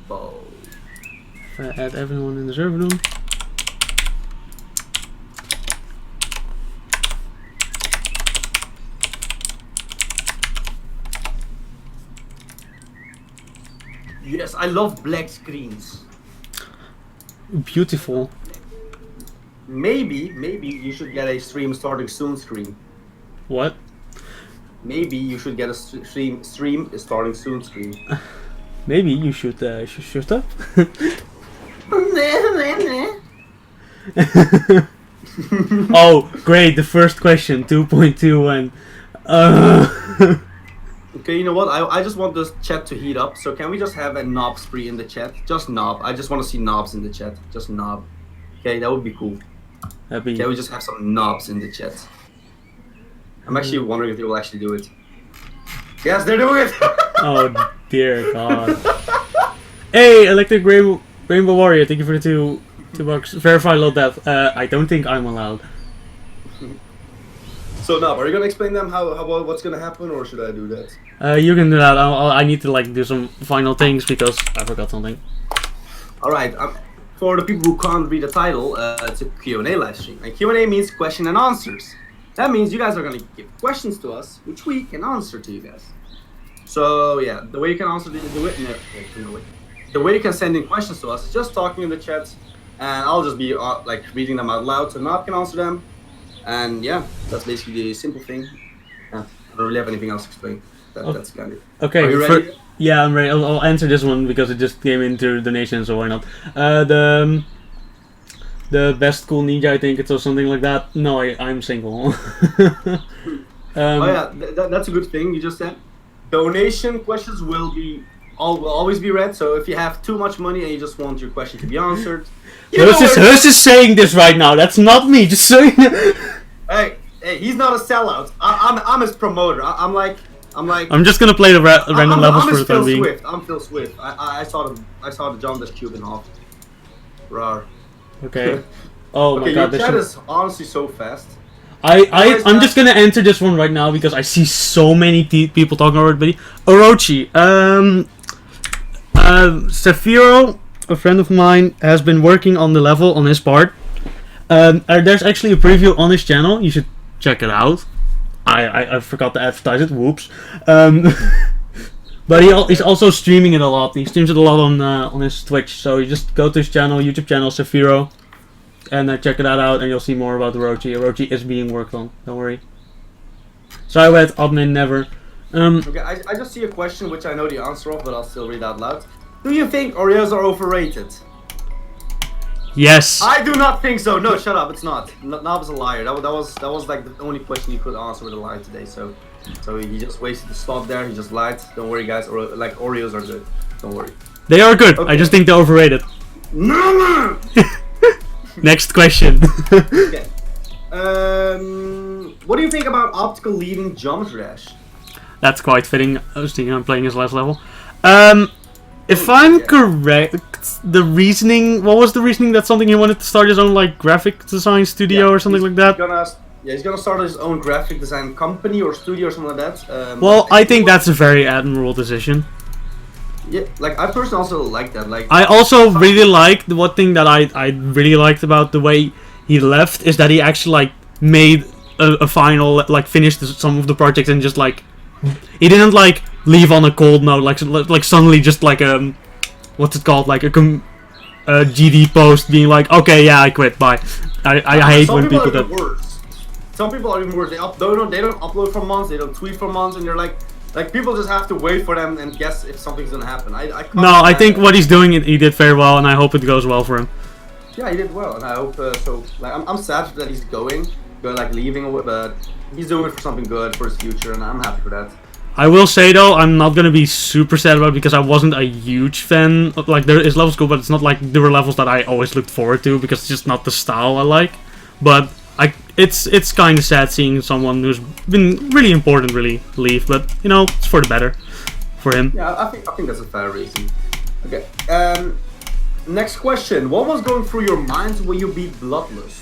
Bow. If I add everyone in the server room. Yes, I love black screens. Beautiful. Maybe you should get a stream starting soon screen. What? Maybe you should get a stream starting soon screen. Maybe you should shut up. Oh, great! The first question, 2.2, and Okay, you know what? I just want this chat to heat up. So can we just have a knob spree in the chat? Just knob. I just want to see knobs in the chat. Just knob. Okay, that would be cool. Can we just have some knobs in the chat? I'm actually wondering if they will actually do it. Yes, they're doing it! Oh dear God! Hey, Electric Rainbow Warrior, thank you for the $2. Verify load that. I don't think I'm allowed. So now, are you gonna explain them how what's gonna happen, or should I do that? You can do that. I need to like do some final things because I forgot something. All right. For the people who can't read the title, it's a Q&A live stream, and Q&A means question and answers. That means you guys are gonna give questions to us, which we can answer to you guys. So yeah, the way you can answer the way you can send in questions to us is just talking in the chat, and I'll just be like reading them out loud so Nab can answer them. And yeah, that's basically the simple thing. Yeah, I don't really have anything else to explain. That's kind of it. Okay. Are you ready? Yeah, I'm ready. I'll answer this one because it just came into donation, so why not? The best cool ninja, I think it's or something like that. No, I'm single. Oh yeah, that's a good thing you just said. Donation questions will always be read. So if you have too much money and you just want your question to be answered, Hers is saying this right now. That's not me. Just saying. Hey, he's not a sellout. I'm his promoter. I'm just gonna play the random levels for the time being. I'm Phil Swift. I saw the John Dash Cube in half. Rar. Okay. Oh my God. Your chat is honestly so fast. I'm just gonna enter this one right now because I see so many people talking about it. Orochi. Sefiro, a friend of mine, has been working on the level on his part. There's actually a preview on his channel. You should check it out. I forgot to advertise it. Whoops. But he's also streaming it a lot. He streams it a lot on his Twitch. So you just go to his channel, YouTube channel, Sefiro, and check that out, and you'll see more about Orochi. Orochi is being worked on. Don't worry. Sorry, wet admin never. Okay, I just see a question which I know the answer of, but I'll still read out loud. Do you think Oreos are overrated? Yes. I do not think so. No, shut up. It's not. Nob's a liar. That was like the only question he could answer with a lie today. So he just wasted the slot there. He just lied. Don't worry, guys. Oreos are good. Don't worry. They are good. Okay. I just think they're overrated. No. Next question. Okay. What do you think about optical leading Geometry Dash? That's quite fitting. I was thinking I'm playing his last level. If I'm correct, the reasoning... What was the reasoning that something he wanted to start his own like graphic design studio or something like that? He's gonna start his own graphic design company or studio or something like that. Well, I think that's a very admirable decision. Yeah, like I personally also like that. Like I also really liked the one thing that I really liked about the way he left is that he actually like made a final, like finished some of the projects and just like he didn't like leave on a cold note, like suddenly just like what's it called, like a GD post being like, okay, yeah, I quit, bye. I hate when people do that. Some people are even worse. They don't upload for months, they don't tweet for months, and you're like people just have to wait for them and guess if something's gonna happen. I think what he's doing, he did very well, and I hope it goes well for him. Yeah, he did well, and I hope so. Like I'm sad that he's going, like leaving, but he's doing it for something good for his future, and I'm happy for that. I will say though, I'm not gonna be super sad about it because I wasn't a huge fan. Like his level's cool, but it's not like there were levels that I always looked forward to because it's just not the style I like. But it's kind of sad seeing someone who's been really important really leave. But you know, it's for the better for him. Yeah, I think that's a fair reason. Okay. Next question. What was going through your mind when you beat Bloodlust?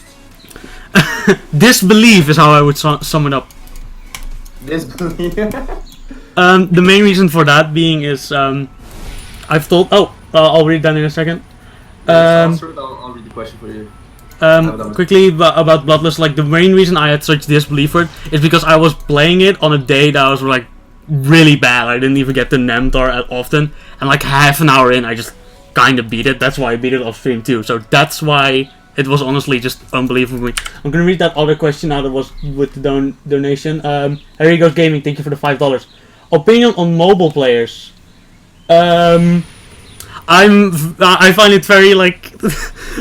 Disbelief is how I would sum it up. Disbelief. The main reason for that being is I've told. Oh, I'll read that in a second. I'll read the question for you. Quickly about Bloodlust, like the main reason I had such disbelief for it is because I was playing it on a day that was like really bad. I didn't even get to Nemtar often, and like half an hour in, I just kind of beat it. That's why I beat it off stream too. So that's why it was honestly just unbelievable. I'm gonna read that other question now that was with the donation. Harry Goes Gaming, thank you for the $5. Opinion on mobile players. I find it very like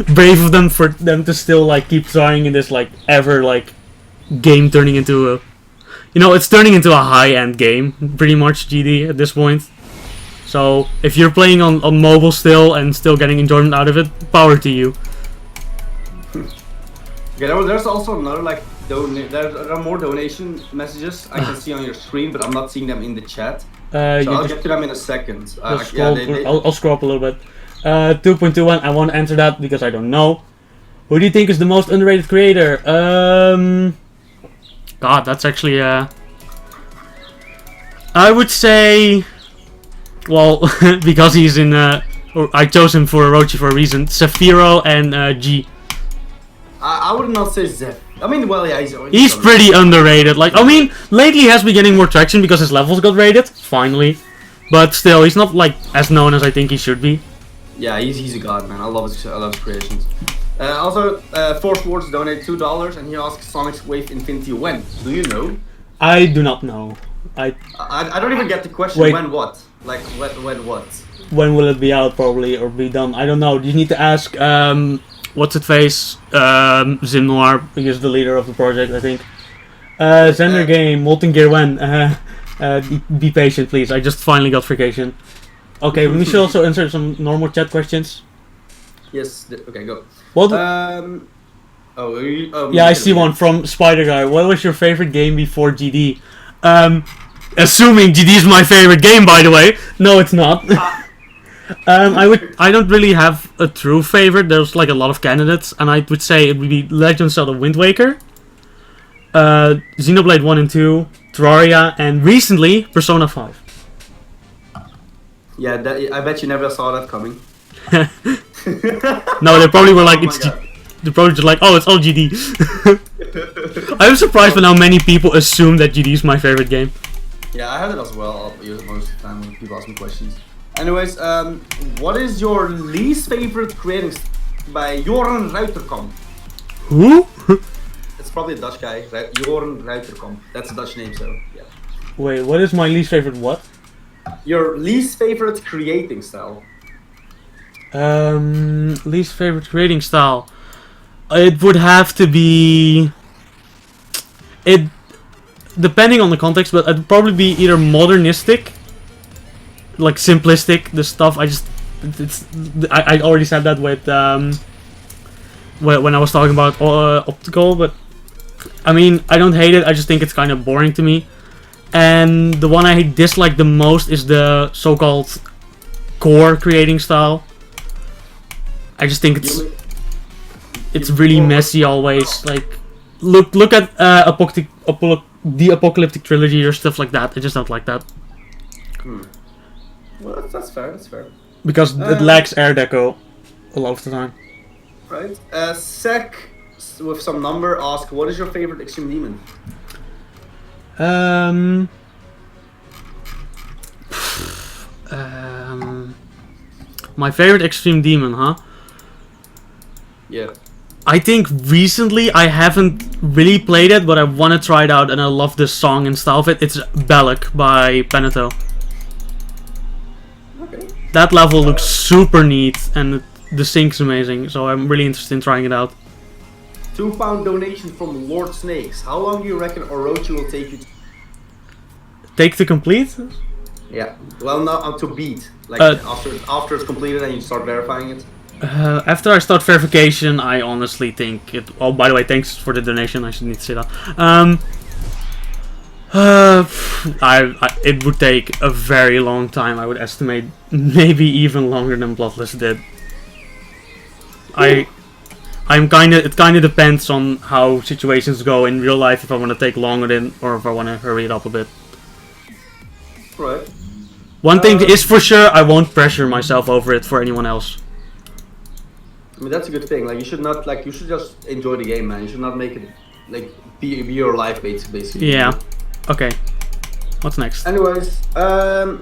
brave of them for them to still like keep trying in this like ever like game turning into a, you know, it's turning into a high-end game pretty much, GD at this point. So if you're playing on mobile still and still getting enjoyment out of it, power to you. Yeah, there's also another like there are more donation messages I can see on your screen, but I'm not seeing them in the chat. So I'll get to them in a second. I'll scroll up a little bit. 2.21, I won't answer that because I don't know. Who do you think is the most underrated creator? God, that's actually I would say, well, because he's in or I chose him for Orochi for a reason. Zafiro and G. I would not say Zeph. I mean, well, yeah, he's pretty underrated. Like, I mean, lately he has been getting more traction because his levels got rated, finally. But still, he's not like as known as I think he should be. Yeah, he's a god, man. I love his creations. Also, Force Wars donated $2 and he asks Sonic's Wave Infinity when? Do you know? I do not know. I don't even get the question. Wait. When what? Like when what? When will it be out probably or be done? I don't know. You need to ask what's it face? Zim Noir, he is the leader of the project, I think. Zender Game, Molten Gear when? Be patient, please. I just finally got vacation. Okay, we should also answer some normal chat questions. Yes. Okay, go. What? Yeah, I see one from Spider Guy. What was your favorite game before GD? Assuming GD is my favorite game, by the way. No, it's not. I don't really have a true favorite. There's like a lot of candidates, and I would say it would be Legend of Zelda Wind Waker, Xenoblade 1 and 2, Terraria, and recently Persona 5. Yeah, I bet you never saw that coming. No, they probably were like, they're probably just like, oh, it's all GD. I'm surprised by how many people assume that GD is my favorite game. Yeah, I have it as well. I'll use it most of the time when people ask me questions. Anyways, what is your least favorite creating by Joran Ruiterkamp? Who? It's probably a Dutch guy, right? Joran Ruiterkamp. That's a Dutch name, so yeah. Wait, what is my least favorite what? Your least favorite creating style. Least favorite creating style. It would have to be... It... Depending on the context, but it'd probably be either modernistic, like simplistic, the stuff I already said that with when I was talking about optical, but I mean, I don't hate it, I just think it's kind of boring to me. And the one I dislike the most is the so-called core creating style. I just think it's really messy always. Like look at the Apocalyptic Trilogy or stuff like that. I just don't like that. Well, that's fair. That's fair. Because it lacks air deco a lot of the time. Right. Sec with some number ask, what is your favorite Extreme Demon? My favorite Extreme Demon, huh? Yeah. I think recently I haven't really played it, but I want to try it out and I love the song and style of it. It's Belloc by Beneteau. Okay. That level looks super neat and the sync's amazing, so I'm really interested in trying it out. £2 donation from Lord Snakes. How long do you reckon Orochi will take you to... Take to complete? Yeah. Well, not to beat. Like after it's completed and you start verifying it. After I start verification, I honestly think it... Oh, by the way, thanks for the donation. I should need to say that. It would take a very long time. I would estimate maybe even longer than Bloodlust did. It kind of depends on how situations go in real life. If I want to take longer than, or if I want to hurry it up a bit. Right. One thing is for sure, I won't pressure myself over it for anyone else. I mean, that's a good thing. Like, you should not, like, you should just enjoy the game, man. You should not make it, like, be your life, basically. Yeah. Okay. What's next? Anyways, okay,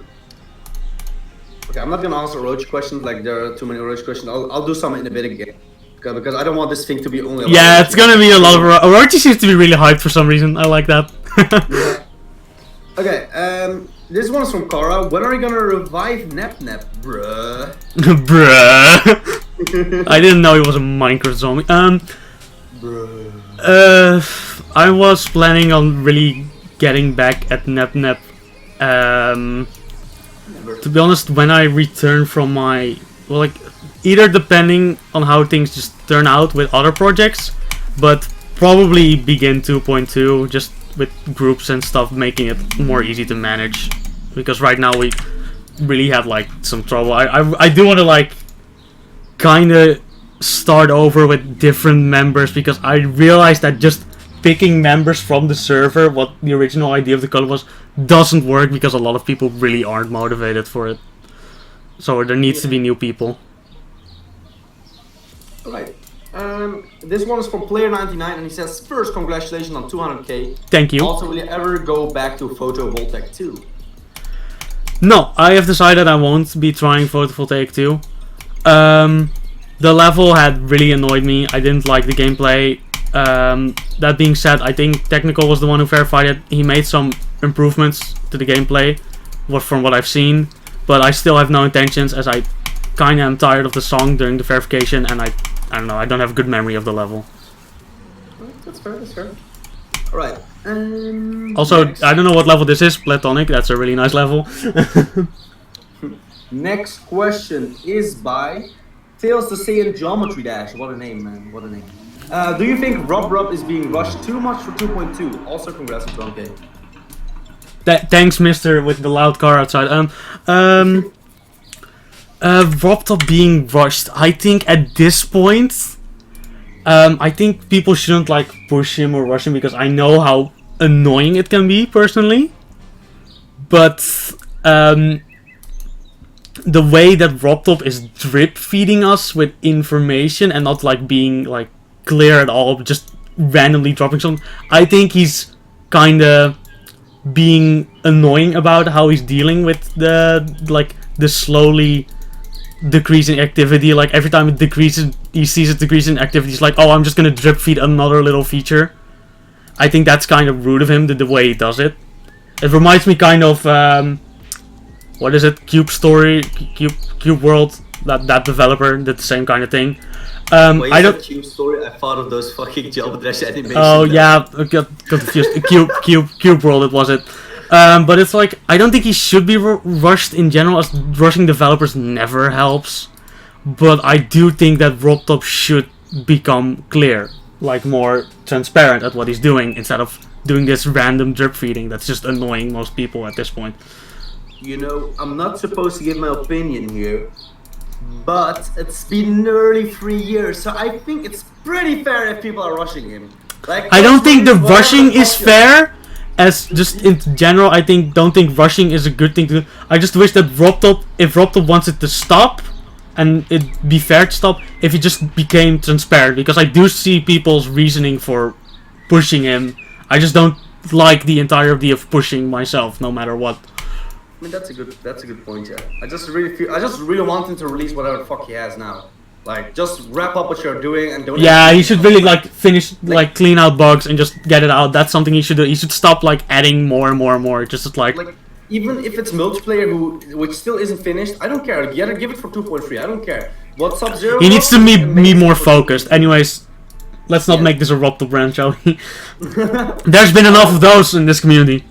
I'm not gonna answer Roach questions. Like, there are too many Roach questions. I'll do some in a bit again, because I don't want this thing to be only. Yeah, it's gonna be a lot of Roach. Seems to be really hyped for some reason. I like that. Yeah. Okay. This one is from Kara. When are you gonna revive Nep, bruh? Bruh. I didn't know he was a Minecraft zombie. Bruh. I was planning on really getting back at Nep. To be honest, when I return from my, well, like, either depending on how things just turn out with other projects, but probably begin 2.2 just with groups and stuff, making it more easy to manage, because right now we really have like some trouble. I do want to like kind of start over with different members, because I realized that just picking members from the server, what the original idea of the color was, doesn't work, because a lot of people really aren't motivated for it. So there needs to be new people. Alright. This one is from Player99, and he says, first, congratulations on 200k. Thank you. Also, will you ever go back to Photovoltaic 2? No, I have decided I won't be trying Photovoltaic 2. The level had really annoyed me. I didn't like the gameplay. That being said, I think Technical was the one who verified it. He made some improvements to the gameplay, from what I've seen, but I still have no intentions, as I kinda am tired of the song during the verification, and I don't know, I don't have a good memory of the level. That's fair, that's fair. Alright. Also, next. I don't know what level this is, Platonic, that's a really nice level. Next question is by Tails the Saiyan Geometry Dash. What a name, man, what a name. Do you think Rob is being rushed too much for 2.2? Also, congrats on 200k. Thanks, mister, with the loud car outside. Robtop being rushed. I think at this point, I think people shouldn't like push him or rush him, because I know how annoying it can be personally. But the way that Robtop is drip feeding us with information and not like being like clear at all, just randomly dropping something, I think he's kinda being annoying about how he's dealing with the slowly decreasing activity. Like every time it decreases, he sees it decrease in activity, he's like, oh, I'm just gonna drip feed another little feature. I think that's kind of rude of him, the way he does it. It reminds me kind of what is it, Cube World, that developer did the same kind of thing. Wait, I don't. Cube Story. I thought of those fucking Java Dash animations. Oh yeah, I got confused. Cube World, it was it. But it's like, I don't think he should be rushed in general, as rushing developers never helps. But I do think that Robtop should become clear, like more transparent at what he's doing, instead of doing this random drip feeding that's just annoying most people at this point. You know, I'm not supposed to give my opinion here, but it's been nearly 3 years, so I think it's pretty fair if people are rushing him. Like, I don't think the rushing is fair, as just in general, don't think rushing is a good thing to do. I just wish that if Robtop wants it to stop, and it'd be fair to stop, if it just became transparent, because I do see people's reasoning for pushing him. I just don't like the entire idea of pushing myself, no matter what. I mean, that's a good point, yeah. I just really want him to release whatever the fuck he has now. Like, just wrap up what you're doing and don't. Yeah, he should really like finish, like clean out bugs and just get it out. That's something he should do. He should stop like adding more and more and more. Just like even if it's multiplayer, which still isn't finished, I don't care. You gotta give it for 2.3. I don't care. What Sub-Zero? He needs to be more focused. Anyways, let's not make this a Robtop brand, shall we? There's been enough of those in this community.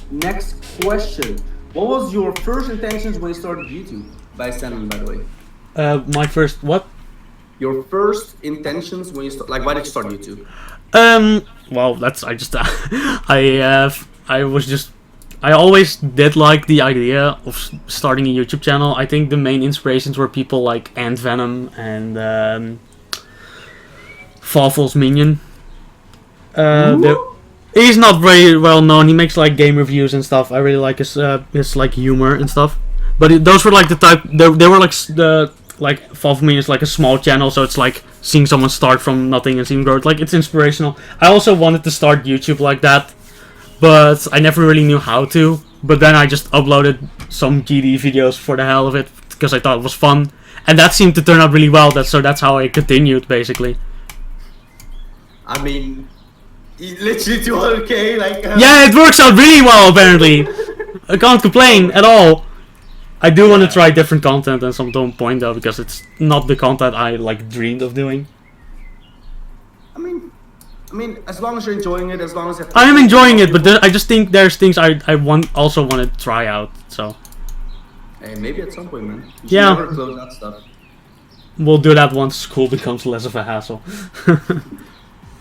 Next question. What was your first intentions when you started YouTube? By Shannon, by the way. My first what? Your first intentions when you start, like, why did you start YouTube? Well, that's I always did like the idea of starting a YouTube channel. I think the main inspirations were people like Ant Venom and Fawful's Minion. He's not very well known. He makes like game reviews and stuff. I really like his like humor and stuff. But those were like the type. They were like the like Fall Me is like a small channel, so it's like seeing someone start from nothing and seeing growth. Like it's inspirational. I also wanted to start YouTube like that, but I never really knew how to. But then I just uploaded some GD videos for the hell of it because I thought it was fun, and that seemed to turn out really well. So that's how I continued basically. I mean, literally 200k, like... Yeah, it works out really well, apparently. I can't complain at all. I do want to try different content at some point, though, because it's not the content I, like, dreamed of doing. I mean, as long as you're enjoying it, as long as... I am enjoying it, but I just think there's things I also want to try out, so... Hey, maybe at some point, man. You should Yeah. never close that stuff. We'll do that once school becomes less of a hassle.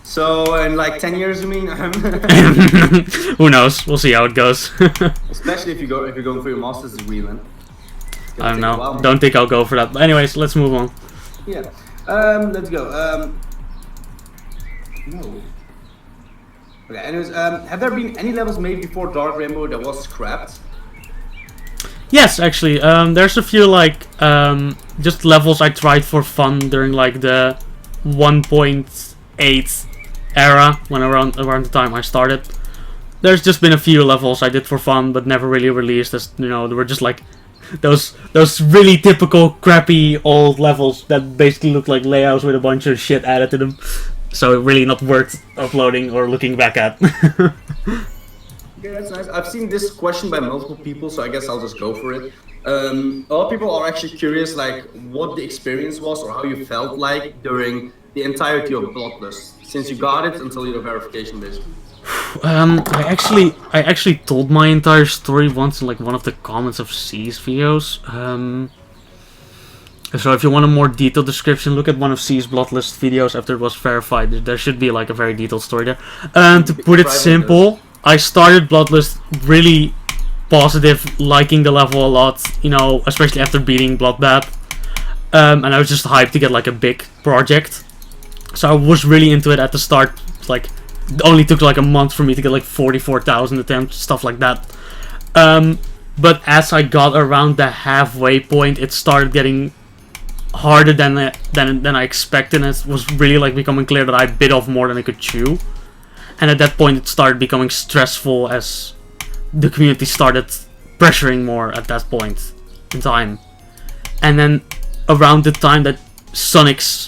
So, in like 10 years, you mean? Who knows? We'll see how it goes. Especially if you're going for your master's degree, man. I don't know. Don't think I'll go for that. But anyways, let's move on. Yeah. Let's go. No. Okay. Anyways, have there been any levels made before Dark Rainbow that was scrapped? Yes, actually. There's a few like just levels I tried for fun during like the 1.8 era when around the time I started. There's just been a few levels I did for fun but never really released, as you know, they were just like those really typical crappy old levels that basically look like layouts with a bunch of shit added to them. So really not worth uploading or looking back at. Okay, that's nice. I've seen this question by multiple people, so I guess I'll just go for it. A lot of people are actually curious, like, what the experience was or how you felt like during the entirety of Bloodlust, since you got it until your verification, basically. I actually told my entire story once in like one of the comments of C's videos. So if you want a more detailed description, look at one of C's Bloodlust videos after it was verified. There should be like a very detailed story there. To put it simple, I started Bloodlust really positive, liking the level a lot, you know, especially after beating Bloodbath. And I was just hyped to get like a big project. So I was really into it at the start. Like, it only took like a month for me to get like 44,000 attempts, stuff like that. But as I got around the halfway point, it started getting harder than I expected, and it was really like becoming clear that I bit off more than I could chew. And at that point, it started becoming stressful as the community started pressuring more at that point in time. And then around the time that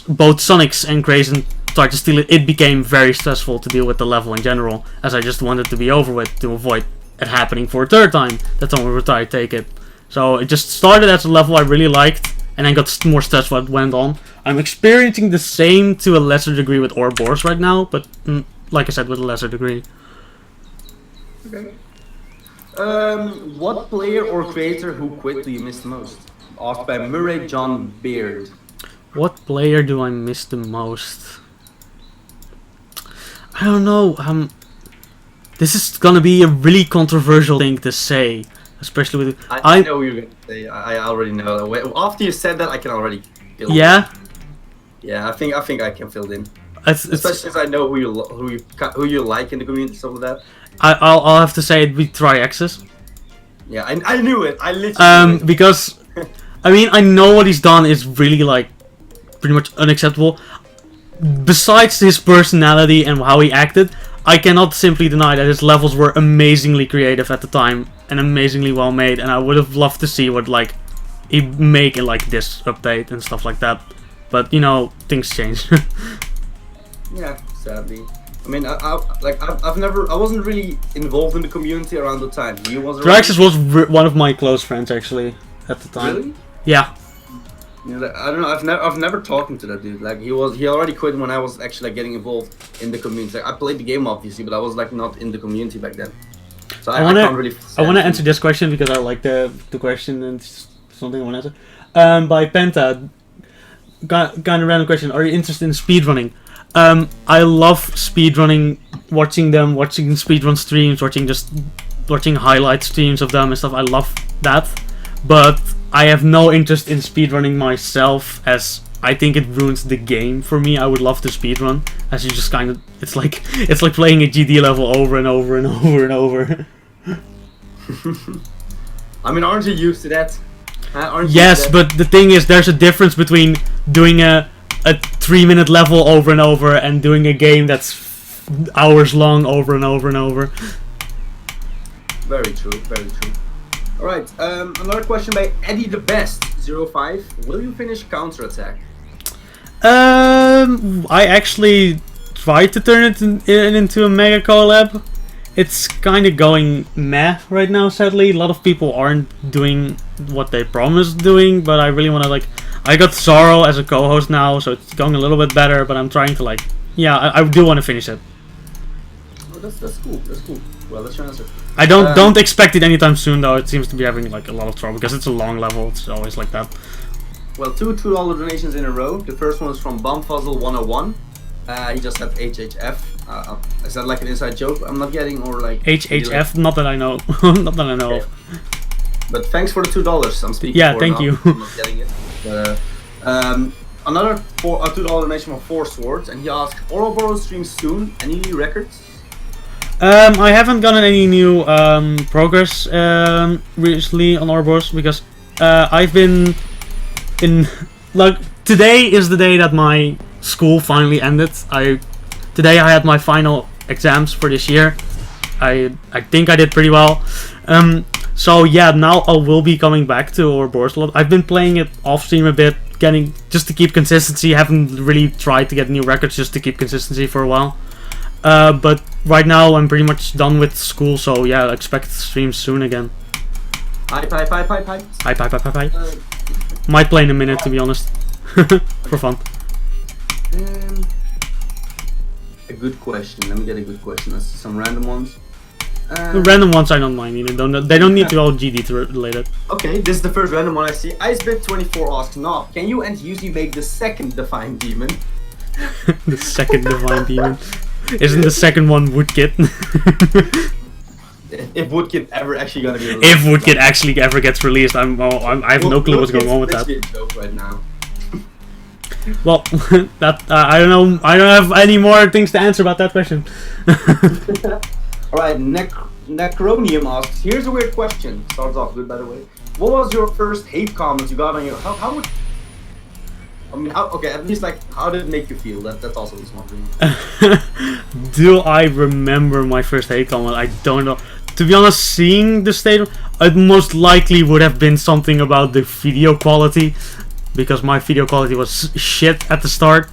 both Sonics and Grayson started to steal it, it became very stressful to deal with the level in general, as I just wanted to be over with to avoid it happening for a third time that someone would try to take it. So it just started as a level I really liked, and then got more stressful as it went on. I'm experiencing the same to a lesser degree with Ouroboros right now, but like I said, with a lesser degree. Okay. What player or creator who quit do you miss the most? Asked by Murray John Beard. What player do I miss the most? I don't know. This is gonna be a really controversial thing to say, especially with. I know what you're gonna say. I already know. After you said that, I can already fill it in. Yeah, I think I can fill it in. Especially since I know who you like in the community, stuff like that. I'll have to say it'd be try acces. Yeah, I knew it. I literally knew it. Because I mean, I know what he's done is really like pretty much unacceptable. Besides his personality and how he acted, I cannot simply deny that his levels were amazingly creative at the time and amazingly well made, and I would have loved to see what like he'd make in like this update and stuff like that. But you know, things change. Yeah, sadly. I mean, I wasn't really involved in the community around the time. You was. Draxus was one of my close friends actually at the time. Really? Yeah. Yeah, like, I don't know. I've never talked to that dude. Like he already quit when I was actually like, getting involved in the community. Like, I played the game obviously, but I was like not in the community back then. So I can't really. I want to answer this question because I like the question and something I want to answer. By Penta, kind of random question. Are you interested in speedrunning? I love speedrunning, watching speedrun streams, watching highlight streams of them and stuff. I love that, but I have no interest in speedrunning myself, as I think it ruins the game for me. I would love to speedrun, as you just kind of, it's like playing a GD level over and over and over and over. I mean, aren't you used to that? Yes, but the thing is, there's a difference between doing a 3-minute level over and over and doing a game that's hours long over and over and over. Very true, very true. Alright, another question by Eddie the Best 05. Will you finish Counterattack? I actually tried to turn it into a mega collab. It's kind of going meh right now, sadly. A lot of people aren't doing what they promised doing, but I really want to, like... I got Zorro as a co-host now, so it's going a little bit better, but I'm trying to, like... Yeah, I do want to finish it. Oh, that's cool, that's cool. Well, that's your answer. I don't expect it anytime soon, though. It seems to be having, like, a lot of trouble, because it's a long level. It's always like that. Well, two $2 donations in a row. The first one is from Bumfuzzle101. He just said HHF. Is that like an inside joke? I'm not getting, or like... HHF? Not that I know. Not that I know of. But thanks for the $2. I'm speaking Yeah, for thank now. you. I'm not getting it. Another $2 donation from Four Swords, and he asked, Ouroboros streams soon. Any new records? I haven't gotten any new progress recently on Ouroboros, because I've been in... Like, today is the day that my school finally ended. Today I had my final exams for this year. I think I did pretty well. So yeah, now I will be coming back to Ouroboros a lot. I've been playing it off stream a bit, just to keep consistency. Haven't really tried to get new records just to keep consistency for a while. But right now I'm pretty much done with school, so yeah, expect streams soon again. Hype. Might play in a minute, to be honest. For fun. A good question. Let me get a good question. Let's see some random ones. The random ones I don't mind either. They don't need to be all GD related. Okay, this is the first random one I see. Icebit24 asks, Knob, can you and Huseey make the second Divine Demon? The second Divine Demon. Isn't the second one Woodkid? If Woodkid ever actually gonna be released. If Woodkid actually ever gets released, I have no clue what's going on with that. A joke right now. Well, that I don't know. I don't have any more things to answer about that question. Alright, Necronium asks, here's a weird question. Starts off good, by the way. What was your first hate comment you got on your... How would... I mean, okay, at least, like, how did it make you feel? That's also the small thing. Do I remember my first hate comment? I don't know. To be honest, seeing the state, it most likely would have been something about the video quality. Because my video quality was shit at the start.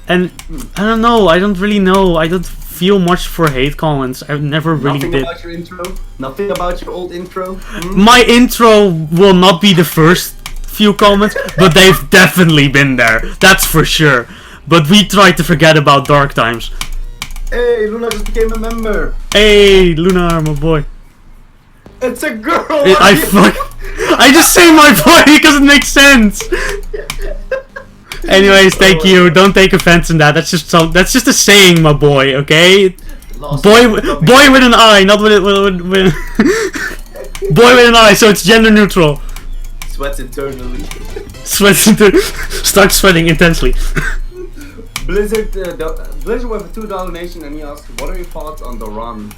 And I don't know, I don't really know. I don't feel much for hate comments. I never really did. Nothing about your intro? Nothing about your old intro? My intro will not be the first few comments, but they've definitely been there. That's for sure. But we try to forget about dark times. Hey, Luna just became a member. Hey, Luna, my boy. It's a girl. I just say my boy because it makes sense. Anyways, thank you. Don't take offense in that. That's just a saying, my boy. Okay. Boy with an I, not with boy with an I. So it's gender neutral. Sweats internally. Start sweating intensely. Blizzard with a $2 donation, and he asked, "What are your thoughts on the run?"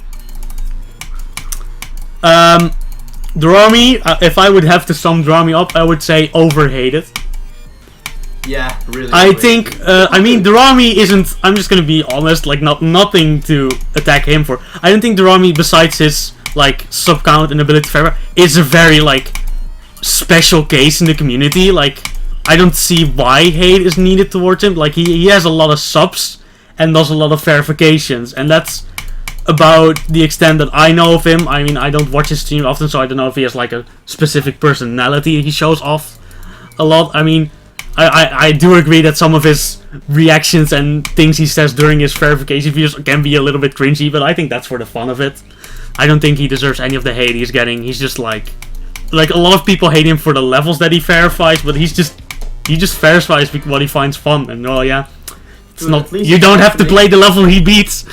Dorami, if I would have to sum Dorami up, I would say overhated. Yeah, really. I think, I mean, Dorami isn't, I'm just gonna be honest, like, nothing to attack him for. I don't think Dorami, besides his, like, sub-count and ability forever, is a very, like, special case in the community. Like, I don't see why hate is needed towards him. Like, he has a lot of subs and does a lot of verifications, and that's about the extent that I know of him. I mean, I don't watch his stream often, so I don't know if he has, like, a specific personality he shows off a lot. I mean, I do agree that some of his reactions and things he says during his verification videos can be a little bit cringy, but I think that's for the fun of it. I don't think he deserves any of the hate he's getting. He's just like a lot of people hate him for the levels that he verifies, but he just verifies what he finds fun, and well, yeah, it's not. You don't have to play the level he beats.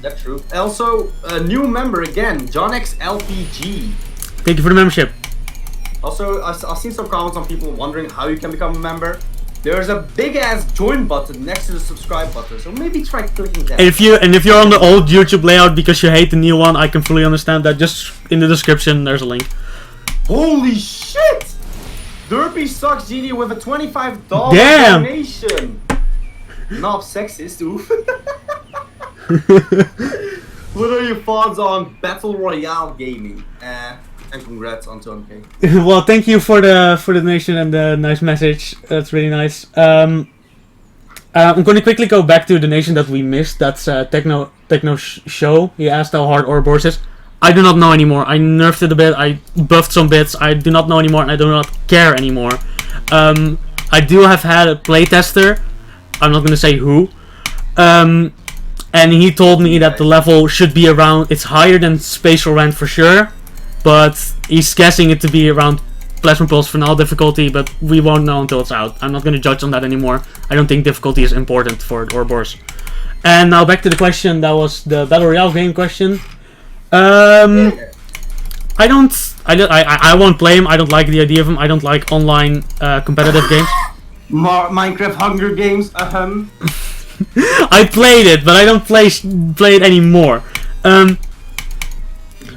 That's true. Also, a new member again, John X LPG. Thank you for the membership. Also, I've seen some comments on people wondering how you can become a member. There's a big ass join button next to the subscribe button, so maybe try clicking that. If you're on the old YouTube layout because you hate the new one, I can fully understand that. Just in the description, there's a link. Holy shit! Derpy sucks GD with a $25 donation. Not sexist, oof. What are your thoughts on Battle Royale gaming? And congrats on 200k. Well, thank you for the donation and the nice message. That's really nice. I'm going to quickly go back to the donation that we missed. That's Techno Show. He asked how hard Ouroboros is. I do not know anymore. I nerfed it a bit. I buffed some bits. I do not know anymore, and I do not care anymore. I do have had a playtester. I'm not going to say who. And he told me that the level should be around. It's higher than Spatial Rant for sure. But he's guessing it to be around Plasma Pulse Final difficulty, but we won't know until it's out. I'm not going to judge on that anymore. I don't think difficulty is important for Ouroboros. And now back to the question. That was the Battle Royale game question. I won't play him. I don't like the idea of him. I don't like online competitive games. Minecraft Hunger Games. I played it, but I don't play it anymore.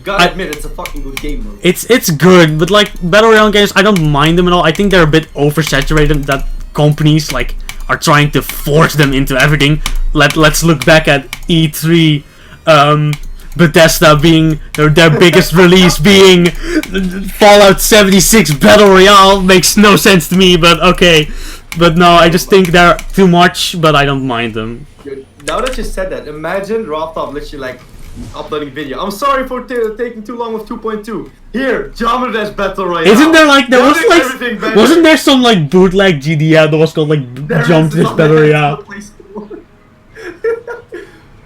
Gotta admit, it's a fucking good game, bro. It's good, but like Battle Royale games, I don't mind them at all. I think they're a bit oversaturated. That companies like are trying to force them into everything. Let's look back at E3. Bethesda being their biggest release being Fallout 76 Battle Royale makes no sense to me, but okay. But no, I just think they're too much, but I don't mind them. Now that you said that, imagine Roftop literally like uploading video. I'm sorry for taking too long with 2.2. Here, Jommerdash Battle Royale. Isn't there like wasn't there some like bootleg GDL that was called like Jommerdash Battle Royale?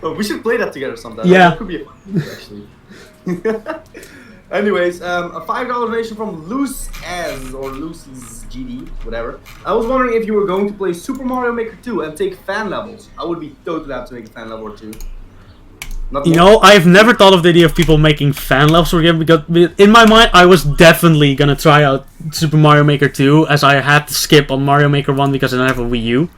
Oh, we should play that together sometime. Yeah. That could be a fun game, actually. Anyways, a $5 donation from Loose As or Lucy's GD, whatever. I was wondering if you were going to play Super Mario Maker 2 and take fan levels. I would be totally happy to make a fan level or two. You know, I've never thought of the idea of people making fan levels for a game, because in my mind I was definitely gonna try out Super Mario Maker 2, as I had to skip on Mario Maker 1 because I don't have a Wii U.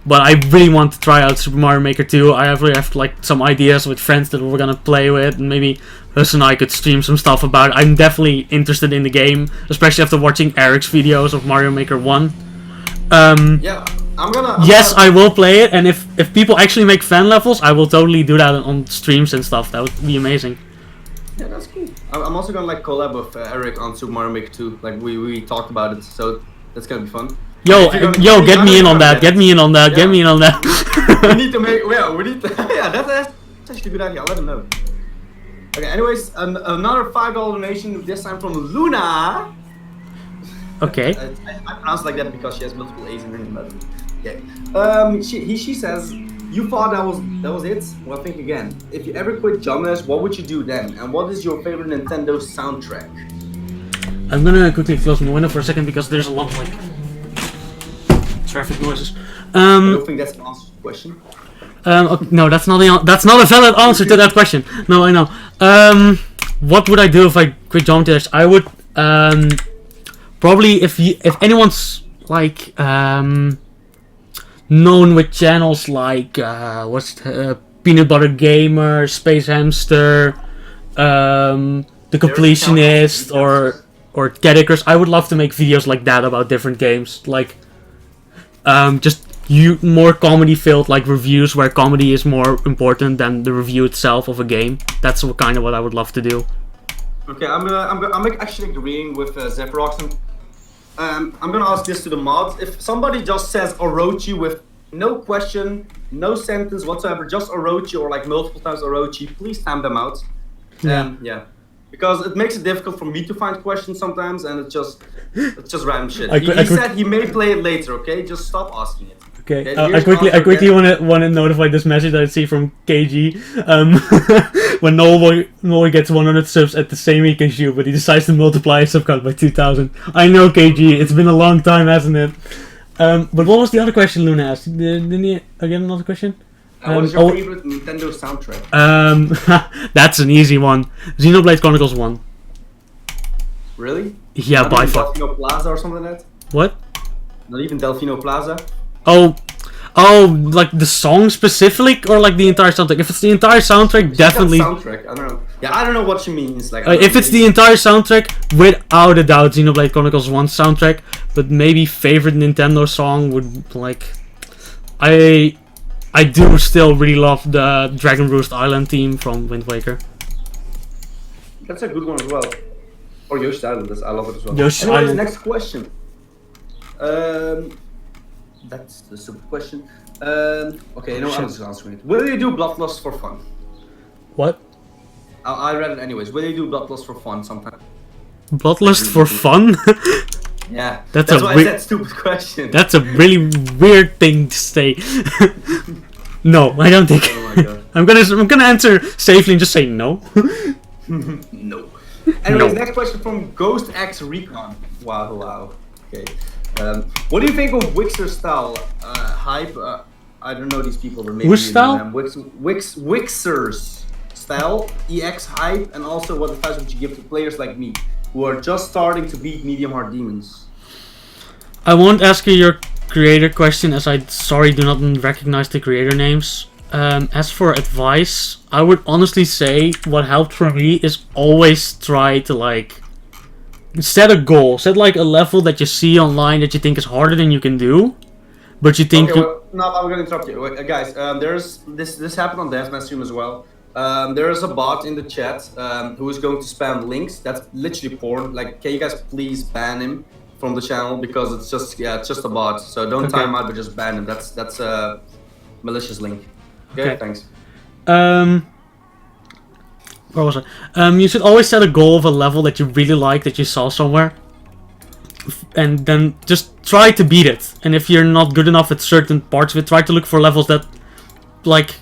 But I really want to try out Super Mario Maker 2. I really have like some ideas with friends that we're gonna play with, and maybe Hus and I could stream some stuff about it. I'm definitely interested in the game, especially after watching Eric's videos of Mario Maker 1. Yeah, yes, I will play it, and if people actually make fan levels, I will totally do that on streams and stuff. That would be amazing. Yeah, that's cool. I'm also gonna like collab with Eric on Super Mario Maker 2. Like we talked about it, so that's gonna be fun. Yo, get me in on that. Get me in on that. Get me in on that. We need to make. Yeah, we need to. Yeah, that's actually a good idea. I'll let them know. Okay. Anyways, another $5 donation. This time from Luna. Okay. I pronounce it like that because she has multiple A's in her name. But okay. She says, you thought that was it? Well, think again. If you ever quit Jomdash, what would you do then? And what is your favorite Nintendo soundtrack? I'm gonna quickly close my window for a second because there's a lot of like traffic noises. I don't think that's an answer to the question. Okay, no, that's not a valid answer to that question. No, I know. What would I do if I quit Jomdash? I would probably if anyone's like known with channels like Peanut Butter Gamer, Space Hamster, The Completionist, or Cadicers. I would love to make videos like that about different games, like just more comedy filled, like reviews where comedy is more important than the review itself of a game. That's kind of what I would love to do. Okay, I'm actually agreeing with Zephyroxen. I'm gonna ask this to the mods. If somebody just says Orochi with no question, no sentence whatsoever, just Orochi or like multiple times Orochi, please time them out. Yeah. Because it makes it difficult for me to find questions sometimes, and it's just random shit. He said he may play it later. Okay, just stop asking it. Okay, I quickly want to notify this message that I see from KG. When Noel gets 100 subs at the same week as you, but he decides to multiply his sub count by 2,000. I know, KG, it's been a long time, hasn't it? But what was the other question Luna asked? Didn't he again another question? What is your favorite Nintendo soundtrack? That's an easy one. Xenoblade Chronicles 1. Really? Yeah, Not by even far. Delfino Plaza or something like that? What? Not even Delfino Plaza? Oh, like the song specifically, or like the entire soundtrack? If it's the entire soundtrack, She said definitely. soundtrack. I don't know. Yeah, I don't know what she means. Like, If it's the entire soundtrack, without a doubt, Xenoblade Chronicles 1 soundtrack. But maybe favorite Nintendo song would like, I do still really love the Dragon Roost Island theme from Wind Waker. That's a good one as well. Or Yoshi's Island. I love it as well. Yoshi's Anyways, Island. next question. That's the stupid question. Okay, no, I'm just answering it. Will you do Bloodlust for fun? What? I read it anyways. Will you do Bloodlust for fun sometime? Bloodlust for fun? Yeah, That's that's a why I weird- said stupid question. That's a really weird thing to say. No, I don't think. Oh my god. I'm gonna answer safely and just say no. No. Anyways, No. next question from Ghost X Recon. Wow. Okay. What do you think of Wixer style hype? I don't know these people, but maybe Which you style? know them. Wixer's style, EX hype, and also what advice would you give to players like me who are just starting to beat medium hard demons? I won't ask you your creator question, as I do not recognize the creator names. As for advice, I would honestly say what helped for me is always try to like set a goal, set like a level that you see online that you think is harder than you can do, but you think Okay, well, no, I'm gonna interrupt you, guys. There's this happened on Deathmatch stream as well. There is a bot in the chat who is going to spam links. That's literally porn. Like, can you guys please ban him from the channel, because it's just a bot. So don't Okay. time out, but just ban him. That's a malicious link. Okay, Okay. thanks. Where was I? You should always set a goal of a level that you really like, that you saw somewhere, and then just try to beat it. And if you're not good enough at certain parts of it, try to look for levels that like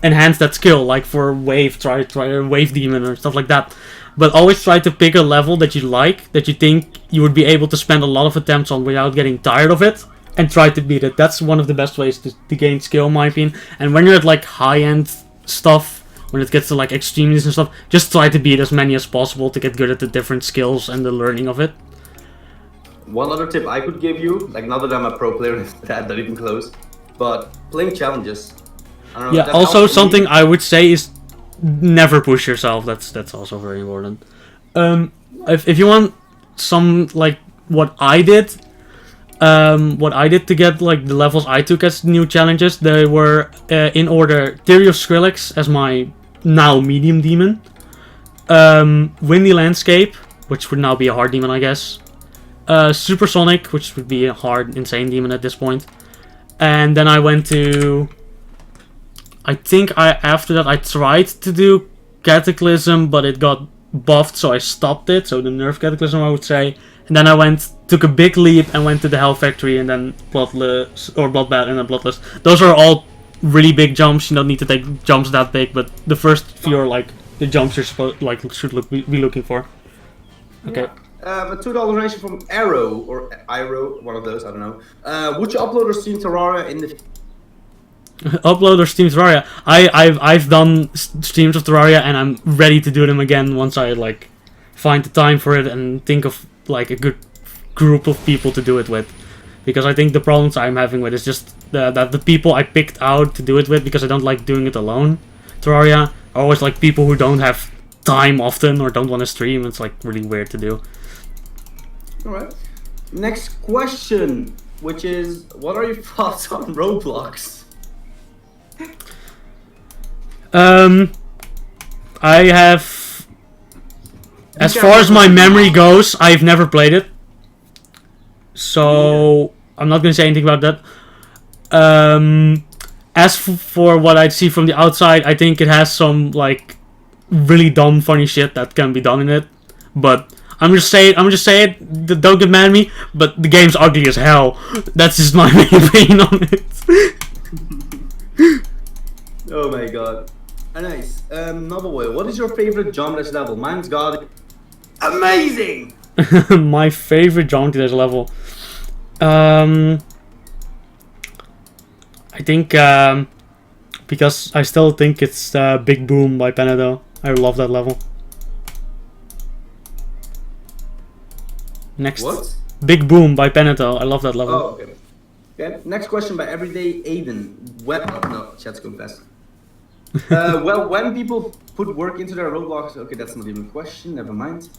enhance that skill. Like for wave, try wave demon or stuff like that. But always try to pick a level that you like, that you think you would be able to spend a lot of attempts on without getting tired of it, and try to beat it. That's one of the best ways to gain skill, in my opinion. And when you're at like high-end stuff, when it gets to like extremes and stuff, just try to beat as many as possible to get good at the different skills and the learning of it. One other tip I could give you, like, not that I'm a pro player, that not even close, but playing challenges. I don't know, Yeah, that also helps me. something I would say is never push yourself. That's also very important. If you want some like what I did to get like the levels I took as new challenges, they were in order: Theory of Skrillex as my now medium demon, Windy Landscape, which would now be a hard demon, I guess, Supersonic, which would be a hard insane demon at this point, and then I went to, I think after that I tried to do Cataclysm, but it got buffed, so I stopped it. So the nerf Cataclysm, I would say. And then I took a big leap and went to the Hell Factory, and then Bloodless or Bloodbath, and then Bloodless. Those are all really big jumps. You don't need to take jumps that big, but the first few are like the jumps you're be looking for. Okay. A $2 donation from Arrow, or Iro, one of those, I don't know. Would you upload or stream Terraria in the... Upload or stream Terraria? I've done streams of Terraria, and I'm ready to do them again once I like find the time for it and think of like a good group of people to do it with. Because I think the problems I'm having with is just that the people I picked out to do it with, because I don't like doing it alone. Terraria are always like people who don't have time often or don't want to stream. It's like really weird to do. Alright. Next question, which is, what are your thoughts on Roblox? I have, as far as my memory goes, I've never played it, so I'm not gonna say anything about that. As for what I see from the outside, I think it has some like really dumb, funny shit that can be done in it. But I'm just saying, don't get mad at me. But the game's ugly as hell. That's just my main opinion on it. Oh my god. Nice. Novelway, what is your favorite genre level? Mine's got amazing! My favorite genre level. I think because I still think it's Big Boom by Panado. I love that level. Next. What? Big Boom by Peneto. I love that level. Oh, okay. Okay. Next question by Everyday Aiden. No, chat's going fast. Well, when people put work into their Roblox, okay, that's not even a question. Never mind.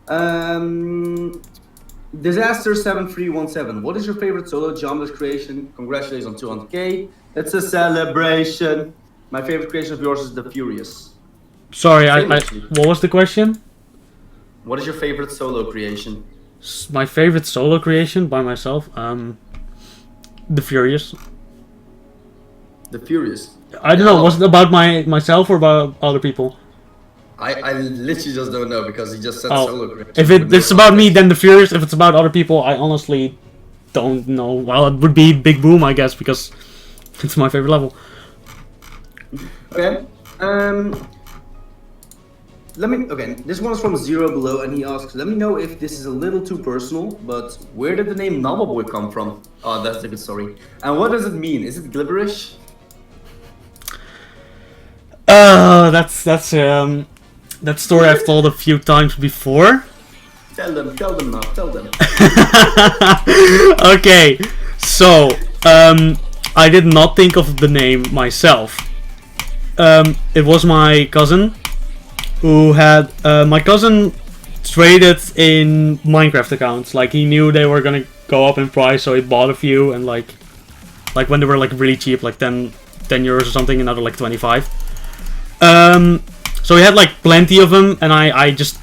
Disaster7317. What is your favorite solo Jomless creation? Congratulations on 200k. It's a celebration. My favorite creation of yours is The Furious. Sorry, what was the question? What is your favorite solo creation? My favorite solo creation by myself? The Furious. The Furious. I don't know, was it about myself or about other people? I literally just don't know because he just said solo creation. If it's about me, then The Furious. If it's about other people, I honestly don't know. Well, it would be Big Boom, I guess, because it's my favorite level. Okay. This one is from Zero Below, and he asks, let me know if this is a little too personal, but where did the name Novelboy come from? Oh, that's a good story. And what does it mean? Is it glibberish? That story I've told a few times before. Tell them now, tell them. Okay, so, I did not think of the name myself. It was my cousin who had, my cousin traded in Minecraft accounts. Like, he knew they were gonna go up in price, so he bought a few, and like when they were like really cheap, like 10 euros or something, another like 25. So he had like plenty of them, and I just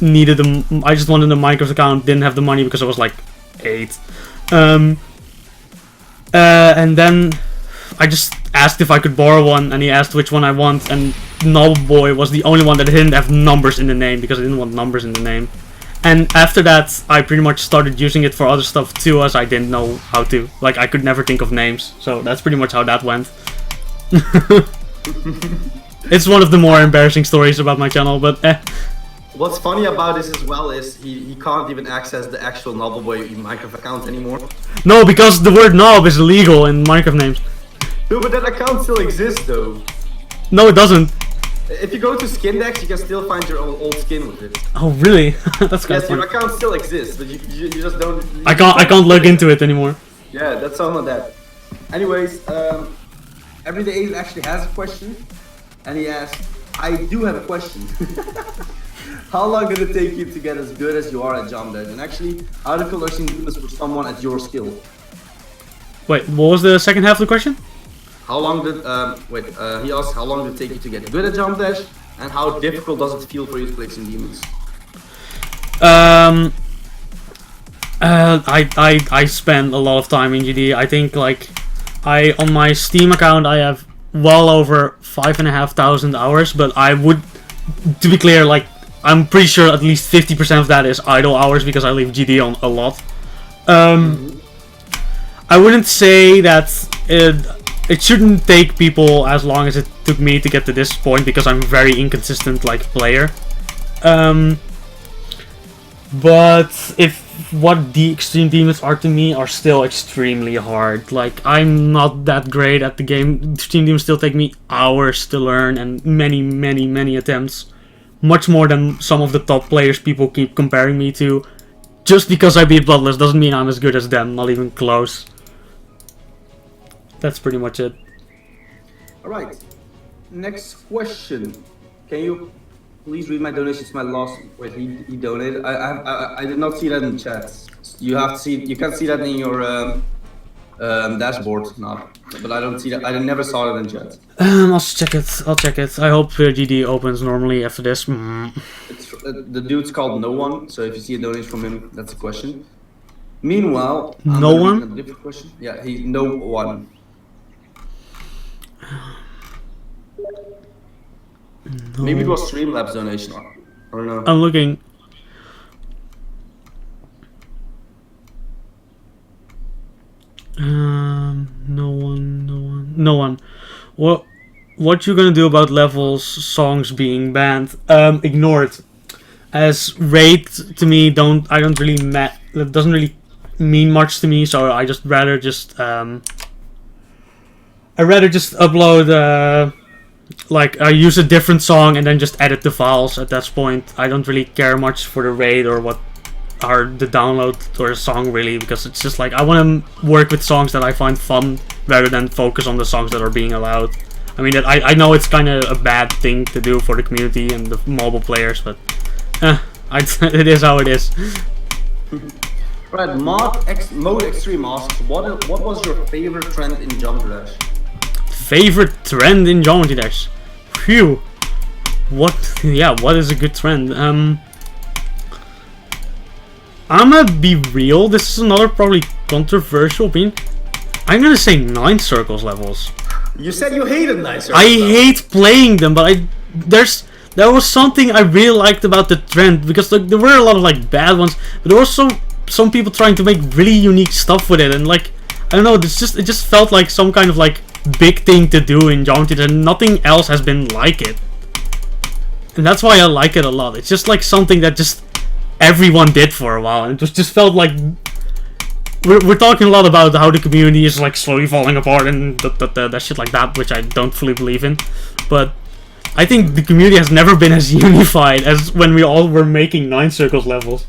needed them. I just wanted a Minecraft account, didn't have the money because I was like 8. And then I just asked if I could borrow one, and he asked which one I want, and Novelboy was the only one that didn't have numbers in the name because I didn't want numbers in the name. And after that, I pretty much started using it for other stuff too, as I didn't know how to. Like, I could never think of names, so that's pretty much how that went. It's one of the more embarrassing stories about my channel, but What's funny about this as well is he can't even access the actual Novelboy Minecraft account anymore. No, because the word knob is illegal in Minecraft names. No, but that account still exists though. No, it doesn't. If you go to Skindex, you can still find your old skin with it. Oh, really? That's kind of Yes, funny. your account still exists, but you just don't... I can't log into it anymore. Yeah, that's all of that. Anyways, Everyday Aiden actually has a question. And he asked, I do have a question. How long did it take you to get as good as you are at Jump Dash? And actually, how difficult are you this for someone at your skill? Wait, what was the second half of the question? How long did, he asked how long did it take you to get good at Jump Dash? And how difficult does it feel for you to play some demons? I spend a lot of time in GD. I think like, on my Steam account I have well over 5,500 hours, but I would, to be clear, like, I'm pretty sure at least 50% of that is idle hours because I leave GD on a lot. I wouldn't say that it shouldn't take people as long as it took me to get to this point because I'm a very inconsistent like player. But what the extreme demons are to me are still extremely hard. Like, I'm not that great at the game. Extreme demons still take me hours to learn and many attempts. Much more than some of the top players people keep comparing me to. Just because I beat Bloodless doesn't mean I'm as good as them, not even close. That's pretty much it. Alright, next question. Can you please read my donation to my last... Wait, he donated? I did not see that in the chat. You have to see... You can see that in your dashboard now. But I don't see that. I never saw it in chat. I'll check it. I hope GD opens normally after this. It's, the dude's called No One, so if you see a donation from him, that's a question. Meanwhile... No One? A different question. Yeah, he's No One. No. Maybe it was Streamlabs donation. I don't know. I'm looking. No one. What you gonna do about levels, songs being banned? Ignore it. As raid to me, it doesn't really mean much to me. So I rather just upload. Like, I use a different song and then just edit the files at that point. I don't really care much for the raid or what are the download or the song really, because it's just like I want to work with songs that I find fun rather than focus on the songs that are being allowed. I mean, I know it's kind of a bad thing to do for the community and the mobile players, but it is how it is. Right, Mode Extreme asks, what was your favorite trend in Geometry Dash? Favorite trend in Geometry Dash? Phew. What is a good trend? I'm gonna be real, this is another probably controversial opinion. I'm gonna say 9 circles levels. You said you hated 9 circles. I hate playing them, but there was something I really liked about the trend, because like, there were a lot of like bad ones, but there was some people trying to make really unique stuff with it, and like, I don't know, it just felt like some kind of like big thing to do in Geometry, and nothing else has been like it. And that's why I like it a lot. It's just like something that just everyone did for a while, and it just felt like we're talking a lot about how the community is like slowly falling apart and that shit like that, which I don't fully believe in. But I think the community has never been as unified as when we all were making 9 circles levels.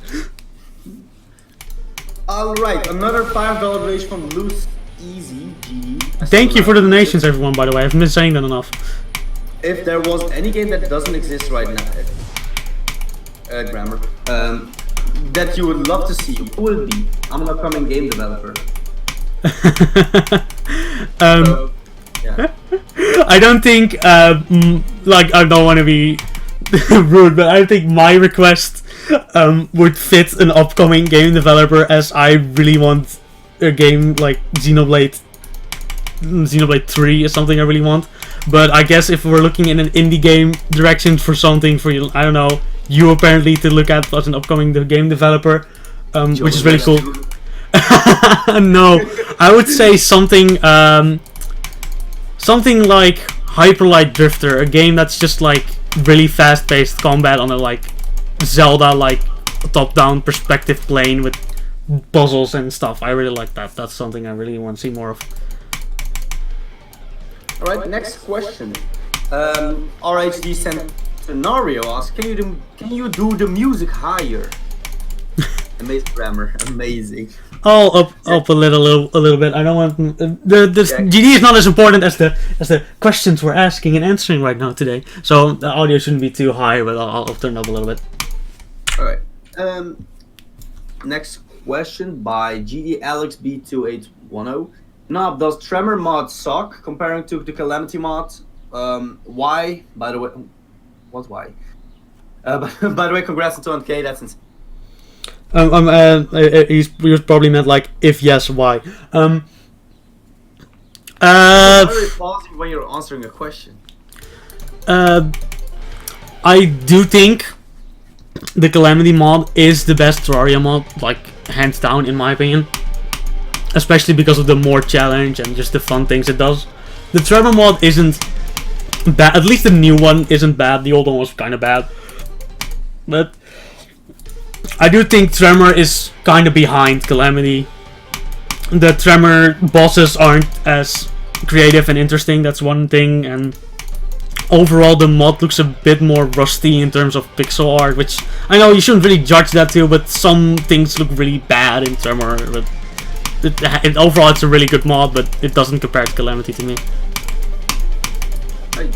Alright, another $5 donation from Easy G. Thank you for the donations, everyone, by the way. I haven't been saying that enough. If there was any game that doesn't exist right now, grammar, that you would love to see, who would it be? I'm an upcoming game developer. Yeah. I don't think, like, I don't want to be rude, but I think my request would fit an upcoming game developer, as I really want a game like Xenoblade 3 is something I really want. But I guess if we're looking in an indie game direction for something for you, I don't know, you apparently to look at as an upcoming game developer, which is really cool. No, I would say something something like Hyper Light Drifter, a game that's just like really fast-paced combat on a like Zelda like top-down perspective plane with puzzles and stuff. I really like that. That's something I really want to see more of. Alright, next question. RHD Scenario asks, can you do the music higher? Amazing grammar, amazing. Oh, up a little bit. I don't want the GD is not as important as the questions we're asking and answering right now today. So the audio shouldn't be too high, but I'll turn it up a little bit. All right. Next question by GD Alex B2810. Knob, does Tremor mod suck comparing to the Calamity mod? Why? By the way, what's why? By the way, congrats on 200K. That's insane. He was probably meant like, if yes, why? Why are you pausing when you're answering a question? I do think the Calamity mod is the best Terraria mod, like hands down in my opinion. Especially because of the more challenge and just the fun things it does. The Tremor mod isn't bad, at least the new one isn't bad, the old one was kind of bad. But I do think Tremor is kind of behind Calamity. The Tremor bosses aren't as creative and interesting, that's one thing, and overall the mod looks a bit more rusty in terms of pixel art, which I know you shouldn't really judge that too, but some things look really bad in Tremor. But overall it's a really good mod, but it doesn't compare to Calamity to me. Right.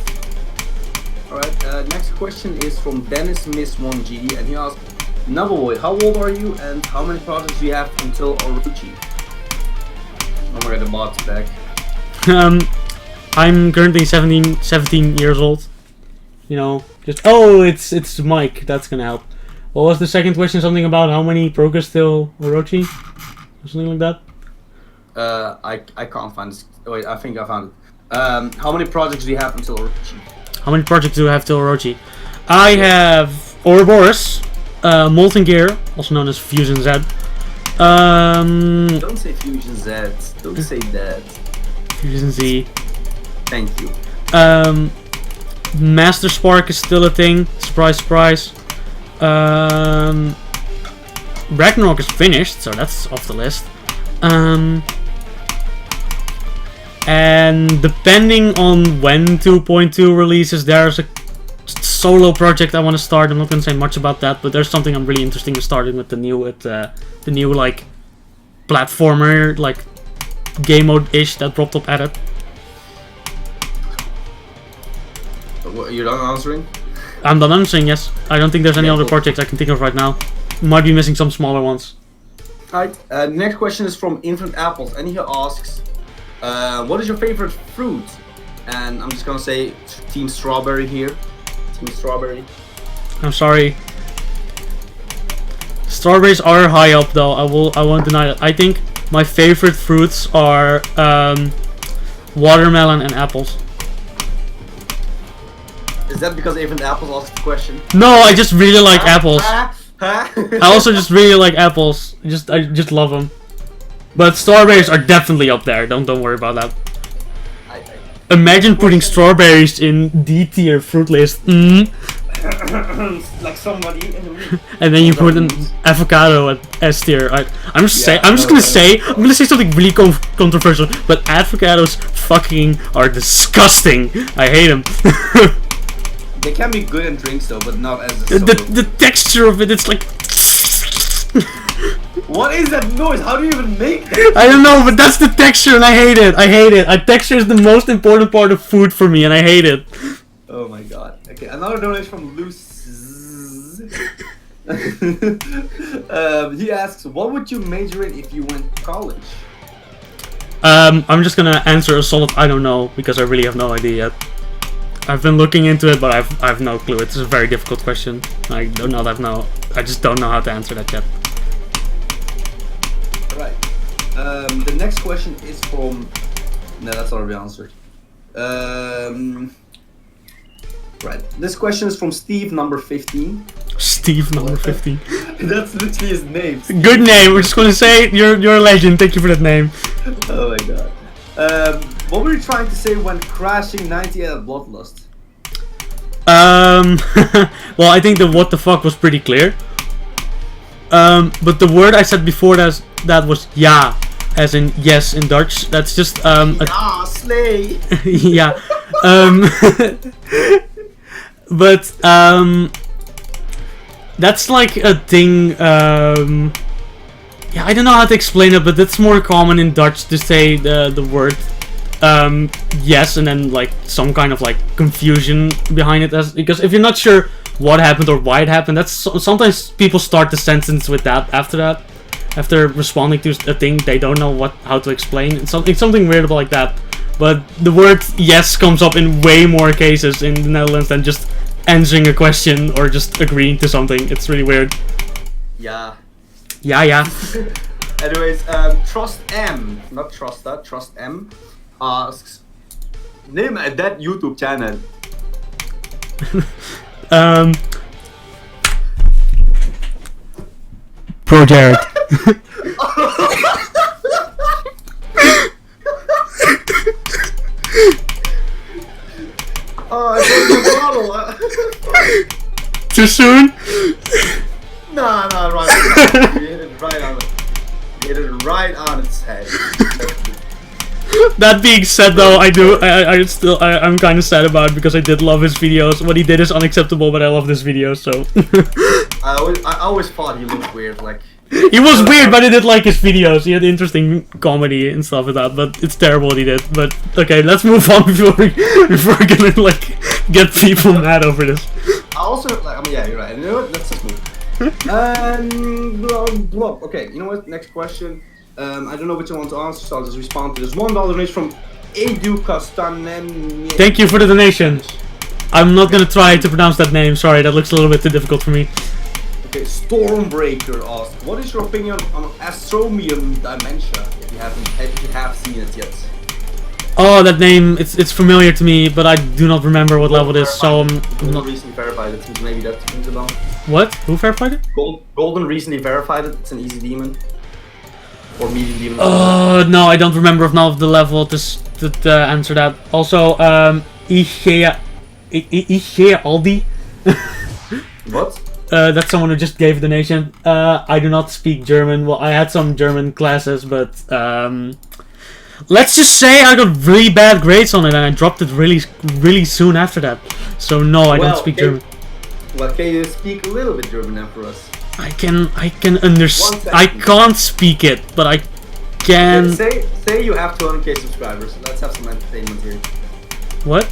Alright, next question is from Dennis Miss 1GD, and he asks, Novelboy, how old are you and how many projects do you have until Orochi? Oh my god, the bot's back. I'm currently 17 years old. You know, just it's Mike, that's gonna help. What was the second question? Something about how many progress till Orochi? Or something like that? I can't find this. Wait, I think I found it. How many projects do you have until Orochi? How many projects do I have till Orochi? I have Ouroboros, Molten Gear, also known as Fusion Z. Don't say Fusion Z. Don't say that. Fusion Z. Thank you. Master Spark is still a thing. Surprise, surprise. Ragnarok is finished, so that's off the list. And depending on when 2.2 releases, there's solo project I want to start. I'm not gonna say much about that, but there's something I'm really interested in starting with the new like platformer like game mode-ish that dropped up at it. You're done answering? I'm done answering, yes. I don't think there's any other projects I can think of right now. Might be missing some smaller ones. Alright, next question is from Infinite Apples, and he asks, what is your favorite fruit? And I'm just gonna say Team Strawberry here. Team Strawberry. I'm sorry. Strawberries are high up though, I won't deny it. I think my favorite fruits are watermelon and apples. Is that because Infinite Apples asked the question? No, I just really like apples. Huh? I also just really like apples. I just love them. But strawberries are definitely up there. Don't worry about that. Imagine putting strawberries in D tier fruit list. Like somebody. And then you put an avocado at S tier. I'm gonna say something really controversial. But avocados fucking are disgusting. I hate them. They can be good in drinks though, but not as a the texture of it, it's like. What is that noise? How do you even make that? I don't know, but that's the texture and I hate it. Texture is the most important part of food for me and I hate it. Oh my god. Okay, another donation from Luce. He asks, what would you major in if you went to college? I'm just gonna answer a solid I don't know because I really have no idea yet. I've been looking into it, but I've no clue. It's a very difficult question. I just don't know how to answer that yet. Right. The next question is from. No, that's already answered. Right. This question is from Steve, number 15. Steve, number 15. That's literally his name. Good name. We're just gonna say you're a legend. Thank you for that name. Oh my god. What were you trying to say when crashing 98 at Bloodlust? Well, I think the what the fuck was pretty clear. But the word I said before that was ja, as in yes in Dutch. That's just Ah, slay. yeah. But that's like a thing. Yeah, I don't know how to explain it, but it's more common in Dutch to say the word yes and then like some kind of like confusion behind it, because if you're not sure what happened or why it happened, that's sometimes people start the sentence with that after responding to a thing they don't know how to explain. It's something weird about like that. But the word yes comes up in way more cases in the Netherlands than just answering a question or just agreeing to something. It's really weird. Yeah. Yeah. Anyways, Trust M, not Trust that, Trust M asks, name that YouTube channel. Pro Jared. Oh, I broke the bottle. Too soon? Nah, right. You hit it right on it. You hit it right on its head. That being said, though, I'm kind of sad about it because I did love his videos. What he did is unacceptable, but I love this video, so. I always thought he looked weird, like. He was weird, but I did like his videos. He had interesting comedy and stuff like that, but it's terrible what he did. But okay, let's move on before we're gonna like get people mad over this. I also yeah, you're right. You know what? Let's just move. Okay, you know what? Next question. I don't know which I want to answer, so I'll just respond to this. $1 donation from Edu Castanem. Thank you for the donation. I'm not gonna try to pronounce that name. Sorry, that looks a little bit too difficult for me. Okay, Stormbreaker asks, what is your opinion on Astromium Dementia? If you have seen it yet. Oh, that name, it's familiar to me, but I do not remember what level it is, so I'm not... recently verified it, maybe that rings a bell. What? Who verified it? Golden recently verified it, it's an easy demon. Or medium demon. No, I don't remember enough of the level to answer that. Also, Igea Aldi. What? That's someone who just gave a donation. I do not speak German. Well, I had some German classes, but Let's just say I got really bad grades on it and I dropped it really soon after that. So no, I don't speak German. Well, can you speak a little bit German now for us? I can understand. I can't speak it, but I can. Say you have 200k subscribers. Let's have some entertainment here. What?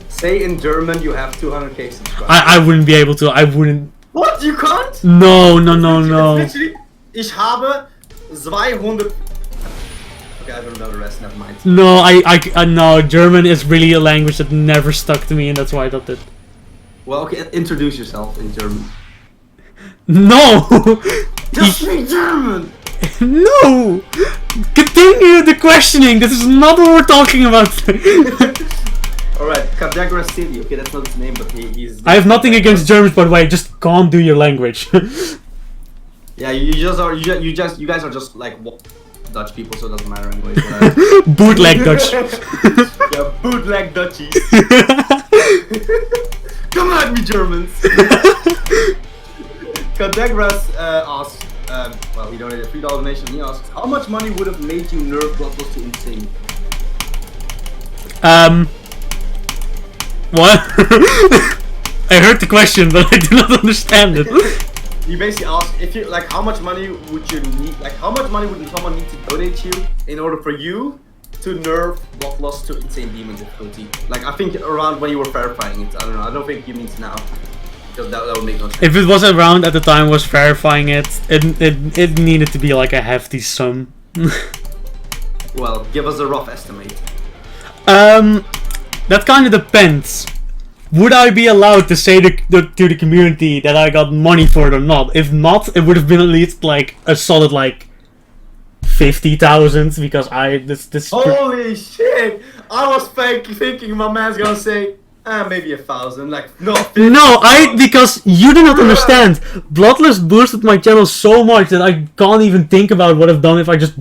Say in German you have 200k subscribers. I wouldn't be able to. I wouldn't. What? You can't? No. It's literally, ich habe 200. Okay, I don't know the rest. Never mind. No, no. German is really a language that never stuck to me, and that's why I adopted it. Well, okay. Introduce yourself in German. No. Just speak German. No. Continue the questioning. This is not what we're talking about. Alright, Kadagara City. Okay, that's not his name, but he's. I have nothing against Germans, by the way. Just can't do your language. Yeah, you guys are just like Dutch people, so it doesn't matter anyway. Bootleg Dutch. Yeah, bootleg Dutchies. Come at me, Germans. Kadagras asks, well, he donated a $3 donation. He asks, how much money would have made you nerf Bloodlust to insane? What? I heard the question, but I do not understand it. You basically ask if you like, how much money would you need? Like, how much money would someone need to donate you in order for you to nerf Bloodlust to insane demon difficulty? Like, I think around when you were verifying it. I don't know. I don't think you mean now, because that would make no sense. If it was around at the time was verifying it needed to be like a hefty sum. Well, give us a rough estimate. That kind of depends. Would I be allowed to say to the community that I got money for it or not? If not, it would have been at least like a solid like 50,000 because this. Holy shit! I was thinking my man's gonna say maybe 1,000. Like no. 50, no, because you do not understand. Bloodlust boosted my channel so much that I can't even think about what I've done if I just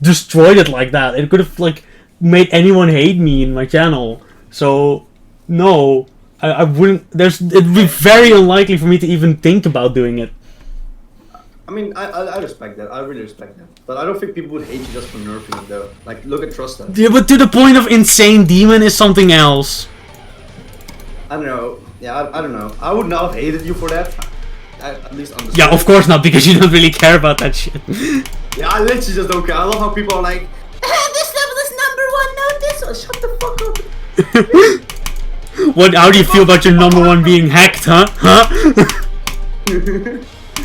destroyed it like that. It could have like made anyone hate me in my channel. So no. I wouldn't. It'd be very unlikely for me to even think about doing it. I mean, I respect that. I really respect that. But I don't think people would hate you just for nerfing it, though. Like, look at Trust. Yeah, but to the point of insane demon is something else. I don't know. Yeah, I don't know. I would not have hated you for that. At least understand. Yeah, of course not, because you don't really care about that shit. Yeah, I literally just don't care. I love how people are like, this level is #1, no this one. Shut the fuck up. How do you feel about your #1 being hacked, huh?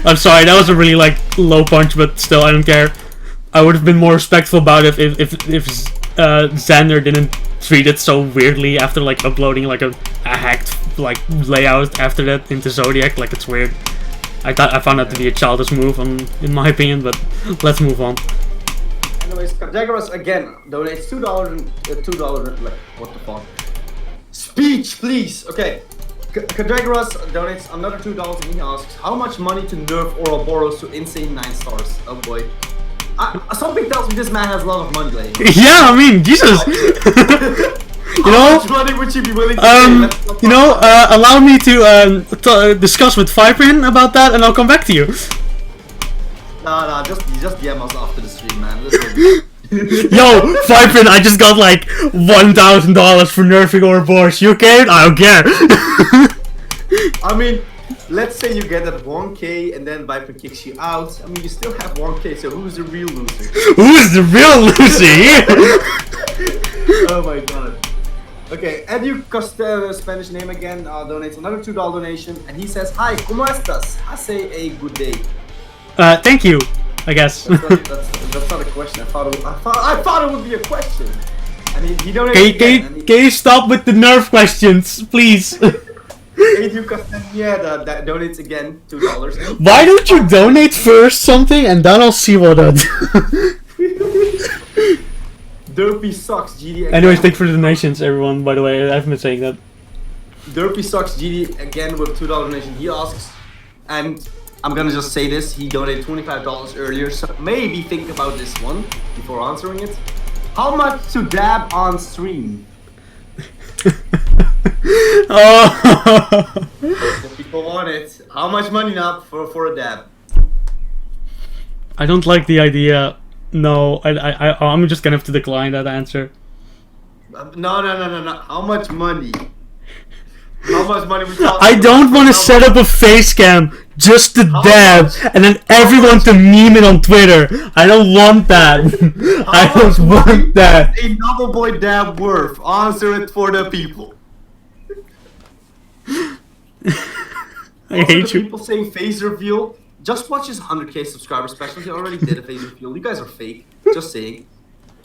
I'm sorry, that was a really like low punch, but still, I don't care. I would have been more respectful about it if Xander didn't treat it so weirdly after like uploading like a hacked like layout after that into Zodiac. Like, it's weird. I found that to be a childish move, in my opinion. But let's move on. Anyways, Jagaras again donates $2 and $2. Like, what the fuck? Speech, please. Okay. Kadragaras donates another $2 and he asks, how much money to nerf Ouroboros to insane 9 stars? Oh boy. Something tells me this man has a lot of money lately. Yeah, I mean, Jesus. How much money would you be willing to pay? Allow me to discuss with Viprin about that, and I'll come back to you. Nah, just DM us after the stream, man. Listen. Yo, Viprin, I just got like $1,000 for nerfing Ouroboros. You okay? I don't care. I mean, let's say you get that 1k and then Viprin kicks you out. I mean, you still have 1k, so who's the real loser? Who's the real loser? Oh my god. Okay, Edu Spanish name again, donates another $2 donation, and he says, hi, ¿cómo estás? I say a good day. Thank you, I guess. That's not a question. I thought it would be a question. And he donated Can you stop with the nerf questions, please? Edu Castaneda that donates again $2. Why don't you donate first something and then I'll see what I do? Derpy Sucks GD again. Anyways, thanks for the donations, everyone, by the way. I haven't been saying that. Derpy Sucks GD again with $2 donation. He asks, and I'm gonna just say this, he donated $25 earlier, so maybe think about this one before answering it. How much to dab on stream? Oh. If people want it. How much money now for a dab? I don't like the idea No, I'm just gonna have to decline that answer. No. How much money? How much money we talking I don't want to set up a face cam just to dab and then everyone to meme it on Twitter. I don't want that. I don't want that. A Novel Boy dab worth? Answer it for the people. I hate you. People saying face reveal. Just watch his 100k subscriber special. He already did a face reveal. You guys are fake. Just saying.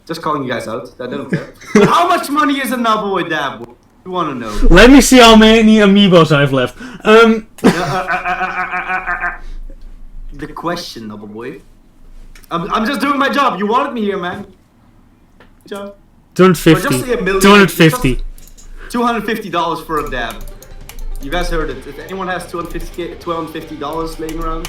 Just calling you guys out. I don't care. But how much money is a Novel Boy dab worth? You want to know? Let me see how many amiibos I've left. The question, Novel Boy. I'm just doing my job. You wanted me here, man. Good job. 250. Just say a million. 250. $250 for a dab. You guys heard it. If anyone has $250 laying around.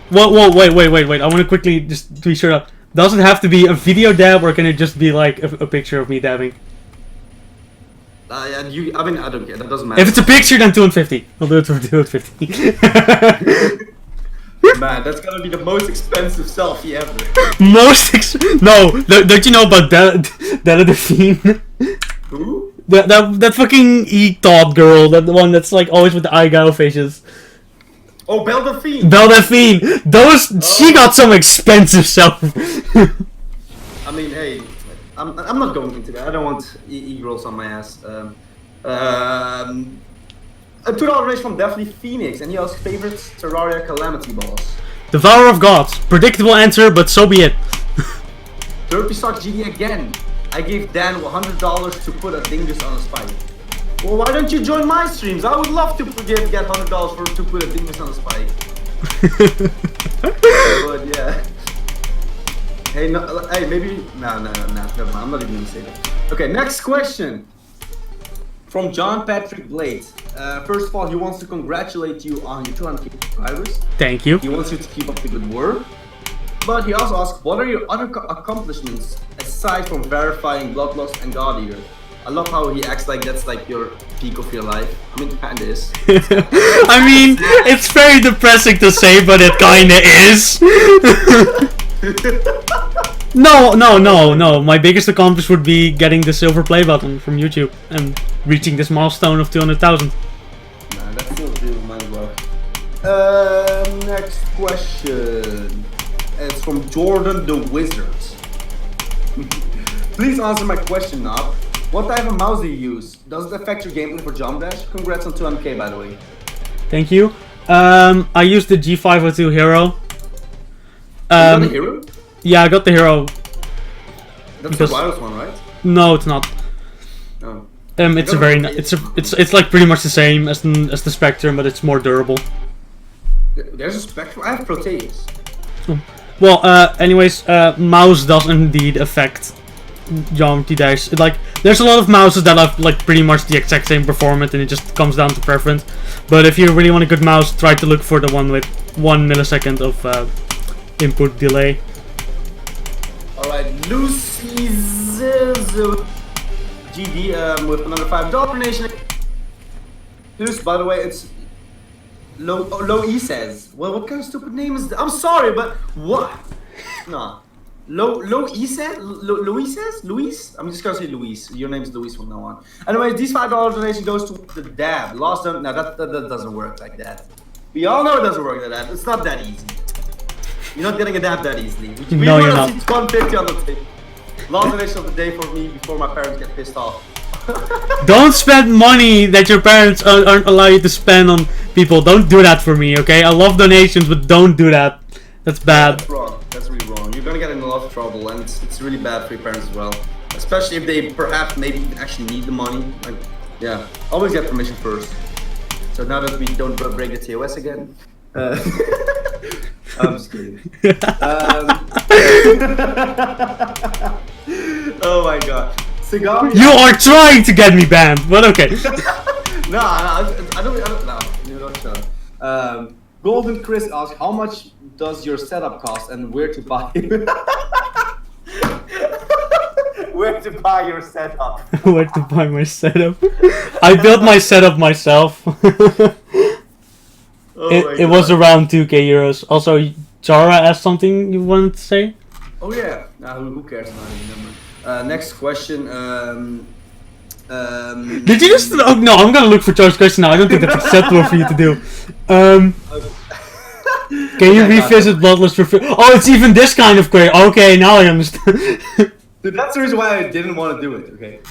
Whoa, wait. I want to quickly just be sure that. Does it have to be a video dab or can it just be like a picture of me dabbing? I mean, I don't care. That doesn't matter. If it's a picture, then 250. I'll do it for 250. Man, that's gonna be the most expensive selfie ever. No, don't you know about that the fiend? Who? That fucking e-thought girl, that the one that's like always with the eye gouge faces. Oh, Belle Delphine. Belle Delphine. She got some expensive selfie. I mean, hey, I'm not going into that. I don't want e-girls on my ass. A $2 donation from Definitely Phoenix, and he has favorite Terraria Calamity boss. Devourer of Gods. Predictable answer, but so be it. Derpy Sock GD again. I gave Dan $100 to put a dingus on a spike. Well, why don't you join my streams? I would love to get $100 to put a dingus on a spike. But yeah. Hey, maybe no, never mind. I'm not even gonna say that. Okay, next question. From John Patrick Blade. First of all, he wants to congratulate you on your 200 subscribers. Thank you. He wants you to keep up the good work. But he also asks, what are your other accomplishments aside from verifying Bloodlust and God Eater? I love how he acts like that's like your peak of your life. I mean, it kinda is. I mean, it's very depressing to say, but it kinda is. No. My biggest accomplishment would be getting the silver play button from YouTube and reaching this milestone of 200,000. Nah, that's still real money, bro. Next question. It's from Jordan the Wizard. Please answer my question, Knob. What type of mouse do you use? Does it affect your gameplay for Jump Dash? Congrats on 200k, by the way. Thank you. I used the G502 Hero. You got the Hero? Yeah, I got the Hero. That's the wireless one, right? No, it's not. Oh. It's a very it's like pretty much the same as the Spectrum, but it's more durable. There's a Spectrum. I have Proteus. Well, anyways, mouse does indeed affect geometry dash. There's a lot of mouses that have like pretty much the exact same performance, and it just comes down to preference. But if you really want a good mouse, try to look for the one with 1 millisecond of input delay. Alright, Lucy's GD with another $5 donation. Here's, by the way, it's Low E says. Well, what kind of stupid name is that? I'm sorry, but what? No. Low E says? Luis says? Luis? I'm just gonna say Luis. Your name is Luis from now on. Anyway, these $5 donation goes to the dab. Lost them. No, that doesn't work like that. We all know it doesn't work like that. It's not that easy. You're not getting a dab that easily. No, you're not. 150 on the table. Last donation of the day for me before my parents get pissed off. Don't spend money that your parents aren't allowed you to spend on people. Don't do that for me, okay? I love donations, but don't do that. That's bad. That's wrong. That's really wrong. You're gonna get in a lot of trouble, and it's really bad for your parents as well. Especially if they perhaps maybe even actually need the money. Like, yeah, always get permission first. So now that we don't break the TOS again. I'm just kidding. Oh my god. You are trying to get me banned, but okay. No, I don't know. You don't shut up. Golden Chris asks, how much does your setup cost and where to buy it? Where to buy your setup? Where to buy my setup? I built my setup myself. It was around 2k euros. Also, Jara asked something you wanted to say? Oh yeah. Nah, who cares about any number? Next question. Did you just? Oh no, I'm gonna look for Charles' question now. I don't think that's acceptable for you to do. Can you revisit Bloodlust for? Oh, it's even this kind of query. Okay, now I understand. Dude, that's the reason why I didn't want to do it. Okay.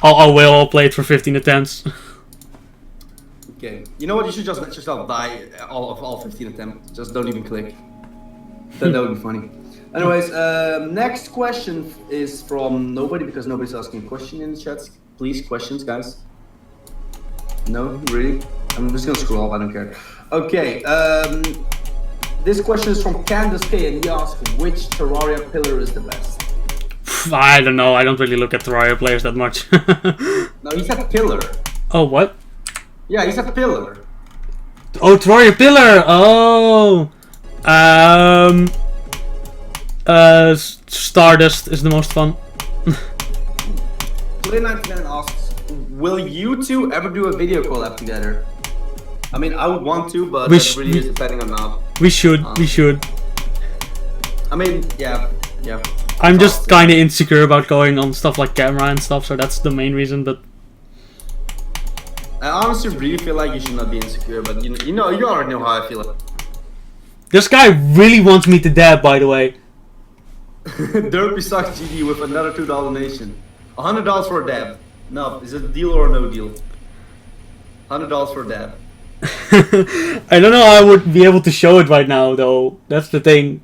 I'll play it for 15 attempts. Okay. You know what? You should just let yourself die all 15 attempts. Just don't even click. That would be funny. Anyways, next question is from nobody because nobody's asking a question in the chat. Please, questions, guys. No, really? I'm just gonna scroll up. I don't care. Okay. This question is from Candace K, and he asks which Terraria pillar is the best. I don't know. I don't really look at Terraria players that much. No, he said pillar. Oh, what? Yeah, he said pillar. Oh, Terraria pillar. Oh. Stardust is the most fun. Play99 asks, will you two ever do a video collab together? I mean, I would want to, but that really is depending on now. We should. We should. I mean, yeah. I'm just kind of insecure about going on stuff like camera and stuff, so that's the main reason. But I honestly really feel like you should not be insecure, but you already know how I feel. This guy really wants me to dab, by the way. Derpy sucks GD with another $2 donation. $100 for a dab. No, is it a deal or no deal? $100 for a dab. I don't know how I would be able to show it right now, though. That's the thing.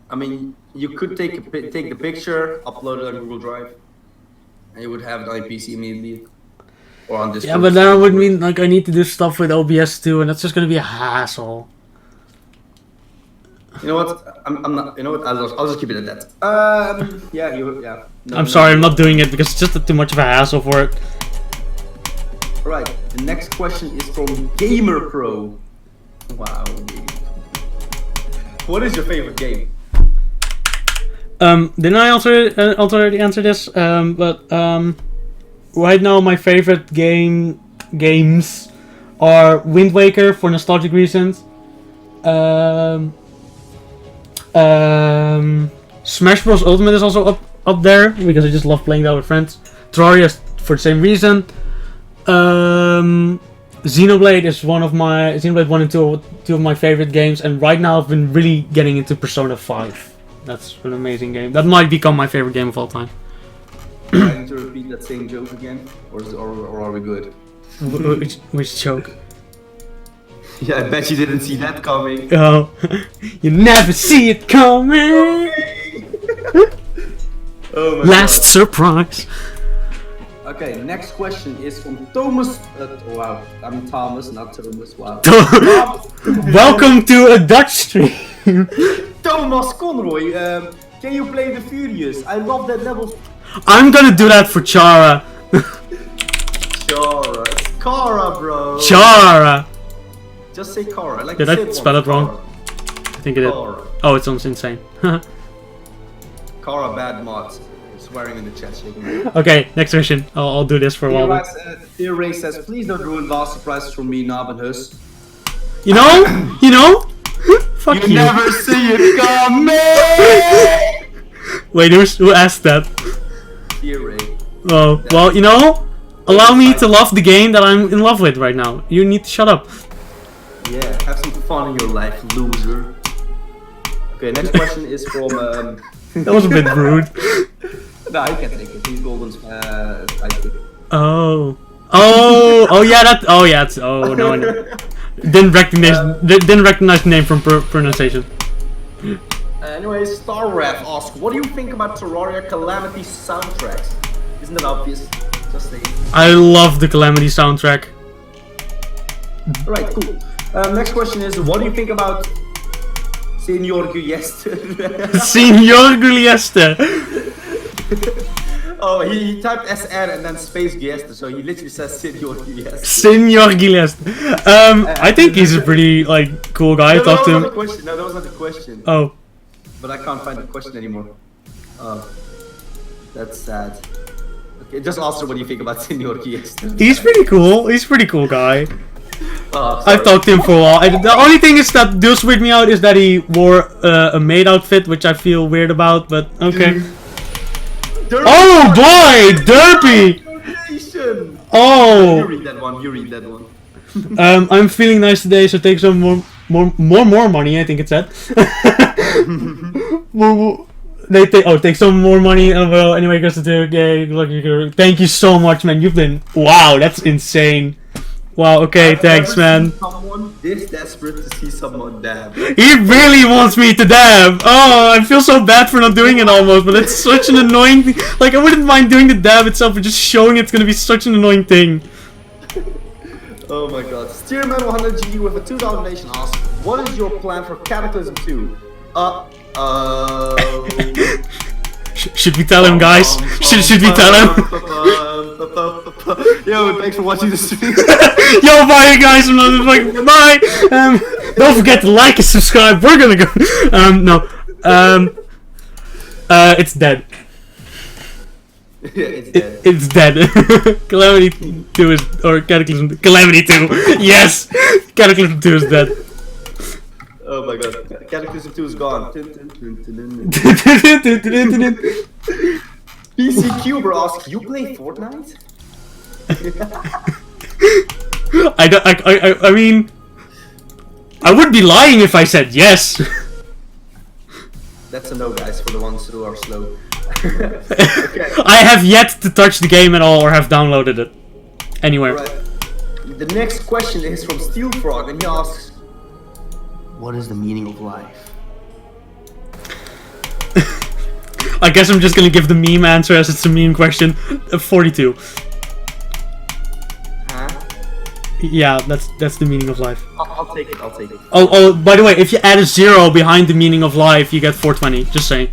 I mean, you could take the picture, upload it on Google Drive, and you would have it on your PC immediately. Or on Discord. Yeah, but then it would mean like I need to do stuff with OBS too, and that's just gonna be a hassle. You know what? I'm not. You know what? I'll just keep it at that. Yeah. No, I'm sorry, I'm not doing it because it's just too much of a hassle for it. Right. The next question is from Gamer Pro. Wow. What is your favorite game? Didn't I already answer this? Right now my favorite games are Wind Waker for nostalgic reasons. Smash Bros Ultimate is also up there because I just love playing that with friends. Terraria for the same reason. Xenoblade is Xenoblade 1 and 2 of my favorite games, and right now I've been really getting into Persona 5. That's an amazing game. That might become my favorite game of all time. Do I need to repeat that same joke again, or are we good? Which joke? Yeah, I bet you didn't see that coming. Oh, you never see it coming. Oh my Last God. surprise. Okay, next question is from Thomas. Wow, I'm Thomas, not Thomas. Wow. Welcome to a Dutch stream. Thomas Conroy, can you play the Furious? I love that level. I'm gonna do that for Chara. Chara, it's Kara, bro. Chara. Just say Kara. Like Did I spell it wrong? I think it did. Oh, it sounds insane. Kara bad mods. Swearing in the chat, shaking. Okay, next question. I'll do this for a while. Dear Ray says, please don't ruin last surprises for me, Nab and Hus. You know? Fuck you. You never see it coming! Wait, who asked that? Dear Ray. Oh, well, allow me to love the game that I'm in love with right now. You need to shut up. Yeah, have some fun in your life, loser. Okay, next question is from... That was a bit rude. No, I can't take it. He's Golden's sidekick. Oh, yeah, no. Didn't recognize the name from pronunciation. Anyways, StarRef asks, what do you think about Terraria Calamity soundtracks? Isn't that obvious? Just saying. I love the Calamity soundtrack. Alright, cool. Next question is, what do you think about Senor Guilleste? Senor Guilleste. Oh, he typed SR and then space Guilleste, so he literally says Senor Guilleste. Senor Guilleste. I think he's a pretty cool guy. No, Talk to him. That was not the question. Oh. But I can't find the question anymore. Oh, that's sad. Okay, just ask her what do you think about Senor Guilleste. He's pretty cool. He's a pretty cool guy. I've talked to him for a while. The only thing is that does weird me out is that he wore a maid outfit, which I feel weird about, but okay. Oh boy! Derpy! Oh! You read that one, you read that one. I'm feeling nice today, so take some more money, I think it said. Take some more money. Well, anyway, goes to okay. Thank you so much, man. You've been wow. That's insane. Wow. Okay, thanks, man. Someone this desperate to see someone dab. He really wants me to dab. Oh, I feel so bad for not doing it almost, but it's such an annoying thing. Like I wouldn't mind doing the dab itself, but just showing it's gonna be such an annoying thing. Oh my god. Steerman 100G with a $2 donation asks, what is your plan for Cataclysm 2? Should we tell him, guys? Should we tell him? Yo, thanks for watching the stream. Yo, bye, guys. Bye. Don't forget to like and subscribe. We're gonna go. No. It's dead. Yeah, it's dead. It's dead. Calamity 2 is, or Cataclysm. Calamity 2. Yes. Cataclysm 2 is dead. Oh my god. Cataclysm 2 is gone. PC Cuber asks, you play Fortnite? I mean, I would be lying if I said yes. That's a no, guys, for the ones who are slow. Okay. I have yet to touch the game at all or have downloaded it anywhere. Right. The next question is from Steel Frog, and he asks, what is the meaning of life? I guess I'm just gonna give the meme answer as it's a meme question. 42. Huh? Yeah, that's the meaning of life. I'll take it, I'll take it. Oh, by the way, if you add a 0 behind the meaning of life, you get 420. Just saying.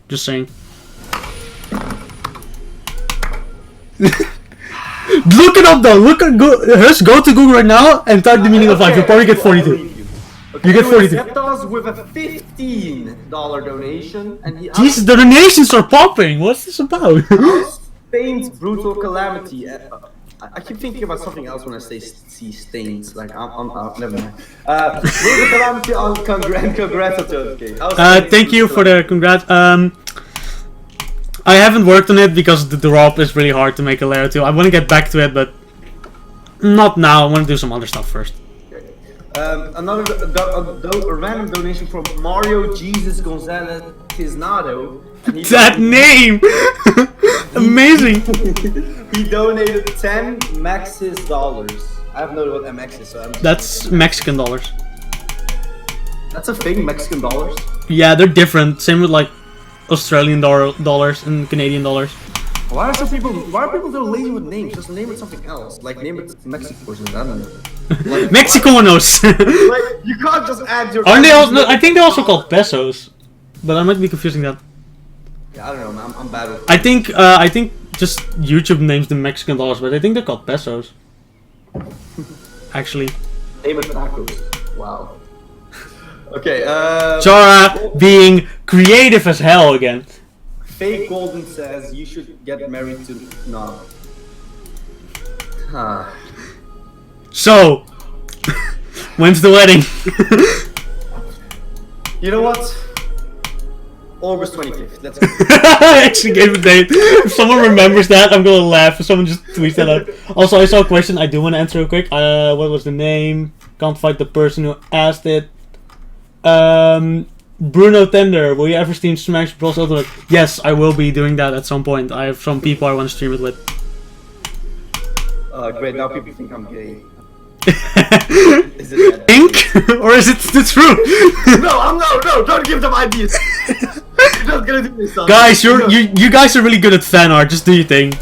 Just saying. Look it up though. Go to Google right now and type the meaning of life. You'll probably get 42. Okay, You get 42. Zeptos with a $15 donation, and he Jesus, the donations are popping. What's this about? Stains Brutal Calamity. I keep thinking about something else when I see stains. Like I'm never mind. Brutal Calamity on congrats to okay. Thank you for the congrats. I haven't worked on it because the drop is really hard to make a layer 2. I want to get back to it, but not now. I want to do some other stuff first. Another random donation from Mario Jesus Gonzalez Tiznado. That name! Amazing! He donated 10 Maxis dollars. I have no idea what MX is, so I'm just That's Mexican dollars. That's a thing, Mexican dollars? Yeah, they're different. Same with like Australian dollars and Canadian dollars. Why are people so lazy with names? Just name it something else. Like name it Mexico or something. I don't know. Like, Mexicanos! like, you can't just add your... Aren't they also, no, I think they're also called pesos. But I might be confusing that. Yeah, I don't know, man. I'm bad with... I think just YouTube names them Mexican dollars, but I think they're called pesos. Actually. Name it tacos. Wow. Okay, Chara being creative as hell again. Fake Golden says you should get married to... No. Huh. So, when's the wedding? You know what? August 25th. Let's go. I actually gave a date. If someone remembers that, I'm gonna laugh. If someone just tweets that out. Also, I saw a question. I do want to answer real quick. What was the name? Can't find the person who asked it. Bruno Tender. Will you ever stream Smash Bros. Ultimate? Yes, I will be doing that at some point. I have some people I want to stream it with. Great. Now people think I'm gay. Is it that? Think? Or is it the truth? No, don't give them ideas. You're not gonna do this, son. Guys, you guys are really good at fan art. Just do your thing.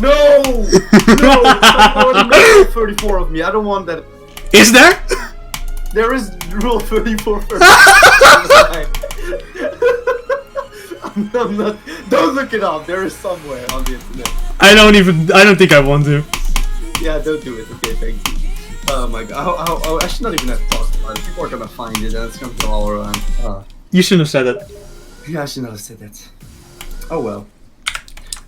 No, stop more than rule 34 of me. I don't want that. Is there? There is rule 34 for me. I'm not. Don't look it up. There is somewhere on the internet. I don't think I want to. Yeah, don't do it. Okay, thank you. Oh my god. I should not even have talked about it. People are gonna find it and it's gonna go all around. You shouldn't have said it. Yeah, I should not have said that. Oh well.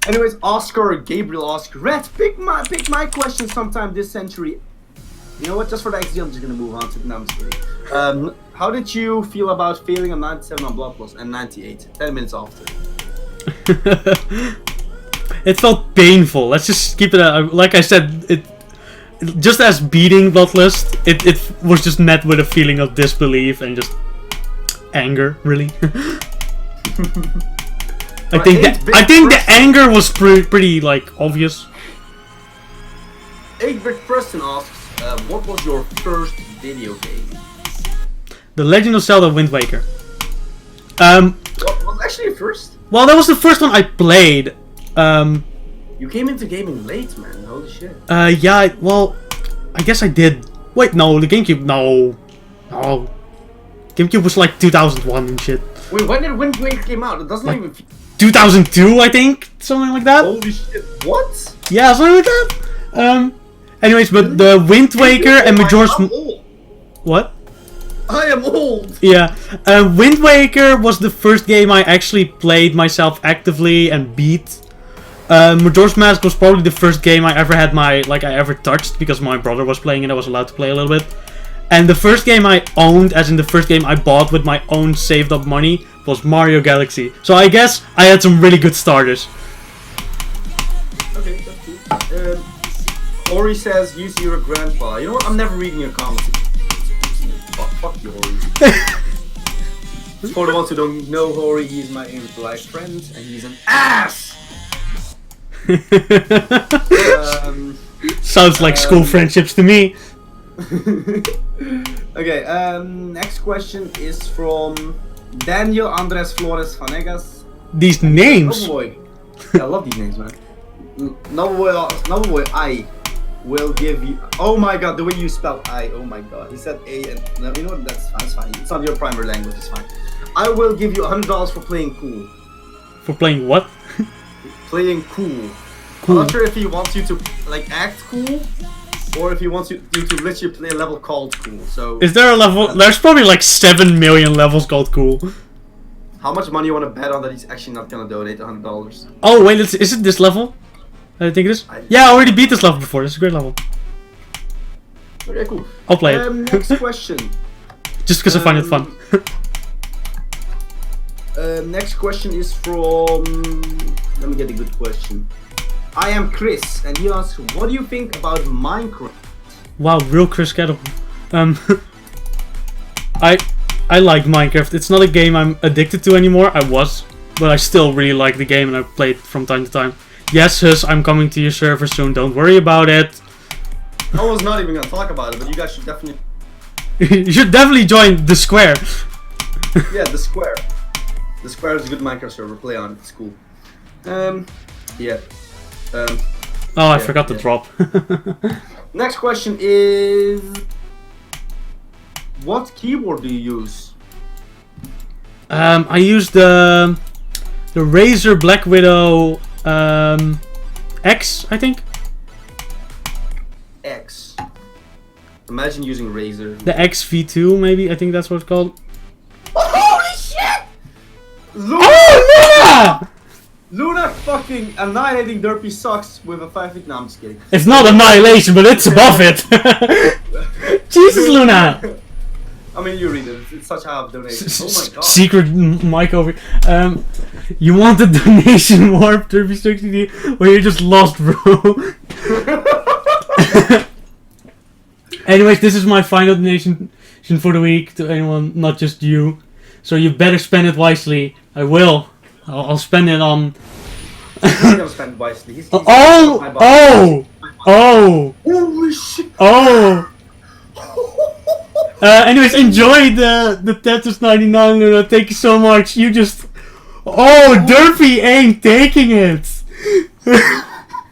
Anyways, Oscar Gabriel asks, Red, pick my question sometime this century. You know what? Just for the XG, I'm just gonna move on to the numbers. How did you feel about failing on 97 on Blood Plus and 98? 10 minutes after. It felt painful. Let's just keep it. Like I said, it just as beating Bloodlust, it was just met with a feeling of disbelief and just anger, really. I think the anger was pretty like obvious. 8-bit person asks, what was your first video game? The Legend of Zelda Wind Waker. What was actually your first? Well, that was the first one I played. You came into gaming late, man. Holy shit. Yeah, well, I guess I did. Wait, no, the GameCube, no. GameCube was like 2001 and shit. Wait, when did Wind Waker came out? It doesn't like even... 2002, I think? Something like that? Holy shit, what? Yeah, something like that. Anyways, but the Wind Waker and Majora's... What? I am old! Yeah, Wind Waker was the first game I actually played myself actively and beat. Majora's Mask was probably the first game I ever had I ever touched because my brother was playing and I was allowed to play a little bit. And the first game I owned, as in the first game I bought with my own saved up money, was Mario Galaxy. So I guess I had some really good starters. Okay, that's cool. Ori says, you see your grandpa. You know what? I'm never reading your comments. Fuck you, Ori. For the ones who don't know Ori, he's my in-life friend, and he's an ass! Sounds like school friendships to me. Okay, next question is from Daniel Andres Flores Vanegas. These names! Boy. Yeah, I love these names, man. Boy, I will give you... Oh my god, the way you spelled I, oh my god. He said A and... No, you know what, that's fine, It's not your primary language, it's fine. I will give you $100 for playing cool. For playing what? Playing cool. Cool. I'm not sure if he wants you to, like, act cool, or if he wants you to literally play a level called cool, so... Is there a level... There's probably like 7 million levels called cool. How much money you want to bet on that he's actually not gonna donate $100? Oh wait, is it this level? I think it is. Yeah, I already beat this level before. This is a great level. Okay, cool. I'll play it. Next question. Just because I find it fun. Next question is from... Let me get a good question. I am Chris, and he asks, what do you think about Minecraft? Wow, real Chris Kettle. I like Minecraft. It's not a game I'm addicted to anymore. I was, but I still really like the game and I play it from time to time. Yes, Hus, I'm coming to your server soon. Don't worry about it. I was not even gonna talk about it, but you guys should definitely... You should definitely join the Square. Yeah, the Square. The Square is a good Minecraft server. Play on it. It's cool. Yeah. Oh, I forgot to drop. Next question is... What keyboard do you use? I use the Razer Black Widow X, I think. X. Imagine using Razer. The XV2, maybe. I think that's what it's called. Holy shit! Luna! Oh, Luna! Luna fucking annihilating Derpy sucks with a 5-hit. No, I'm just kidding. It's not annihilation, but it's above it. Jesus, Luna! I mean, you read it. It's such a donation. Oh my god. Secret mic over. You want the donation warp, Derpy60D, or you just lost, bro? Anyways, this is my final donation for the week to anyone, not just you. So you better spend it wisely. I will. I'll spend it on... He's not gonna spend wisely. He's oh! Holy shit! Oh! Anyways, enjoy the Tetris 99, Luna. Thank you so much. You just... Oh, Derpy ain't taking it!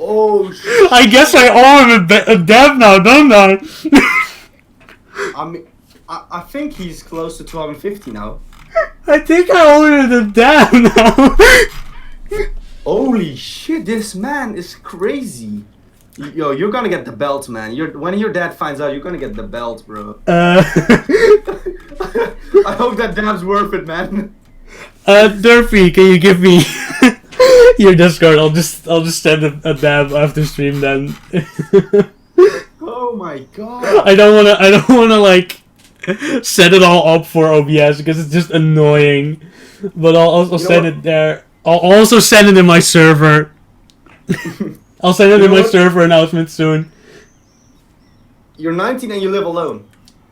Oh shit! I guess I owe him a dab now, don't I? I mean, I think he's close to 250 now. I think I owe him a dab now. Holy shit, this man is crazy. Yo, you're gonna get the belt, man. When your dad finds out, you're gonna get the belt, bro. I hope that dab's worth it, man. Derpy, can you give me your Discord? I'll just send a dab after stream then. Oh Oh my god. I don't wanna like set it all up for OBS because it's just annoying. But I'll send it there. I'll also send it in my server. I'll send it in my server announcement soon. You're 19 and you live alone.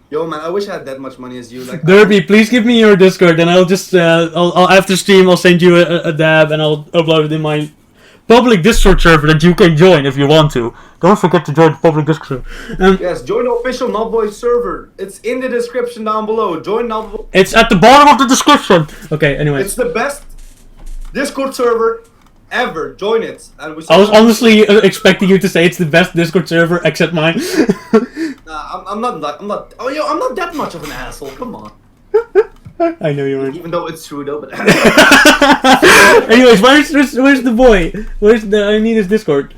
Yo man, I wish I had that much money as you. Like, Derby, please give me your Discord, and I'll just I'll after stream I'll send you a dab, and I'll upload it in my public Discord server that you can join if you want to. Don't forget to join the public Discord server. Yes, join the official Nobboy server. It's in the description down below. Join Nobboy. It's at the bottom of the description. Okay, anyway. It's the best Discord server ever. Join it. And I was honestly expecting you to say it's the best Discord server except mine. Nah, I'm not. Oh, yo, I'm not that much of an asshole. Come on. I know you weren't. Even though it's true though, but. Anyways, where's the boy? I need his Discord.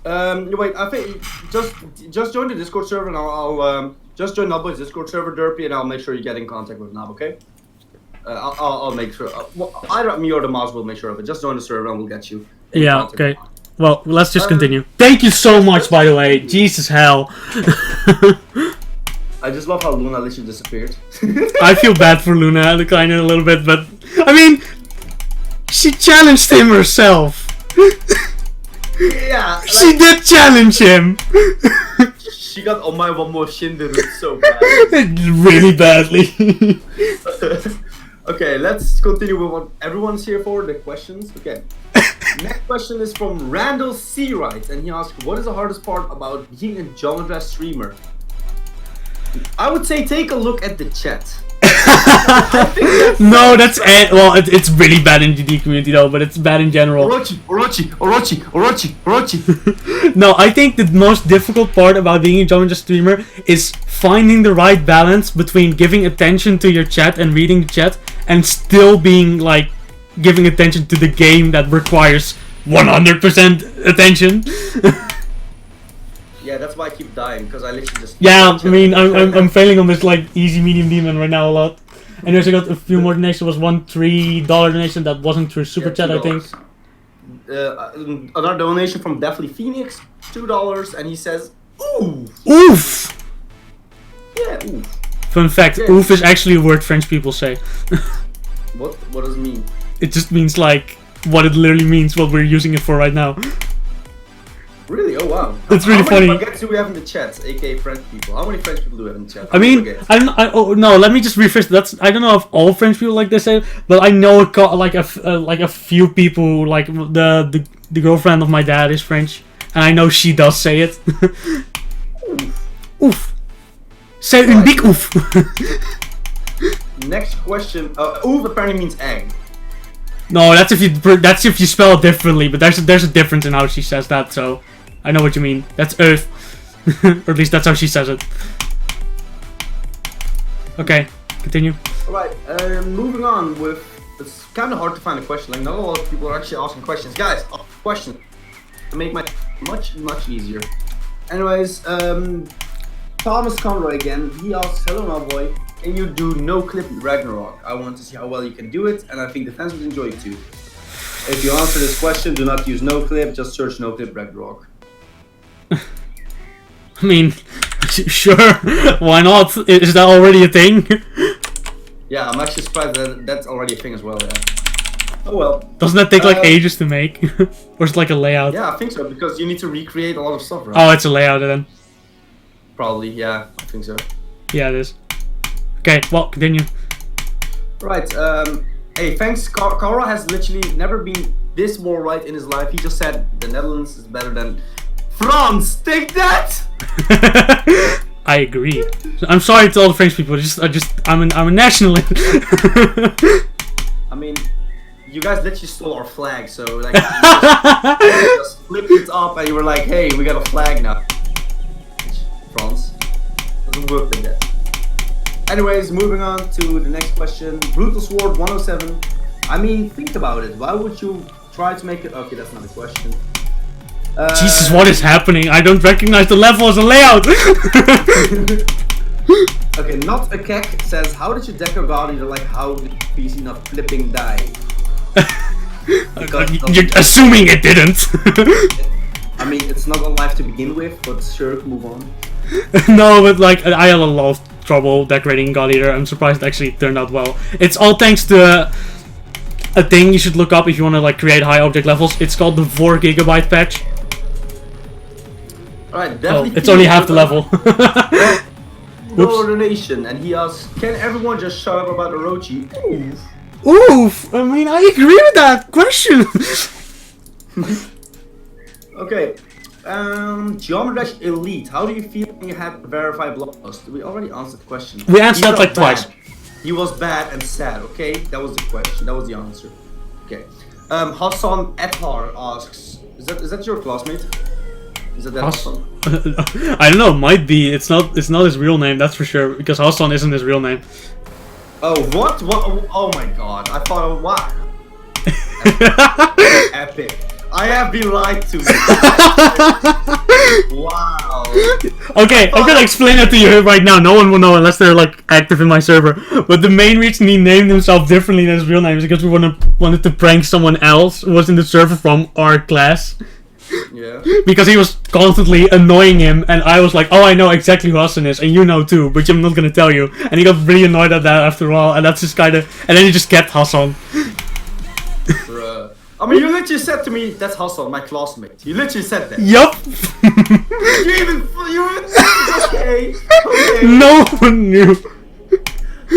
Wait. I think just join the Discord server, and I'll just join Nobboy's Discord server, Derpy, and I'll make sure you get in contact with Nob. Okay. I'll make sure. Well, either me or the mouse will make sure of it. Just join the server, and we'll get you. Yeah. Okay. Well, let's just continue. Thank you so much, by the way. Jesus hell. I just love how Luna literally disappeared. I feel bad for Luna, kind of a little bit, but I mean, she challenged him herself. Yeah. Like, she did challenge him. She got on my one more shinderu so bad. Really badly. Okay, let's continue with what everyone's here for, the questions. Okay. Next question is from Randall Seawright, and he asks, what is the hardest part about being a genre streamer? I would say take a look at the chat. No, that's it. Well, it's really bad in GD community though, but it's bad in general. Orochi. No, I think the most difficult part about being a genre streamer is finding the right balance between giving attention to your chat and reading the chat, and still being like giving attention to the game that requires 100% attention. Yeah, that's why I keep dying, because I literally just... Yeah, I mean, I'm failing on this like easy medium demon right now a lot. Anyways, I got a few more donations. There was one $3 donation that wasn't through super chat, I think. Another donation from Definitely Phoenix, $2, and he says, ooh. Oof. Yeah, oof. Fun fact: Yeah. oof is actually a word French people say. What does it mean? It just means like what it literally means. What we're using it for right now. Really? Oh wow. It's really funny. How many baguettes do we have in the chat, aka French people? How many French people do we have in the chat? I mean, no. Let me just rephrase. I don't know if all French people like they say, but I know like a few people who, like the girlfriend of my dad is French, and I know she does say it. Oof. C'est une big oof. Next question. Oof apparently means egg. No, that's if you spell it differently, but there's a difference in how she says that, so I know what you mean. That's earth. Or at least that's how she says it. Okay, continue. Alright, moving on with... It's kind of hard to find a question, like not a lot of people are actually asking questions. Guys, question. To make my much easier. Anyways, Thomas Conroy again, he asks, hello now boy, can you do no clip Ragnarok? I want to see how well you can do it, and I think the fans would enjoy it too. If you answer this question, do not use no clip, just search no clip Ragnarok. I mean, sure, why not? Is that already a thing? Yeah, I'm actually surprised that that's already a thing as well, yeah. Oh well. Doesn't that take like ages to make? Or is it like a layout? Yeah, I think so, because you need to recreate a lot of stuff, right? Oh, it's a layout then. Probably, yeah, I think so. Yeah, it is. Okay, well, continue. Right, hey, thanks, Kara has literally never been this more right in his life. He just said the Netherlands is better than France. Take that! I agree. I'm sorry to all the French people. I'm a nationalist. I mean, you guys literally stole our flag, so like, you just flipped it up and you were like, hey, we got a flag now. France doesn't work like that. Anyways, moving on to the next question. Brutal Sword 107. I mean, think about it. Why would you try to make it? Okay, that's not a question. Jesus, what is happening? I don't recognize the level as a layout. Okay, not a kek says, how did you deck your guardian? Like, how did PC not flipping die? You're assuming it didn't. I I mean, it's not alive to begin with, but sure, move on. No, but like I had a lot of trouble decorating God Eater. I'm surprised it actually turned out well. It's all thanks to a thing you should look up if you want to like create high object levels. It's called the 4 GB patch. Alright, definitely. It's only half the level. Donation, and he asks, can everyone just shut up about Orochi? Oof. Oof! I mean, I agree with that question. Okay. Geometry Elite, how do you feel when you have to verify blog post? We already answered the question. We answered that like twice. He was bad and sad, okay? That was the question, that was the answer. Okay. Hassan Etar asks, is that your classmate? Is that Hassan? I don't know, might be. It's not his real name, that's for sure, because Hassan isn't his real name. Oh, what? Oh my god, I thought, wow. Epic. I have been lied to. Wow. Okay, I'm gonna explain it to you right now. No one will know unless they're like active in my server. But the main reason he named himself differently than his real name is because we wanted to prank someone else who was in the server from our class. Yeah. Because he was constantly annoying him, and I was like, oh, I know exactly who Hassan is, and you know too, but I'm not gonna tell you. And he got really annoyed at that after a while, and that's just kinda... And then he just kept Hassan. Bruh. I mean, you literally said to me, that's Hassan, my classmate. You literally said that. Yup. you even okay. No one knew.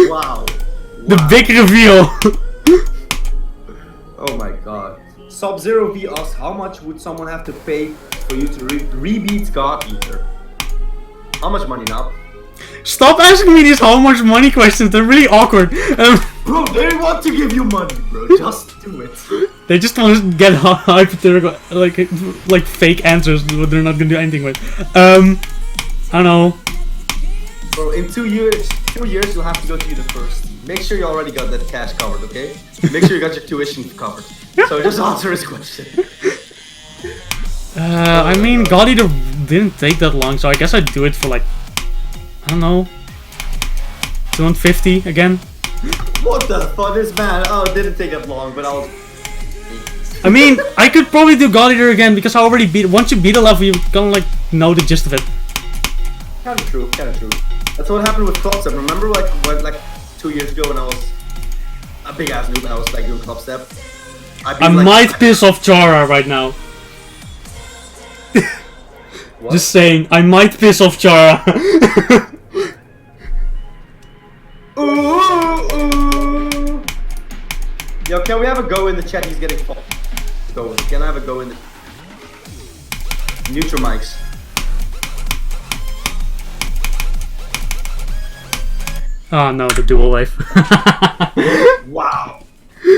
Wow. The big reveal. Oh my god. Sub-Zero V asks, how much would someone have to pay for you to rebeat God Eater? How much money now? Stop asking me these how much money questions, they're really awkward. Bro, they want to give you money, bro, just do it. They just want to get hypothetical, like fake answers that they're not gonna do anything with. I don't know. Bro, in 2 years you'll have to go to university. Make sure you already got that cash covered, okay? Make sure you got your tuition covered. So just answer his question. I mean, God Eater didn't take that long, so I guess I'd do it for like, I don't know, 250 again. What the fuck, this man? Oh, it didn't take that long, but I mean, I could probably do God Eater again because I already beat. Once you beat a level, you kind of like know the gist of it. Kinda true. That's what happened with Club Step. Remember, like 2 years ago when I was a big ass noob and I was like doing Club Step. I might piss off Chara right now. What? Just saying, I might piss off Chara. Ooh. Yo, can we have a go in the chat? He's getting fucked. Go. Can I have a go in the... Mute your mics. Oh no, the dual wave. Wow.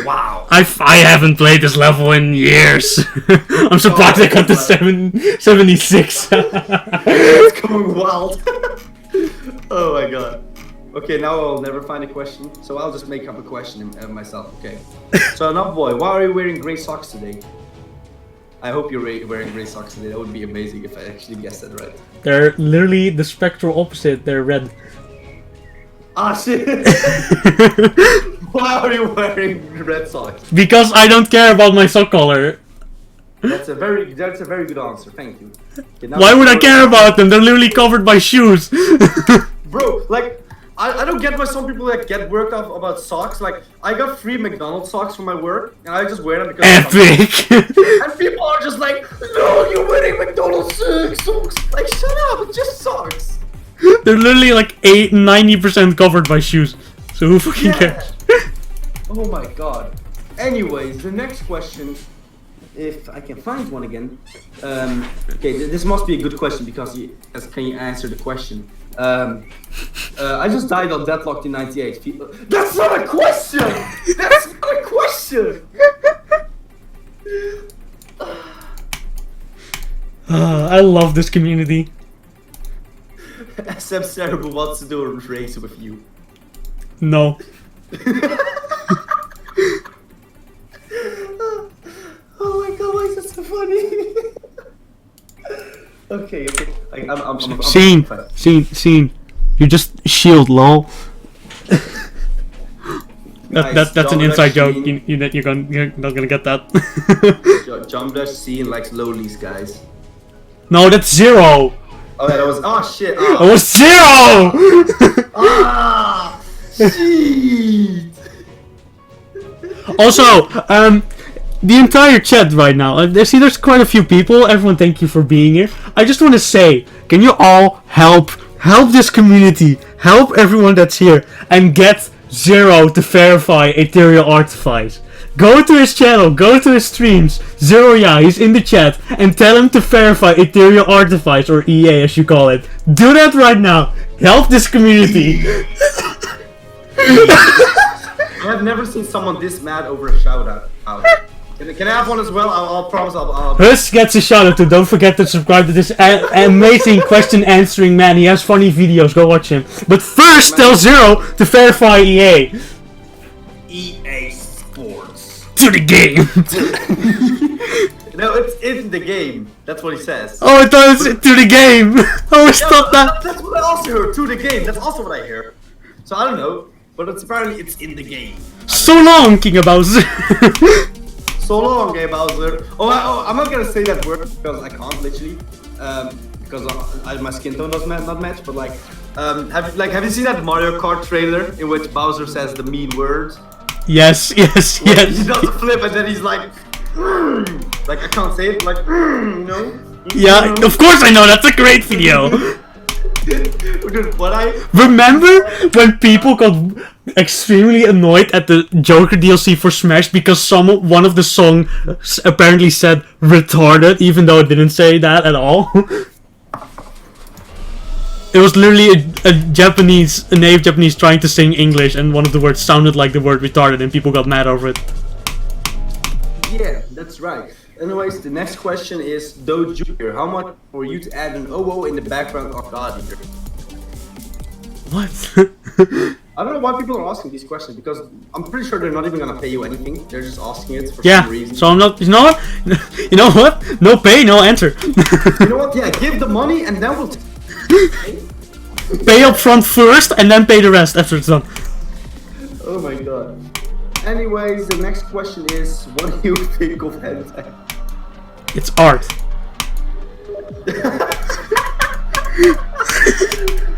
Wow. I haven't played this level in years. I'm surprised I got to 76. It's going wild. Oh my god. Okay, now I'll never find a question, so I'll just make up a question myself. Okay. So, enough boy, why are you wearing gray socks today? I hope you're wearing gray socks today. That would be amazing if I actually guessed that right. They're literally the spectral opposite. They're red. Ah shit! Why are you wearing red socks? Because I don't care about my sock color. That's a very good answer. Thank you. Okay, why would I care about them? They're literally covered by shoes. Bro, like I don't get why some people like get worked up about socks. Like I got free McDonald's socks for my work, and I just wear them because epic. And people are just like, no, you're wearing McDonald's socks. Like shut up, it's just socks. They're literally like 90% covered by shoes. So who fucking cares? Oh my god. Anyways, the next question, if I can find one again. Okay, this must be a good question because can you answer the question? I just died on Deadlocked in 98. That's not a question! That's not a question! I love this community. SM Cerebral wants to do a race with you. No. Oh my god, why is that so funny? Okay. I'm Scene. You just shield, lol. Nice. That's an inside joke. You're not gonna get that. Jump Dash Scene likes lowlies, guys. No, that's 0. Oh yeah, that was. Oh shit. It Oh. was 0. Ah. Shit. Also, the entire chat right now. There's quite a few people. Everyone, thank you for being here. I just want to say, can you all help this community, help everyone that's here, and get 0 to verify Ethereal Artifice. Go to his channel, go to his streams. 0, yeah, he's in the chat, and tell him to verify Ethereal Artifice, or EA as you call it. Do that right now. Help this community. I have never seen someone this mad over a shout out. Can I have one as well? I'll promise I'll... Hus gets a shout out too. Don't forget to subscribe to this amazing question answering man. He has funny videos. Go watch him. But first, tell 0 to verify EA. EA Sports. To the game. No, it's in the game. That's what he says. Oh, I thought it's to the game. Oh, stop that. That's what I also heard. To the game. That's also what I hear. So I don't know, but apparently it's in the game. So long, King Bowser. So long, Game Bowser. I'm not gonna say that word because I can't literally, because my skin tone does not match. But have you seen that Mario Kart trailer in which Bowser says the mean words? Yes. He does a flip and then he's like I can't say it, like you know. Yeah, of course I know. That's a great video. Dude, Remember when people got extremely annoyed at the Joker DLC for Smash because one of the songs apparently said retarded, even though it didn't say that at all? It was literally a native Japanese trying to sing English, and one of the words sounded like the word retarded, and people got mad over it. Yeah, that's right. Anyways, the next question is Dojo here. How much for you to add an OO in the background of the audio? What? I don't know why people are asking these questions, because I'm pretty sure they're not even gonna pay you anything. They're just asking it for some reason. So I'm not. You know what? You know what? No pay, no answer. You know what? Yeah, give the money and then we'll. Pay up front first and then pay the rest after it's done. Oh my god. Anyways, the next question is, what do you think of hentai? It's art.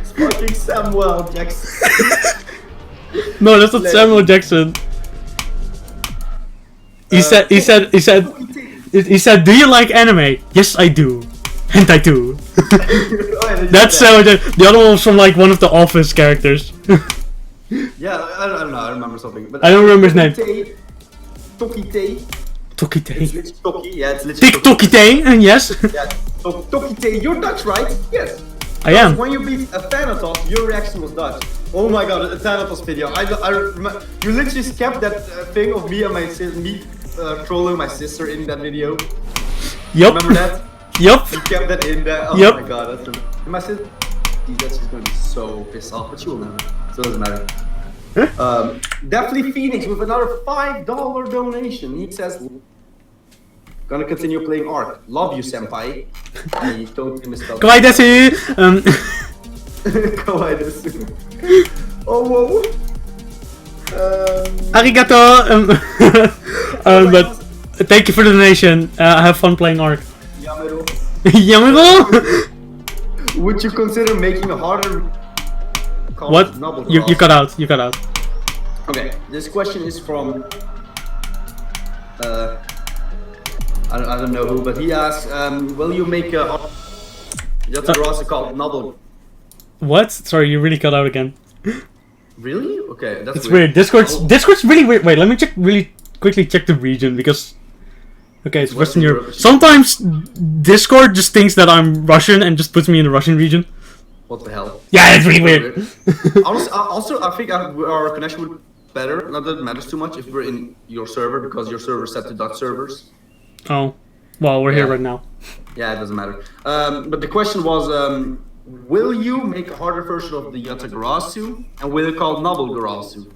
It's fucking Samuel Jackson. No, that's not Samuel Jackson. He said, do you like anime? Yes, I do. Hentai too. That's Samuel Jackson. The other one was from like one of the Office characters. Yeah, I don't know, I remember something. But I don't remember his name. Tokite. Tokite. It's literally Toki, yeah, it's literally Tik Tokite, and yes. Yeah, Tokite, you're Dutch, right? Yes. I am. When you beat a Thanatos, your reaction was Dutch. Oh my god, a Thanatos video. I remember, you literally kept that thing of me and trolling my sister in that video. Yup. Remember that? Yup. You kept that in there. Oh my god, that's my sister. That's just gonna be so pissed off, but she will never. So it doesn't matter. Definitely Phoenix with another $5 donation. He says, gonna continue playing Ark. Love you, senpai. I totally misspelled. Kawaii desu. Kawaii desu. Oh, whoa. Arigato. But thank you for the donation. Have fun playing Ark. Yamero. Yamero? Would you consider making a harder... What? You cut out. You cut out. Okay, this question is from... I don't know who, but he asks, will you make a... That's a called Noble. What? Sorry, you really cut out again. Really? Okay, that's it's weird. Discord's really weird. Wait, let me really quickly check the region, because... Okay, it's Western Europe. Sometimes Discord just thinks that I'm Russian and just puts me in the Russian region. What the hell? Yeah, it's really weird. Also, I think our connection would be better, not that it matters too much, if we're in your server, because your server is set to Dutch servers. Oh, well, we're here right now. Yeah, it doesn't matter. But the question was, will you make a harder version of the Yatagarasu, and will it call Nobelgarasu?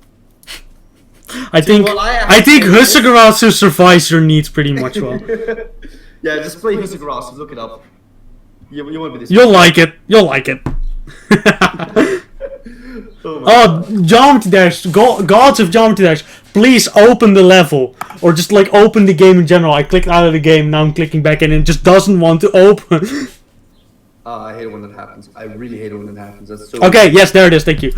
I think Huseey survives your needs pretty much well. Yeah, just play Huseey, look it up. You won't be this. You'll like it. You'll like it. Oh, Geometry Dash, gods of Geometry Dash, please open the level, or just like open the game in general. I clicked out of the game, now I'm clicking back in, and it just doesn't want to open. I hate it when that happens. I really hate it when that happens. That's so. Okay, yes, there it is. Thank you.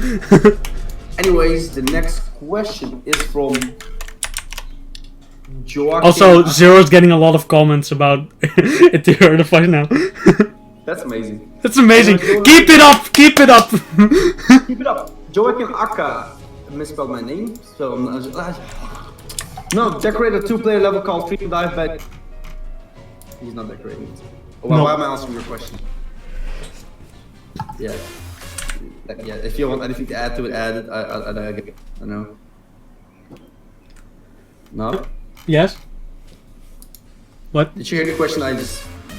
Anyways, the next question is from Joaquin. Also, Zero's getting a lot of comments about it to hear the fight now. That's amazing. That's amazing. Keep it up. Keep it up. Keep it up. Joaquin Aka misspelled my name. So no, decorate a 2-player level called Free Dive Back. He's not decorating it. Oh, well, No. why am I answering your question? Yeah. Yeah, if you want anything to add to it, add it. I don't know. No? Yes. What? Did you hear the question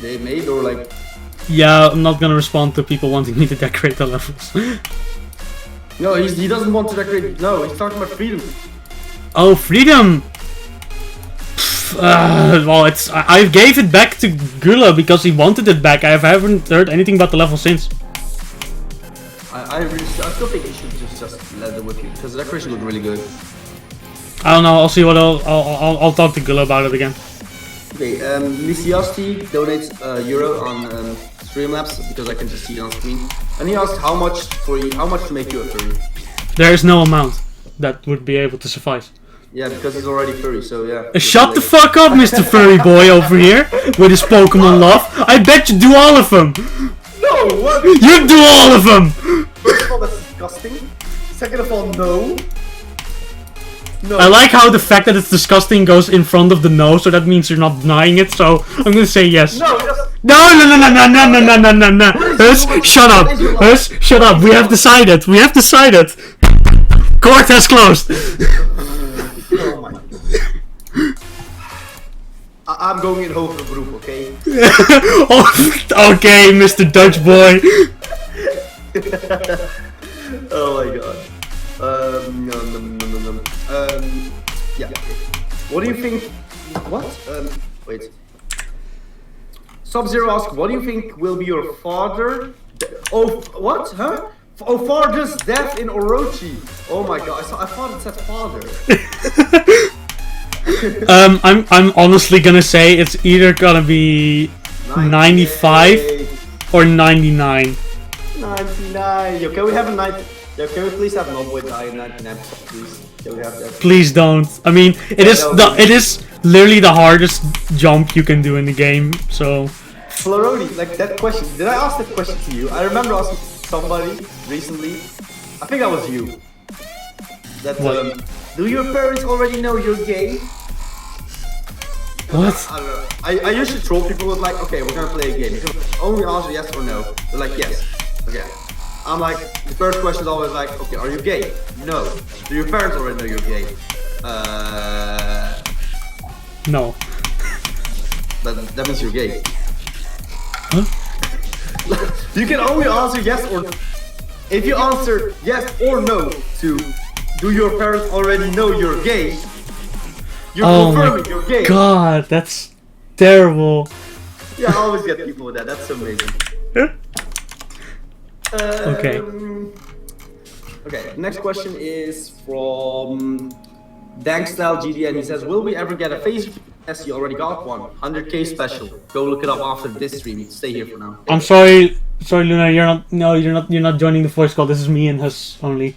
they made, or like? Yeah, I'm not gonna respond to people wanting me to decorate the levels. No, he doesn't want to decorate. No, he's talking about freedom. Oh, freedom. Well, I gave it back to Gula because he wanted it back. I haven't heard anything about the level since. I still think you should just let it with you because the decoration looked really good. I don't know. I'll see what I'll talk to Gula about it again. Okay, Lisiasti donates €1 on Streamlabs because I can just see it on screen, and he asked how much to make you a furry. There is no amount that would be able to suffice. Yeah, because he's already furry, so yeah. Shut the fuck up, Mr. Furry Boy over here with his Pokemon love. I bet you do all of them. No, what? You do all of them. First of all, that's disgusting. Second of all, no. No. I like how the fact that it's disgusting goes in front of the no, so that means you're not denying it. So I'm gonna say yes. No, just... No. Hus, shut up. Hus, shut up. We have decided. We have decided. Court has closed. Oh my God. I'm going in hoger group, okay? Oh, okay, Mr. Dutch boy. Oh my God. Yeah. What do you think? What? Wait. Sub-Zero asks, what do you think will be your father? Oh, what? Huh? Oh, father's death in Orochi. Oh my God! I thought it said father. I'm honestly gonna say it's either gonna be 95 or 99. 99. Yo, can we have a 90? Yo, can we please have no boy die in 99, please? Can we have that? Please don't. I mean, it is literally the hardest jump you can do in the game. So. Floroni, like that question. Did I ask that question to you? I remember asking somebody recently. I think that was you. That do your parents already know you're gay? What? I don't know. I usually troll people with like, okay, we're gonna play a game. You can only answer yes or no. They're like, yes. Okay. I'm like, the first question is always like, okay, are you gay? No. Do your parents already know you're gay? No. That means you're gay. Huh? You can only answer yes or no. If you answer yes or no to do your parents already know you're gay, you're confirming you're gay. God, that's terrible. Yeah, I always get people with that. That's amazing. Okay. Okay, next question is from Dankstyle GDN. He says, will we ever get a face? Yes, you already got one. 100k special. Go look it up after this stream. Stay here for now. I'm sorry, Luna. You're not joining the voice call. This is me and Hus only.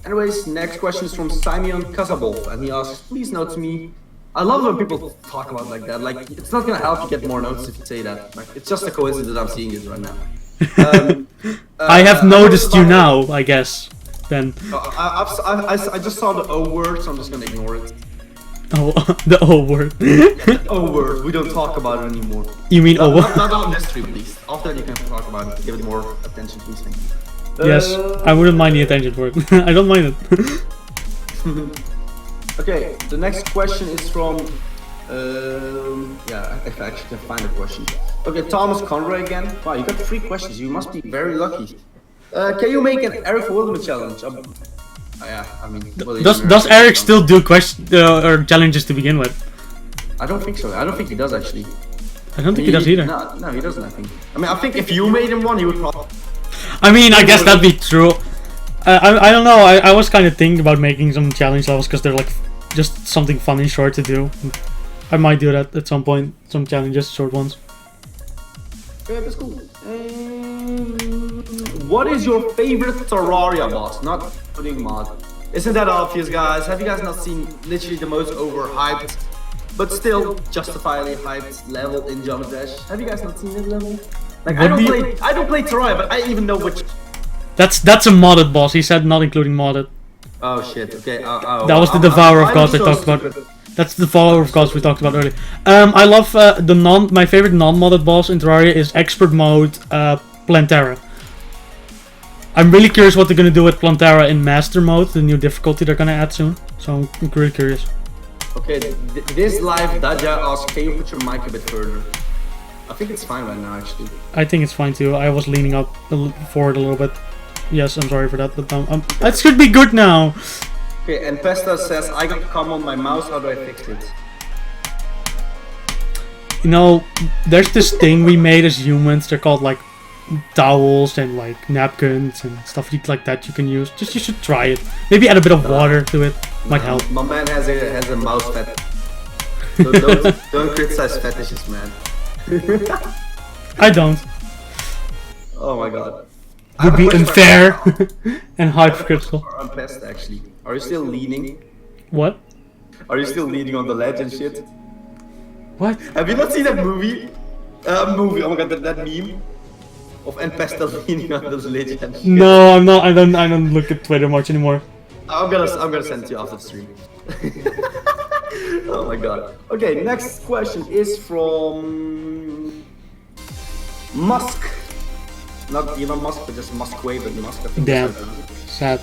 Anyways, next question is from Simeon Casabol, and he asks, please note to me. I love when people talk about it like that. Like, it's not gonna help you get more notes if you say that. Like, it's just a coincidence that I'm seeing it right now. I have noticed you now, I guess. Then. I just saw the O word, so I'm just gonna ignore it. Oh, the O word. Yeah, the O word. We don't talk about it anymore. You mean O word? Not on this stream, please. After that, you can talk about it. Give it more attention, please. Thank you. Yes, I wouldn't mind the attention for it. I don't mind it. Okay, the next question is from. Yeah, if I actually can find a question. Okay, Thomas Conroy again. Wow, you got 3 questions. You must be very lucky. Can you make an Eric Wilderman challenge? Yeah, I mean. Well, does Eric still do or challenges to begin with? I don't think so. I don't think he does actually. I don't think he does either. No, he doesn't. I think. I mean, I think if you made him one, he would probably. I mean, I guess that'd be true. I don't know. I was kind of thinking about making some challenge levels because they're like just something fun and short to do. I might do that at some point. Some challenges, short ones. Okay, that's cool. What is your favorite Terraria boss? Not putting mod. Isn't that obvious, guys? Have you guys not seen literally the most overhyped, but still justifiably hyped level in Jump Dash? Have you guys not seen this level? Like I don't play Terraria, but I even know which. That's a modded boss. He said not including modded. Oh shit. Okay. That was the Devourer of Gods I talked about. That's the Devourer of Gods we talked about earlier. I love my favorite non-modded boss in Terraria is Expert Mode Plantera. I'm really curious what they're gonna do with Plantera in Master Mode, the new difficulty they're gonna add soon. So I'm really curious. Okay, this live Daja asks, can you put your mic a bit further? I think it's fine right now, actually. I think it's fine too. I was leaning up forward a little bit. Yes, I'm sorry for that, but that should be good now. Okay, and Pesta says, I got cum on my mouse, how do I fix it? You know, there's this thing we made as humans, they're called like towels and like napkins and stuff like that you can use. You should try it. Maybe add a bit of water to it. Might help. My man has a mouse fetish. Don't criticize fetishes, man. I don't. Oh my god. Would be unfair and hypocritical. On Pest, actually. Are you still leaning? What? Are you still leaning on the ledge and shit? What? Have you not seen that movie? Oh my god, that meme of Pesta leaning on the ledge and shit. No, I'm not. I don't look at Twitter much anymore. I'm gonna send it to you after the stream. Oh my god. Okay, next question is from Musk. Not Elon Musk, but just Muskway, but Musk. I think. Damn. Sad.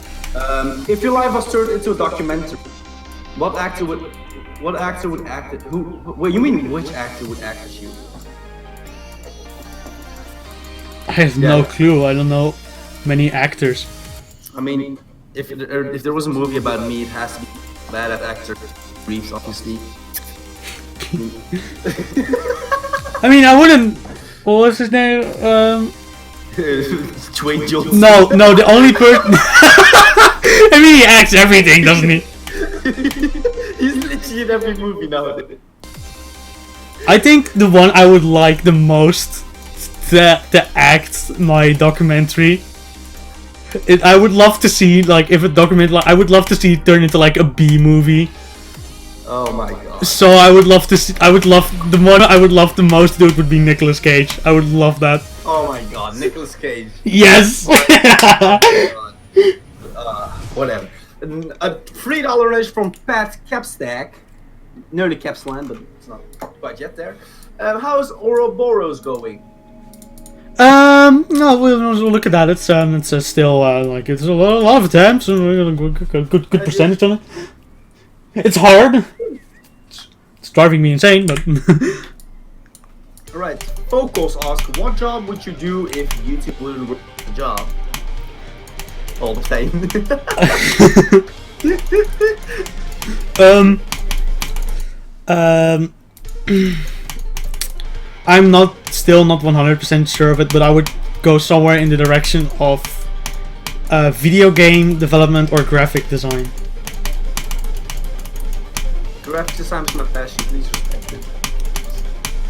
If your life was turned into a documentary, what actor would act it? Wait, you mean which actor would act as you? I have no clue. I don't know many actors. I mean, if there was a movie about me, it has to be bad actor Reeves, obviously. I mean, I wouldn't. What was his name? Dwayne Johnson. No, the only person. I mean, he acts everything, doesn't he? He's literally in every movie nowadays. I think the one I would like the most to act my documentary. I would love to see, like, if a documentary, I would love to see it turn into like a B movie. Oh my god. So I would love to see. The one I would love the most to do it would be Nicolas Cage. I would love that. Oh my god, Nicolas Cage. Yes. Whatever. A $3 donation from Pat Capstack. Nearly Capsland, but it's not quite yet there. How's Ouroboros going? No, we'll look at that. It's still like it's a lot of attempts and good percentage on it. It's hard. It's driving me insane, but. Alright, Focus asks, what job would you do if YouTube wouldn't work the job? All the same. I'm still not 100% sure of it, but I would go somewhere in the direction of video game development or graphic design. Graphic design is my passion, please respect it.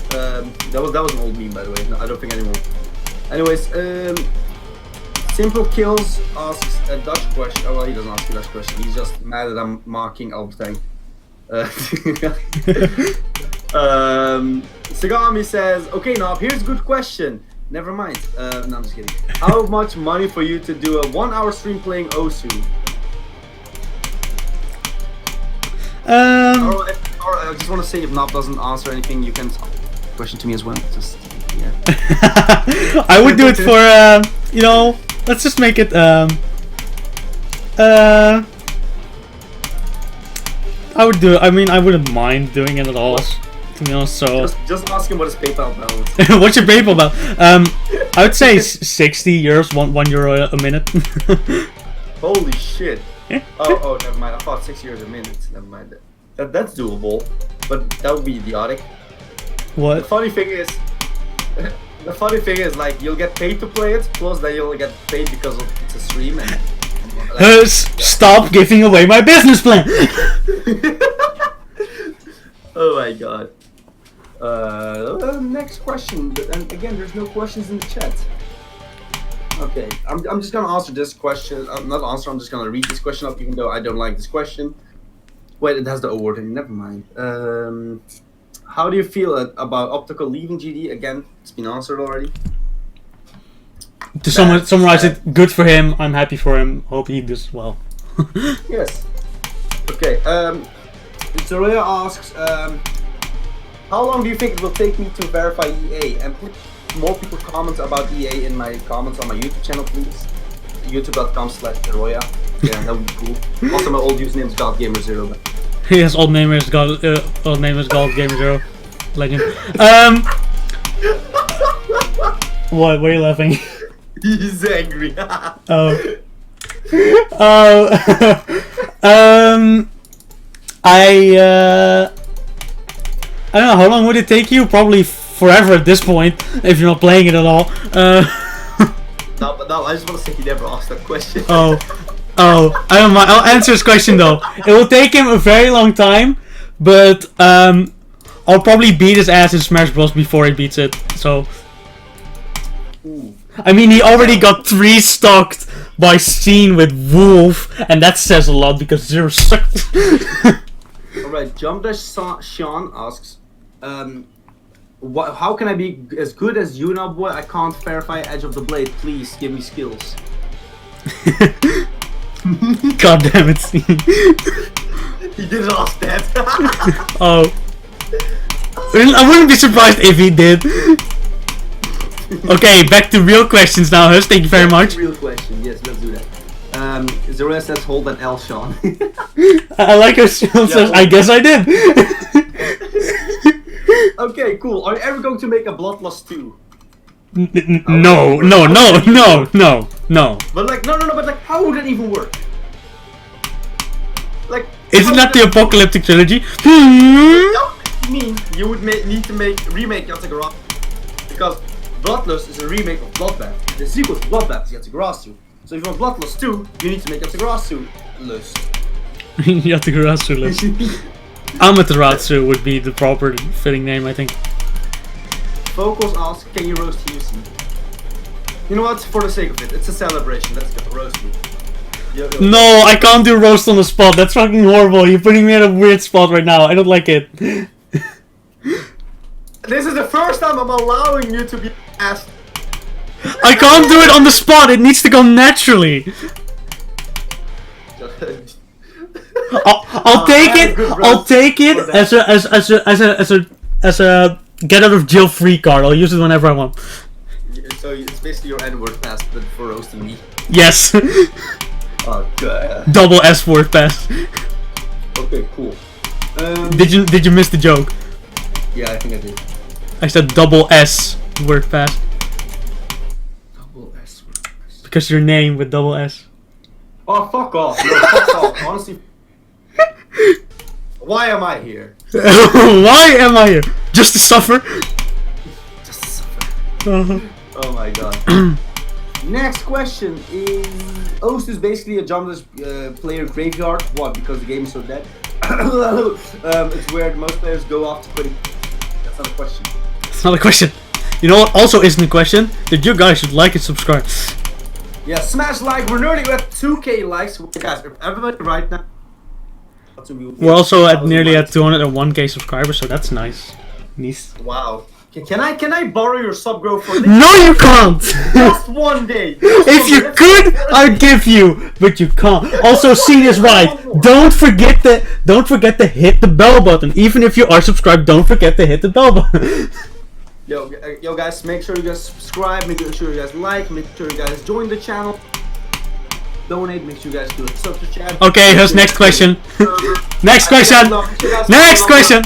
That was an old meme, by the way. No, I don't think anyone. Anyways, Simple Kills asks a Dutch question. Oh well, he doesn't ask a Dutch question. He's just mad that I'm marking Albertijn. Sagami says, okay, now here's a good question. Never mind. No, I'm just kidding. How much money for you to do a 1-hour stream playing Osu? Or I just want to say, if Nop doesn't answer anything, you can question to me as well. Just yeah. I would do it for let's just make it I would do it. I mean, I wouldn't mind doing it at all, to be honest. So just ask him what his PayPal balance. What's your PayPal balance? I would say 60 euros, one euro a minute. Holy shit! Yeah. Oh, never mind. I thought 6 euros a minute. Never mind. That's doable, but that would be idiotic. What? The funny thing is, like, you'll get paid to play it, plus then you'll get paid because it's a stream and. Like, stop giving away my business plan. Oh my god. Next question. And again, there's no questions in the chat. Okay, I'm just gonna answer this question. Not answer. I'm just gonna read this question up, even though I don't like this question. Wait, it has the O word in it. Never mind. How do you feel about Optical leaving GD? Again, it's been answered already. To summarize it, good for him. I'm happy for him. Hope he does well. Yes. Okay. Zorea asks, how long do you think it will take me to verify EA? And put more people comment about EA in my comments on my YouTube channel, please. YouTube.com/Zorea. Yeah, that would be cool. Also, my old username is GodGamer0. His old name is GodGamer0. Legend. What? Why are you laughing? He's angry. Oh. I don't know, how long would it take you? Probably forever at this point, if you're not playing it at all. No, I just want to say he never asked that question. Oh, I don't mind. I'll answer his question though. It will take him a very long time, but I'll probably beat his ass in Smash Bros. Before he beats it, so... Ooh. I mean, he already got 3-stocked by Scene with Wolf, and that says a lot because Zero sucked. Alright, Jump Dash Sean asks, how can I be as good as you now, boy? I can't verify Edge of the Blade. Please give me skills. God damn it, Scene. He did ask that. Oh. I wouldn't be surprised if he did. Okay, back to real questions now, Hus. Thank you very much. Real question, yes, let's do that. Zora says hold that L, Sean. I like how Sean says, I guess I did. Okay, cool. Are you ever going to make a Bloodlust 2? No. But like, no, but like, how would that even work? Like, isn't that the Apocalyptic Trilogy? I mean, you would need to remake Yatagarasu, because Bloodlust is a remake of Bloodbath. The sequel to Bloodbath is Yatagarasu. So if you want Bloodlust 2, you need to make Yatagarasu Lust. Yatagarasu Lust. Amaterasu would be the proper fitting name, I think. Focus asks, can you roast Huseey? You know what? For the sake of it, it's a celebration. Let's go, roast me. Yo. No, I can't do roast on the spot. That's fucking horrible. You're putting me in a weird spot right now. I don't like it. This is the first time I'm allowing you to be asked. I can't do it on the spot. It needs to go naturally. I'll take it. I'll take it as a get out of jail free card. I'll use it whenever I want. So it's basically your N-word pass, but for roasting me. Yes. Oh god. Double S word pass. Okay, cool. Did you miss the joke? Yeah, I think I did. I said double S word pass. Double S word pass. Because your name with double S. Oh, fuck off. No, fuck off. Honestly. Why am I here? Why am I here? Just to suffer? Just to suffer. Oh my god. Next question is... Oost is basically a Jumbless player graveyard. What? Because the game is so dead? It's where most players go after quitting. That's not a question. It's not a question. You know what also isn't a question? That you guys should like and subscribe. Yeah, smash like. We're nearly at 2k likes. Guys, everybody right now. We're also nearly at 201k subscribers, so that's nice. Nice. Wow. Can I borrow your subgrowth for this? No, you can't. Just one day. If you could, I'd give you, but you can't. Also, Scene is right. Don't forget to hit the bell button. Even if you are subscribed, don't forget to hit the bell button. Yo guys, make sure you guys subscribe, make sure you guys like, make sure you guys join the channel, donate, make sure you guys do it. Super chat. Okay, here's next question. Next question. Next question.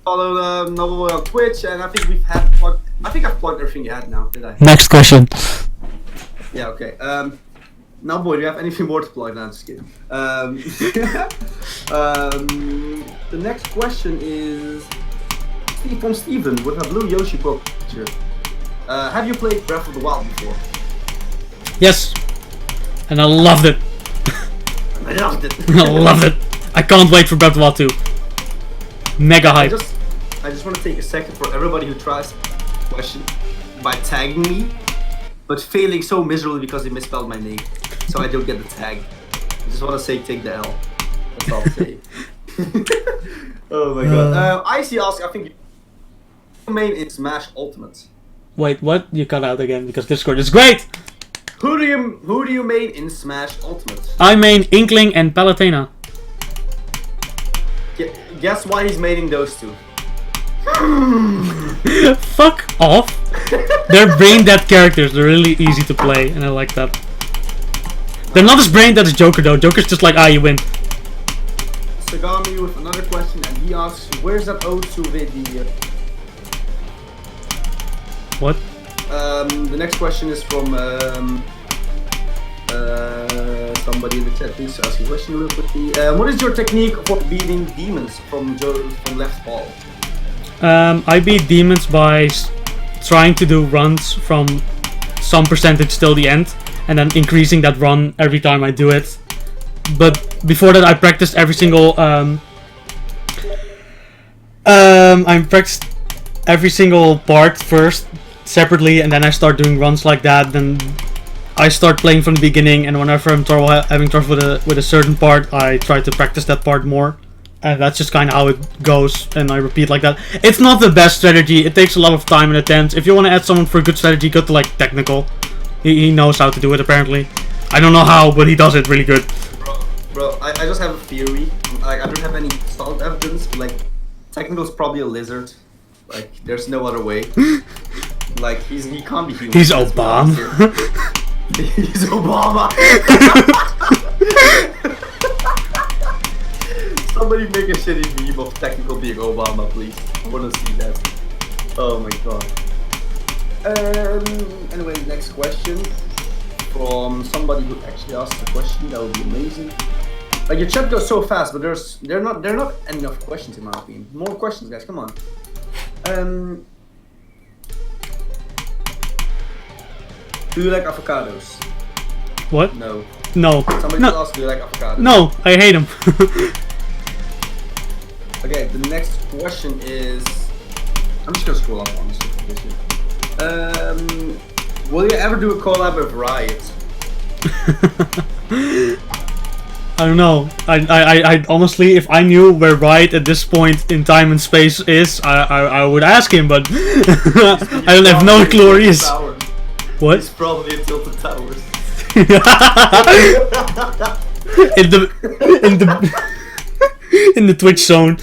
Follow Noble on Twitch, and I think I've plugged everything you had now, did I? Next question. Yeah, okay. Now, boy, do you have anything more to plug? No, I'm just kidding. The next question is from Steven with a blue Yoshi picture. Have you played Breath of the Wild before? Yes. And I loved it. I loved it. I loved it. I can't wait for Breath of the Wild 2. Mega hype. I just want to take a second for everybody who tries the question by tagging me, but failing so miserably because they misspelled my name, so I don't get the tag. I just want to say take the L. That's all I'll say. Oh my god. Icy asks, I think you main in Smash Ultimate. Wait, what? You cut out again because Discord is great. Who do you main in Smash Ultimate? I main Inkling and Palutena. Guess why he's mating those two. Fuck off. They're brain dead characters. They're really easy to play, and I like that. They're not as brain dead as Joker though. Joker's just like, you win. Sagami with another question, and he asks, "Where's that O2 video?" What? The next question is from somebody in the chat. Please ask a question real quickly. What is your technique for beating demons from Left Ball? I beat demons by trying to do runs from some percentage till the end, and then increasing that run every time I do it. But before that, I practiced every single I practiced every single part first separately, and then I start doing runs like that. Then I start playing from the beginning, and whenever I'm having trouble with a certain part, I try to practice that part more. And that's just kind of how it goes, and I repeat like that. It's not the best strategy. It takes a lot of time and attempt. If you want to add someone for a good strategy, go to like technical. He knows how to do it apparently. I don't know how, but he does it really good. Bro, I just have a theory. Like, I don't have any solid evidence, but like, technical's probably a lizard. Like, there's no other way. Like, he can't be human. He's Obama. He's Obama. Somebody make a shitty meme of technical being Obama, please. I wanna see that. Oh my god. Anyway, next question from somebody who actually asked the question. That would be amazing. Like, your chat goes so fast, but there are not enough questions in my opinion. More questions, guys. Come on. Do you like avocados? What? No. No. Somebody No. asked, do you like avocados? No, I hate him. Okay, the next question is... I'm just gonna scroll up, honestly, for this year. Will you ever do a collab with Riot? I don't know. I honestly, if I knew where Riot at this point in time and space is, I would ask him, but I don't have no clue where he is. What? He's probably in Tilted Towers. in the Twitch zone.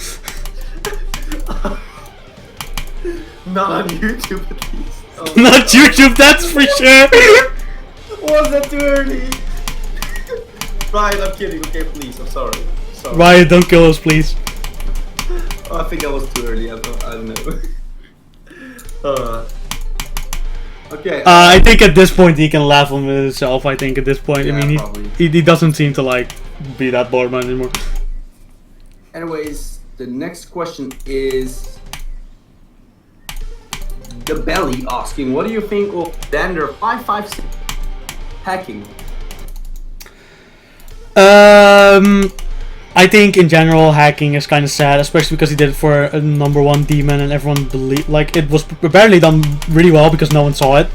Not on YouTube at least. Oh, Not YouTube, that's for sure. Was that too early? Right, I'm kidding. Okay, please. I'm sorry. Riot, don't kill us, please. Oh, I think I was too early. I don't know. Okay. I think at this point he can laugh on himself. I think at this point, Yeah, I mean, he doesn't seem to like be that bored man anymore. Anyways, the next question is the belly asking, what do you think of Dander 556 hacking? I think in general hacking is kind of sad, especially because he did it for a #1 demon and everyone believed, like, it was apparently done really well because no one saw it.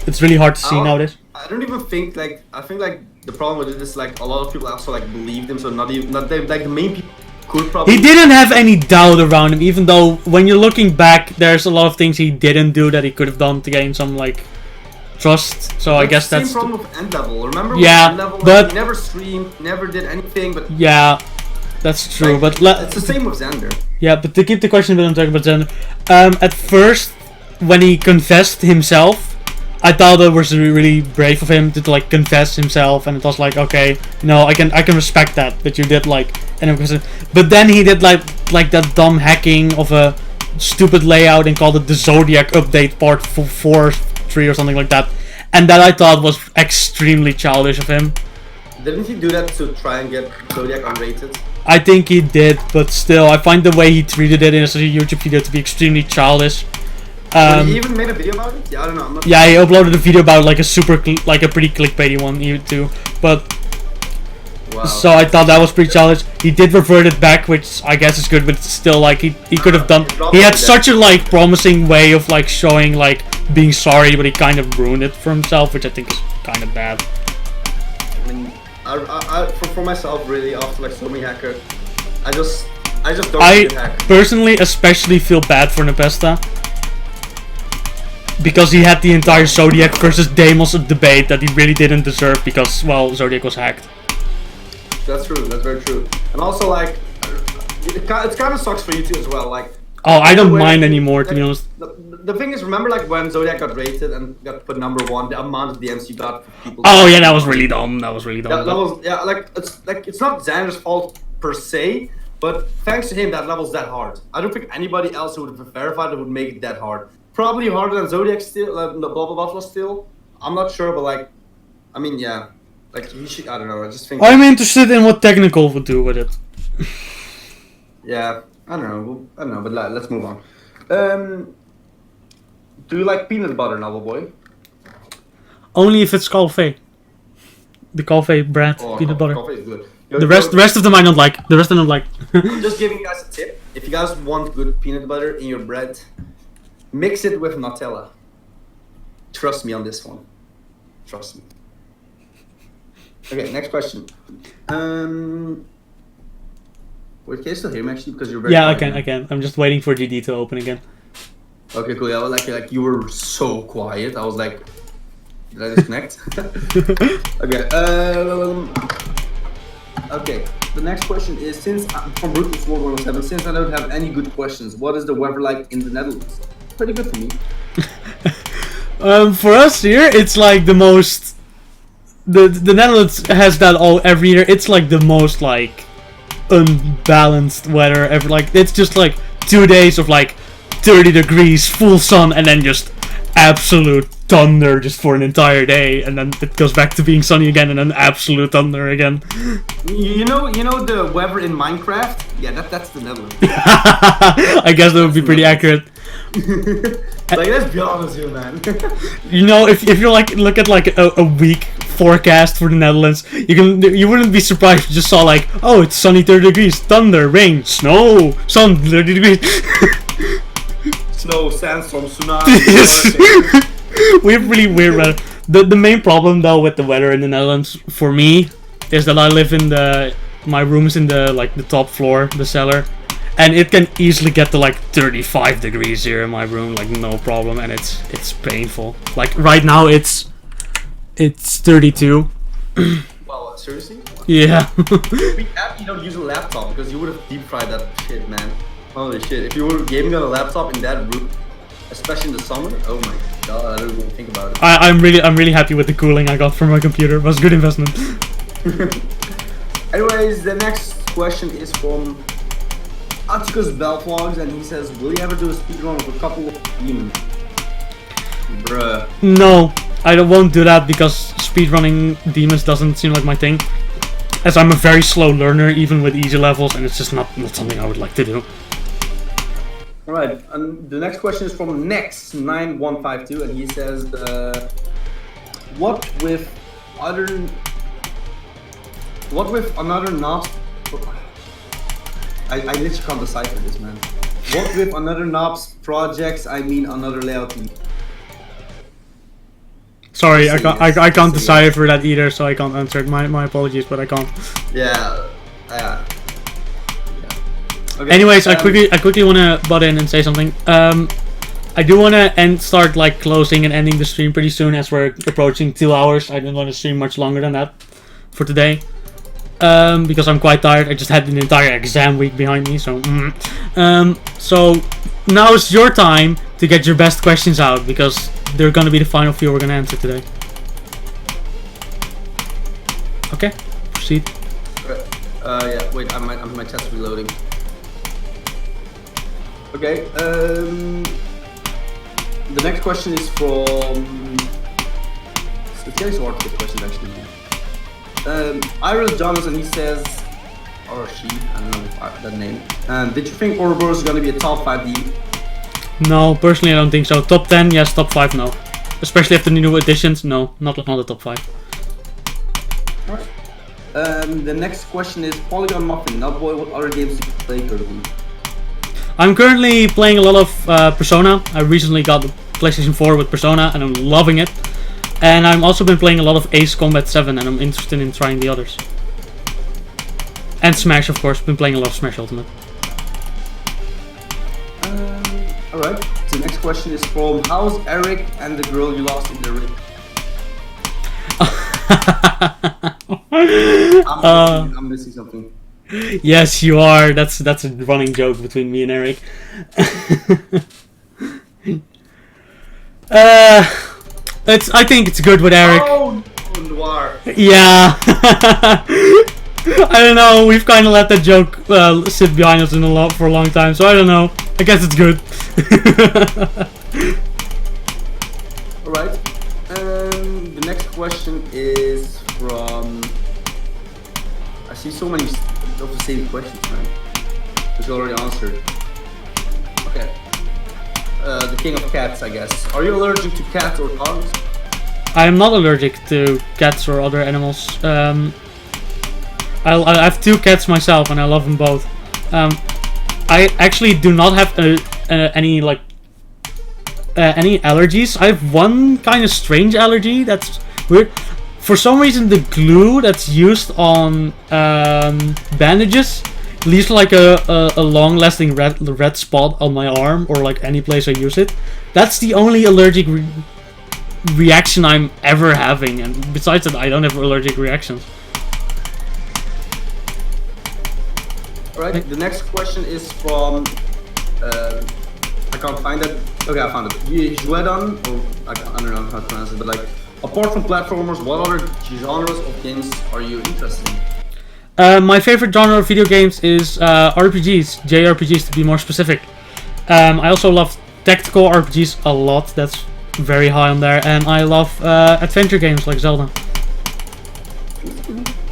It's really hard to see nowadays. I don't even think, like, I think like the problem with it is like a lot of people also like believed him, so not like the main people could probably. He didn't have any doubt around him, even though when you're looking back, there's a lot of things he didn't do that he could have done to gain some like trust. So I guess that's the same problem with End Level. Remember? Yeah, with End Level, but he never streamed, never did anything. But yeah, that's true. like, but it's the same with Xander. Yeah, but to keep the question that I'm talking about Xander, at first when he confessed himself, I thought it was really brave of him to like confess himself, and it was like, okay, no, I can respect that you did like, but then he did like that dumb hacking of a stupid layout and called it the Zodiac update part 4.3 or something like that, and that I thought was extremely childish of him. Didn't he do that to try and get Zodiac unrated? I think he did, but still, I find the way he treated it in a YouTube video to be extremely childish. He even made a video about it? Yeah, I don't know. I'm not yeah, he uploaded a video about like a pretty clickbaity one too. But Wow. So I thought that was pretty childish. He did revert it back, which I guess is good, but it's still like he could have done. He had such a like promising way of like showing like being sorry, but he kind of ruined it for himself, which I think is kind of bad. I mean, for myself, really, after like so many hackers, I just don't hack. Personally, especially feel bad for Nepesta. Because he had the entire Zodiac versus Deimos debate that he really didn't deserve because, well, Zodiac was hacked. That's true, that's very true. And also, like, it kind of sucks for you too as well, like... Oh, I don't mind anymore, to be honest. The thing is, remember like when Zodiac got rated and got put #1, the amount of DMs you got for people... Oh yeah, that was really dumb, that was really dumb. That was, yeah, like, it's not Xander's fault per se, but thanks to him, that level's that hard. I don't think anybody else who would have verified it would make it that hard. Probably harder than Zodiac still, Buffalo still. I'm not sure, but like, I mean, yeah. Like, he should, I don't know, I just think... I'm interested in what Technical would do with it. Yeah, I don't know, but let's move on. Do you like peanut butter, Novel Boy? Only if it's Calfee. The Calfee brand, peanut butter. Coffee is good. The rest of them I don't like. The rest I don't like. I'm just giving you guys a tip. If you guys want good peanut butter in your bread, mix it with Nutella. Trust me on this one. Trust me. Okay, next question. Wait, can you still hear me actually? Because you're very Yeah, quiet I can. I'm just waiting for GD to open again. Okay, cool. Yeah, well, like you were so quiet. I was like, did I disconnect? Okay. Okay. The next question is, since I'm from Brutus World 107, since I don't have any good questions, what is the weather like in the Netherlands? Pretty good for me. For us here, it's like the most. The Netherlands has that all every year. It's like the most like unbalanced weather ever. Like it's just like 2 days of like 30 degrees, full sun, and then just absolute thunder just for an entire day, and then it goes back to being sunny again, and then absolute thunder again. You know the weather in Minecraft? Yeah, that's the Netherlands. I guess that would be pretty accurate. Like, let's be honest here, man. You know, if you're like look at like a week forecast for the Netherlands, you wouldn't be surprised if you just saw like, oh, it's sunny 30 degrees, thunder, rain, snow, sun 30 degrees. Snow, sandstorm, tsunami. We have really weird weather. The main problem though with the weather in the Netherlands for me is that I live in my room is in the top floor, the cellar. And it can easily get to like 35 degrees here in my room, like no problem, and it's painful. Like right now it's 32. Wow, seriously? Yeah. Be happy you don't use a laptop because you would have deep fried that shit, man. Holy shit! If you were gaming on a laptop in that room, especially in the summer, oh my god, I don't even think about it. I'm really happy with the cooling I got from my computer. It was a good investment. Anyways, the next question is from Atticus Belvlogs, and he says, will you ever do a speedrun of a couple of demons? Bruh. No, I won't do that because speedrunning demons doesn't seem like my thing. As I'm a very slow learner, even with easy levels, and it's just not something I would like to do. Alright, and the next question is from Nex9152, and he says, what with another not... I literally can't decipher this, man. What with another knobs projects, I mean another layout team. Sorry, I can't decipher that either, so I can't answer it. My apologies, but I can't. Yeah. Okay, anyways, I quickly want to butt in and say something. I do want to start like closing and ending the stream pretty soon, as we're approaching 2 hours. I don't want to stream much longer than that for today. Because I'm quite tired. I just had an entire exam week behind me, so so now is your time to get your best questions out, because they're gonna be the final few we're gonna answer today. Okay, proceed. Yeah, wait, my chat's reloading. Okay, the next question is from... It's very hard to get questions actually. Iris Johnson, he says, or she, I don't know that name. Did you think Ouroboros is gonna be a top 5D? No, personally I don't think so. Top 10, yes. Top 5, no. Especially after the new additions, no, not a top 5. Alright. The next question is Polygon Muffin. Now, boy, what other games do you play currently? I'm currently playing a lot of Persona. I recently got the PlayStation 4 with Persona, and I'm loving it. And I've also been playing a lot of Ace Combat 7, and I'm interested in trying the others. And Smash, of course. Been playing a lot of Smash Ultimate. Alright. The next question is from How's Eric and the girl you lost in the ring? I'm missing something. Yes, you are. That's a running joke between me and Eric. I think it's good with Eric. Oh, Noir. Yeah. I don't know. We've kind of let that joke sit behind us for a long time, so I don't know. I guess it's good. All right. The next question is from. I see so many of the same questions, man. Which you already answered. Okay. The king of cats, I guess. Are you allergic to cats or dogs? I am not allergic to cats or other animals. I have 2 cats myself, and I love them both. I actually do not have any allergies. I have one kind of strange allergy that's weird. For some reason, the glue that's used on bandages leaves like a long-lasting red spot on my arm or like any place I use it. That's the only allergic reaction I'm ever having, and besides that, I don't have allergic reactions. Alright, the next question is from. I can't find it. Okay, I found it. Juedan, or I don't know how to pronounce it, but like, apart from platformers, what other genres of games are you interested in? My favorite genre of video games is RPGs, JRPGs to be more specific. I also love tactical RPGs a lot. That's very high on there, and I love adventure games like Zelda.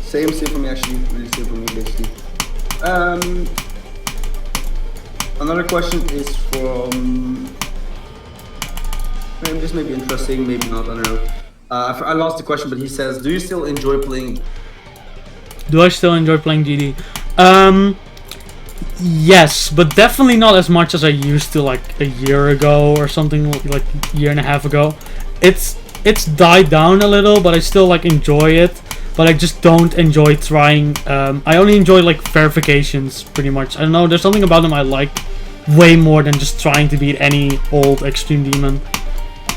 Same for me actually. Really same for me basically. Another question is from. This may be interesting, maybe not. I don't know. I lost the question, but he says, "Do you still enjoy playing?" Do I still enjoy playing GD? Yes, but definitely not as much as I used to like a year ago or something, like a year and a half ago. It's died down a little, but I still like enjoy it. But I just don't enjoy trying. I only enjoy like verifications pretty much. I don't know. There's something about them I like way more than just trying to beat any old extreme demon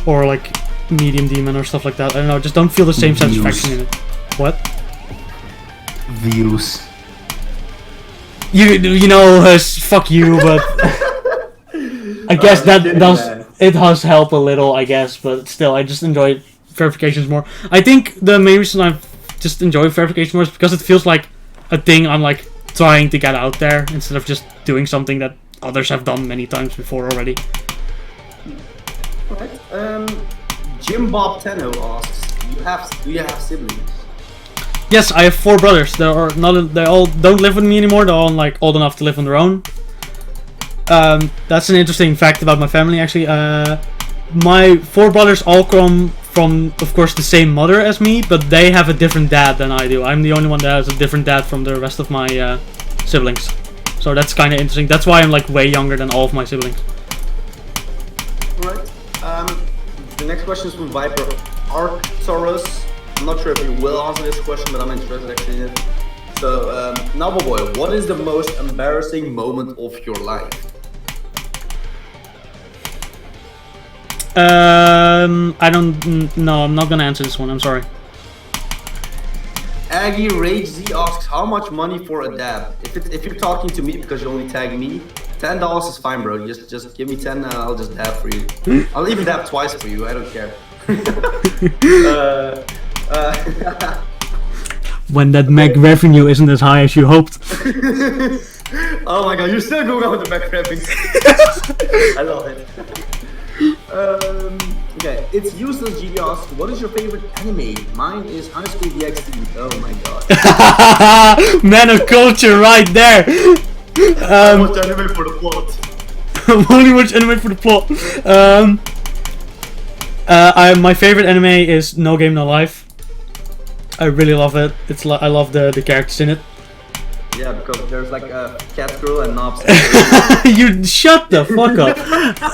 or like medium demon or stuff like that. I don't know. I just don't feel the same satisfaction in it. What? Views. You know, fuck you, but I guess it does help a little, I guess, but still, I just enjoy verifications more. I think the main reason I just enjoy verification more is because it feels like a thing I'm like trying to get out there instead of just doing something that others have done many times before already. Alright. Jim Bob Tenno asks, do you have siblings? Yes, I have 4 brothers. They all don't live with me anymore. They're all like old enough to live on their own. That's an interesting fact about my family, actually. My 4 brothers all come from, of course, the same mother as me, but they have a different dad than I do. I'm the only one that has a different dad from the rest of my siblings. So that's kind of interesting. That's why I'm like way younger than all of my siblings. Alright. The next question is from Viper Arcturus. I'm not sure if you will answer this question, but I'm interested actually in it. So, Novel Boy, what is the most embarrassing moment of your life? I don't know. I'm not gonna answer this one. I'm sorry. Aggie Rage Z asks, how much money for a dab? If you're talking to me because you only tag me, $10 is fine, bro. Just give me 10 and I'll just dab for you. I'll even dab twice for you. I don't care. When that Mac revenue isn't as high as you hoped. Oh my god, you're still going on with the Mac rapping. I love it. Okay, it's useless GD asks, what is your favorite anime? Mine is High School DxD. Oh my god. Man of culture right there. I watch anime for the plot. Only watch anime for the plot. My favorite anime is No Game No Life. I really love it. It's I love the characters in it. Yeah, because there's like a cat girl and knobs. You shut the fuck up.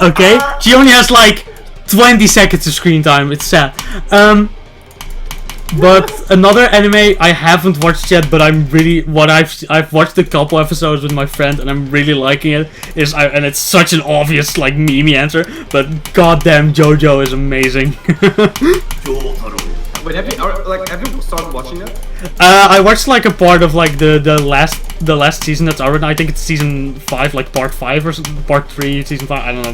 Okay, she only has like 20 seconds of screen time. It's sad. But another anime I haven't watched yet, but I'm really I've watched a couple episodes with my friend and I'm really liking it. And it's such an obvious like meme answer, but goddamn JoJo is amazing. Wait, have you started watching it? I watched like a part of like the last season that's out. I think it's season 5, like part 5 or part 3, season 5. I don't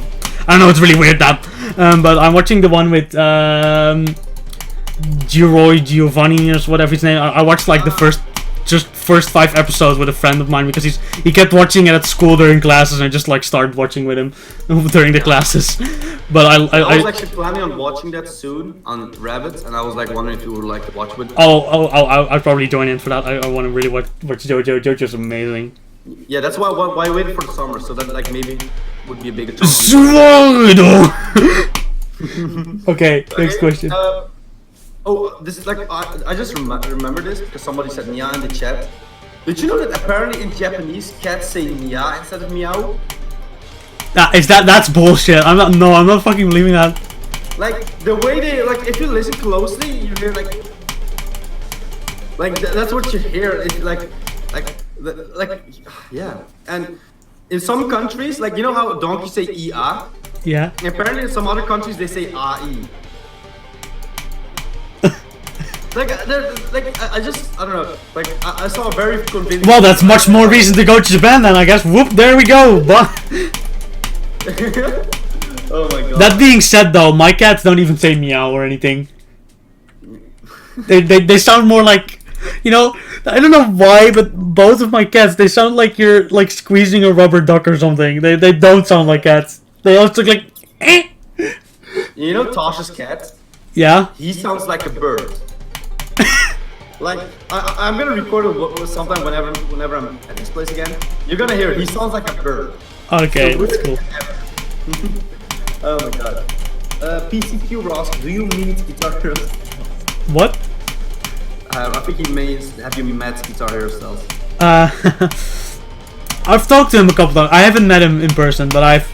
know. It's really weird that. But I'm watching the one with Giovanni or whatever his name. I watched like the first 5 episodes with a friend of mine because he kept watching it at school during classes, and I just like started watching with him during the classes. But I was actually planning on watching that soon on Rabbit, and I was like wondering if you would like to watch with me. I'll probably join in for that. I want to really watch JoJo. JoJo's amazing. Yeah, that's why I waited for the summer, so that like maybe would be a bigger chance. Okay, next question. This is like I just remember this because somebody said Nya in the chat. Did you know that apparently in Japanese cats say Nya instead of meow? That's bullshit. I'm not fucking believing that. Like the way they like, if you listen closely, you hear that's what you hear. It's like yeah. And in some countries, like you know how donkeys say ia? Yeah. Apparently in some other countries they say ai. I don't know. Like, I saw a very convincing. Well, that's much more reason to go to Japan then, I guess. Whoop, there we go. Oh my god. That being said, though, my cats don't even say meow or anything. They sound more like, you know, I don't know why, but both of my cats, they sound like you're like squeezing a rubber duck or something. They don't sound like cats. They all look like. Eh. You know Tasha's cat? Yeah. He sounds like a bird. Like I'm gonna record it sometime whenever I'm at this place again. You're gonna hear it. He sounds like a bird. Okay, so that's cool. Oh my god. PCQ Ross, do you meet Guitar Heroes? What? I think he means, have you met Guitar Hero Styles? I've talked to him a couple times. I haven't met him in person, but I've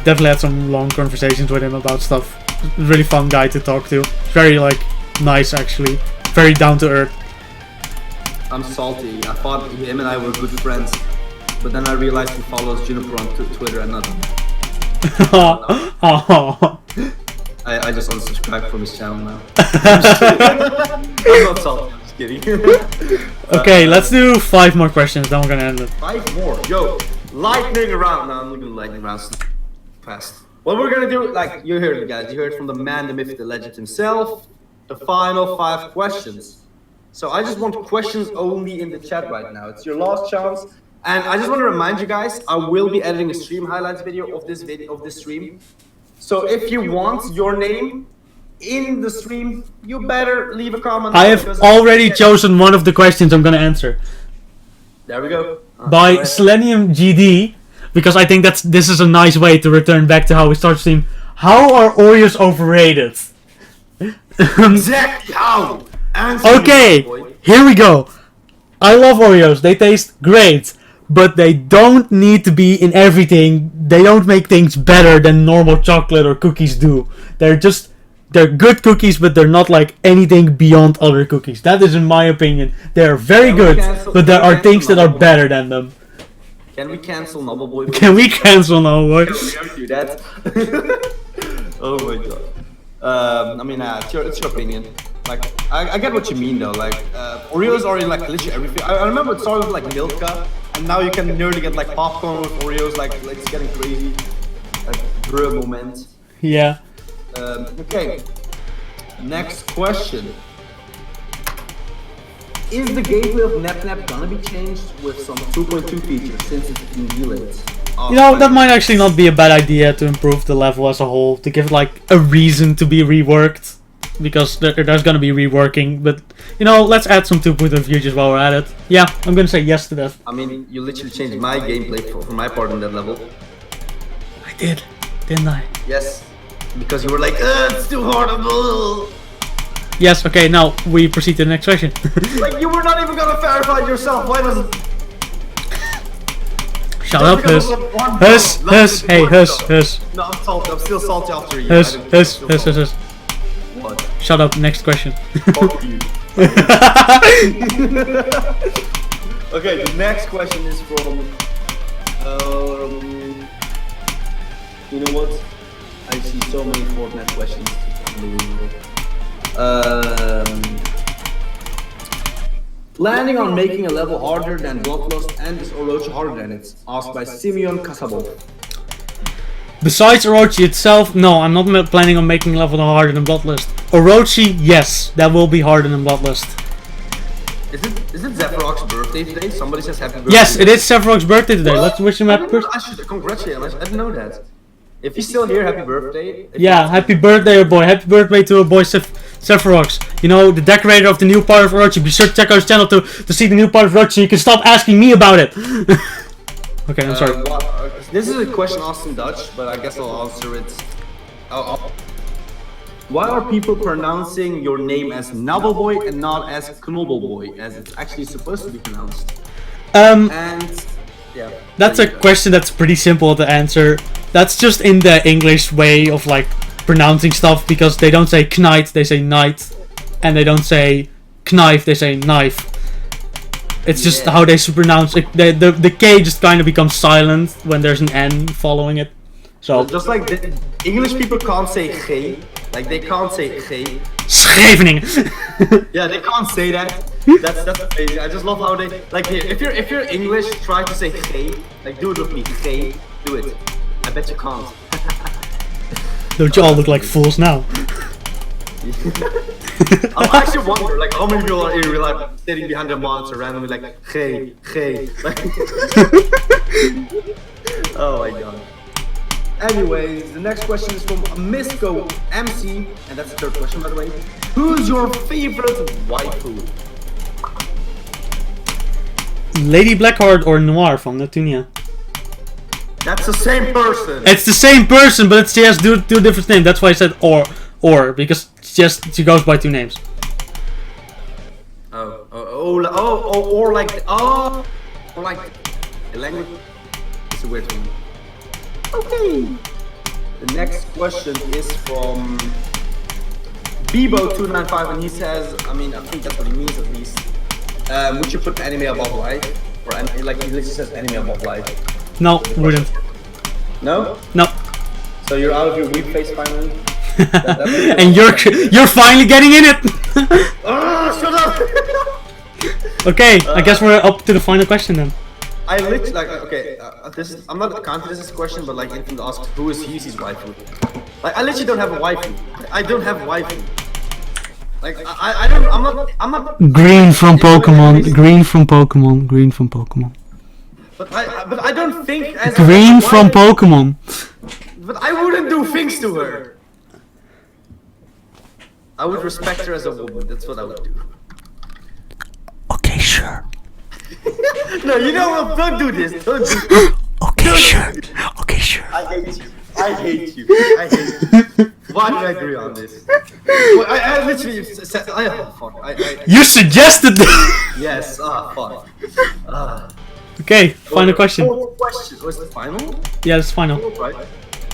definitely had some long conversations with him about stuff. Really fun guy to talk to. Very like nice actually. Very down to earth. I'm salty. I thought him and I were good friends, but then I realized he follows Juniper on Twitter and nothing. I just unsubscribed from his channel now. I'm not salty. I'm just kidding. Okay, let's do 5 more questions. Then we're gonna end it. 5 more. Yo, lightning round. No, I'm not gonna lightning round fast. What we're gonna do, like you heard it, guys. You heard from the man, the myth, the legend himself. The final 5 questions. So I just want questions only in the chat right now. It's your last chance. And I just want to remind you guys, I will be editing a stream highlights video of this stream. So if you want your name in the stream, you better leave a comment. I have already chosen one of the questions I'm gonna answer. There we go. By Selenium GD, because I think this is a nice way to return back to how we start stream. How are Oreos overrated? Exactly how. Okay, here we go. I love Oreos. They taste great, but they don't need to be in everything. They don't make things better than normal chocolate or cookies do. They're good cookies, but they're not like anything beyond other cookies. That is in my opinion. They're very good, but there are things that are better than them. Can we cancel Noble Boy? Can we cancel Noble Boy? Can we ever do that? Oh my god. I mean, it's your opinion. Like, I get what you mean though. Like, Oreos are in like literally everything. I remember it started with like Milka, and now you can nearly get like popcorn with Oreos. Like it's getting crazy. Like, real moment. Yeah. Okay. Next question. Is the gameplay of NapNap gonna be changed with some 2.2 features since it's been delayed? You know, that might actually not be a bad idea to improve the level as a whole, to give it like a reason to be reworked, because there's gonna be reworking, but you know, let's add some 2.0 features while we're at it. Yeah, I'm gonna say yes to that. I mean, you literally changed my gameplay for my part on that level. I did, didn't I? Yes, because you were like, it's too horrible. Yes. Okay. Now we proceed to the next question. Like, you were not even gonna verify it yourself. Why does it? Shut up, Hus. Hus. Hey, Hus. No, I'm salty. I'm still salty after you. Hus. What? Shut up. Next question. Fuck you. Okay, the next question is from. You know what? I see so many Fortnite questions. Unbelievable. Planning on making a level harder than Bloodlust and is Orochi harder than it? Asked by Simeon Casabo. Besides Orochi itself, no, I'm not planning on making level harder than Bloodlust. Orochi, yes, that will be harder than Bloodlust. Is it Zephyrox's birthday today? Somebody says happy birthday. Yes, it is Sephiroth's birthday today. Let's wish him happy birthday. I should congratulate him. I didn't know that. If he's still here, happy birthday. Yeah, happy birthday, boy. Happy birthday to our boy Sephirox. You know, the decorator of the new part of Orochi. Be sure to check out his channel to see the new part of Orochi. You can stop asking me about it. Okay, I'm sorry. This is a question asked in Dutch, but I guess I'll answer it. Why are people pronouncing your name as Knobbelboy and not as Knobbelboy, as it's actually supposed to be pronounced? And yeah. That's a question that's pretty simple to answer. That's just in the English way of like pronouncing stuff, because they don't say knight, they say knight, and they don't say knife, they say knife. It's just how they pronounce it. The K just kind of becomes silent when there's an N following it. So just like the English people can't say G, like they can't say G. Scheveningen. Yeah, they can't say that. That's amazing. I just love how they like here. If you're English, try to say G. Like do it with me, G. Do it. I bet you can't. Don't you all look like fools now? I actually wonder, like, how many people are in real life sitting behind their monitors randomly like, G, like. Oh my god. Anyways, the next question is from Misco MC, and that's the third question, by the way. Who's your favorite waifu? Lady Blackheart or Noir from Neptunia? That's the same person. It's the same person, but it's just two different names. That's why I said or because she goes by two names. Or like the language. It's a weird one. Okay. The next question is from Bebo295, and he says, I mean, I think that's what he means at least. Would you put anime above life? Or like he literally says anime above life. No, wouldn't. No? No. So you're out of your weeb face finally? And you're finally getting in it! Shut up! Okay, I guess we're up to the final question then. I literally like I'm not counting this as a question, but like anything to ask, who is Huseey's waifu? Like I literally don't have a waifu. I don't have a waifu. Like I'm not Green from Pokemon. Green from Pokemon. Green from Pokemon. But I don't think as Green from Pokemon. But I wouldn't do things to her. I would respect her as a woman. That's what I would do. Okay, sure. No, you know what? Don't do this. Don't do this. Okay, sure. Okay, sure. I hate you. I hate you. I hate you. Why did I agree on this? Well, I literally said, fuck. You suggested that. Yes. Fuck. Okay, final question. Fourth question. Was it final? Yeah, it's final. Right.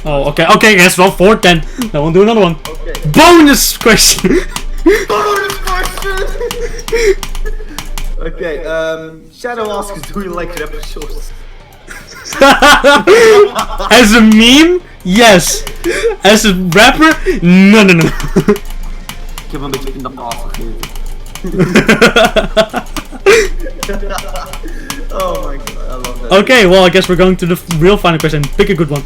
Oh, okay. Okay, yes, well, fourth then. Then we'll do another one. Okay. Bonus question. Bonus question. Okay. Shadow asks, do you like rapper shorts? As a meme, yes. As a rapper, no. Ik heb een beetje in de paal gegeven. Oh my god, I love that. Okay, well, I guess we're going to the real final question. Pick a good one.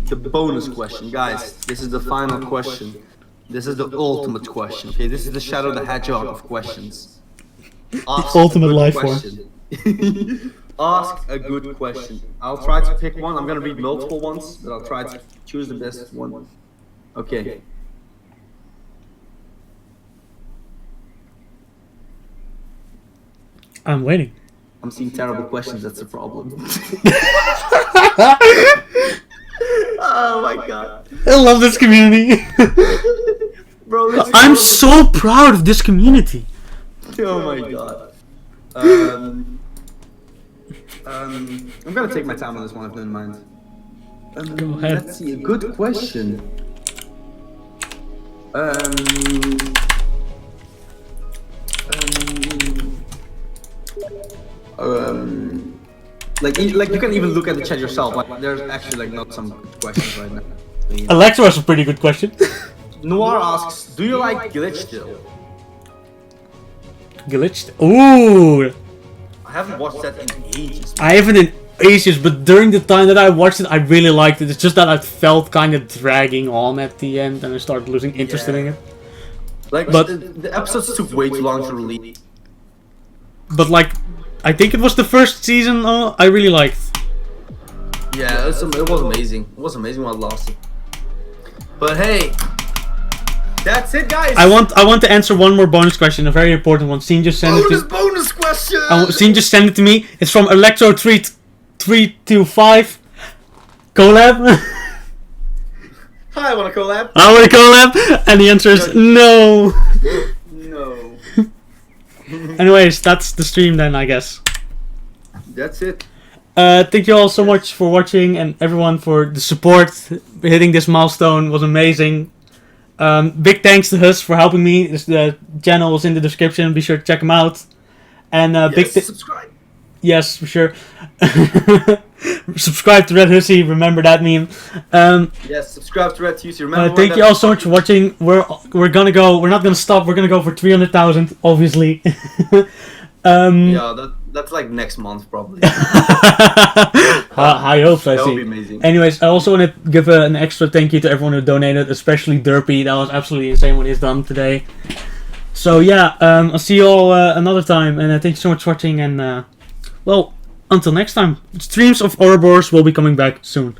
The bonus question, guys. This is the final question. This is the ultimate question. Okay, this is the Shadow the Hedgehog of questions. Ask Ultimate life form. Ask a good question. I'll try to pick one. I'm gonna read multiple ones, but I'll try to choose the best one. Okay. I'm waiting. I'm seeing terrible questions, that's the problem. Oh my god. I love this community. Bro, this I'm so proud of this community. Oh my god. I'm gonna take my time on this one if you don't mind. Go ahead. Let's see, a good question. Like you can even look at the chat yourself. Like, there's actually like not some good questions right now. Electro has a pretty good question. Noir asks, do you like glitch still? Glitched. Ooh. I haven't watched that in ages. I haven't in ages, but during the time that I watched it, I really liked it. It's just that I felt kind of dragging on at the end, and I started losing interest in it. Like, but the episodes took way too long to release. But like, I think it was the first season. I really liked. Yeah, it was amazing. It was amazing while it lasted. But hey, that's it, guys. I want to answer one more bonus question, a very important one. Scene just sent it to. Bonus question. Scene just sent it to me. It's from Electro325. Collab. Hi, I want a collab. I want a collab, and the answer is no. No. Anyways, that's the stream then, I guess. That's it. Thank you all so much for watching, and everyone for the support. Hitting this milestone was amazing. Big thanks to Hus for helping me. The channel is in the description. Be sure to check him out. And subscribe. Yes, for sure. Subscribe to RedHuseey. Remember that meme. Yes, subscribe to RedHuseey. Remember. Thank you all so much for watching. We're gonna go. We're not gonna stop. We're gonna go for 300,000, obviously. Yeah, that's like next month probably. I hope so. That would be amazing. Anyways, I also want to give an extra thank you to everyone who donated, especially Derpy. That was absolutely insane what he's done today. So yeah, I'll see you all another time, and thank you so much for watching. And well, until next time, streams of Ouroboros will be coming back soon.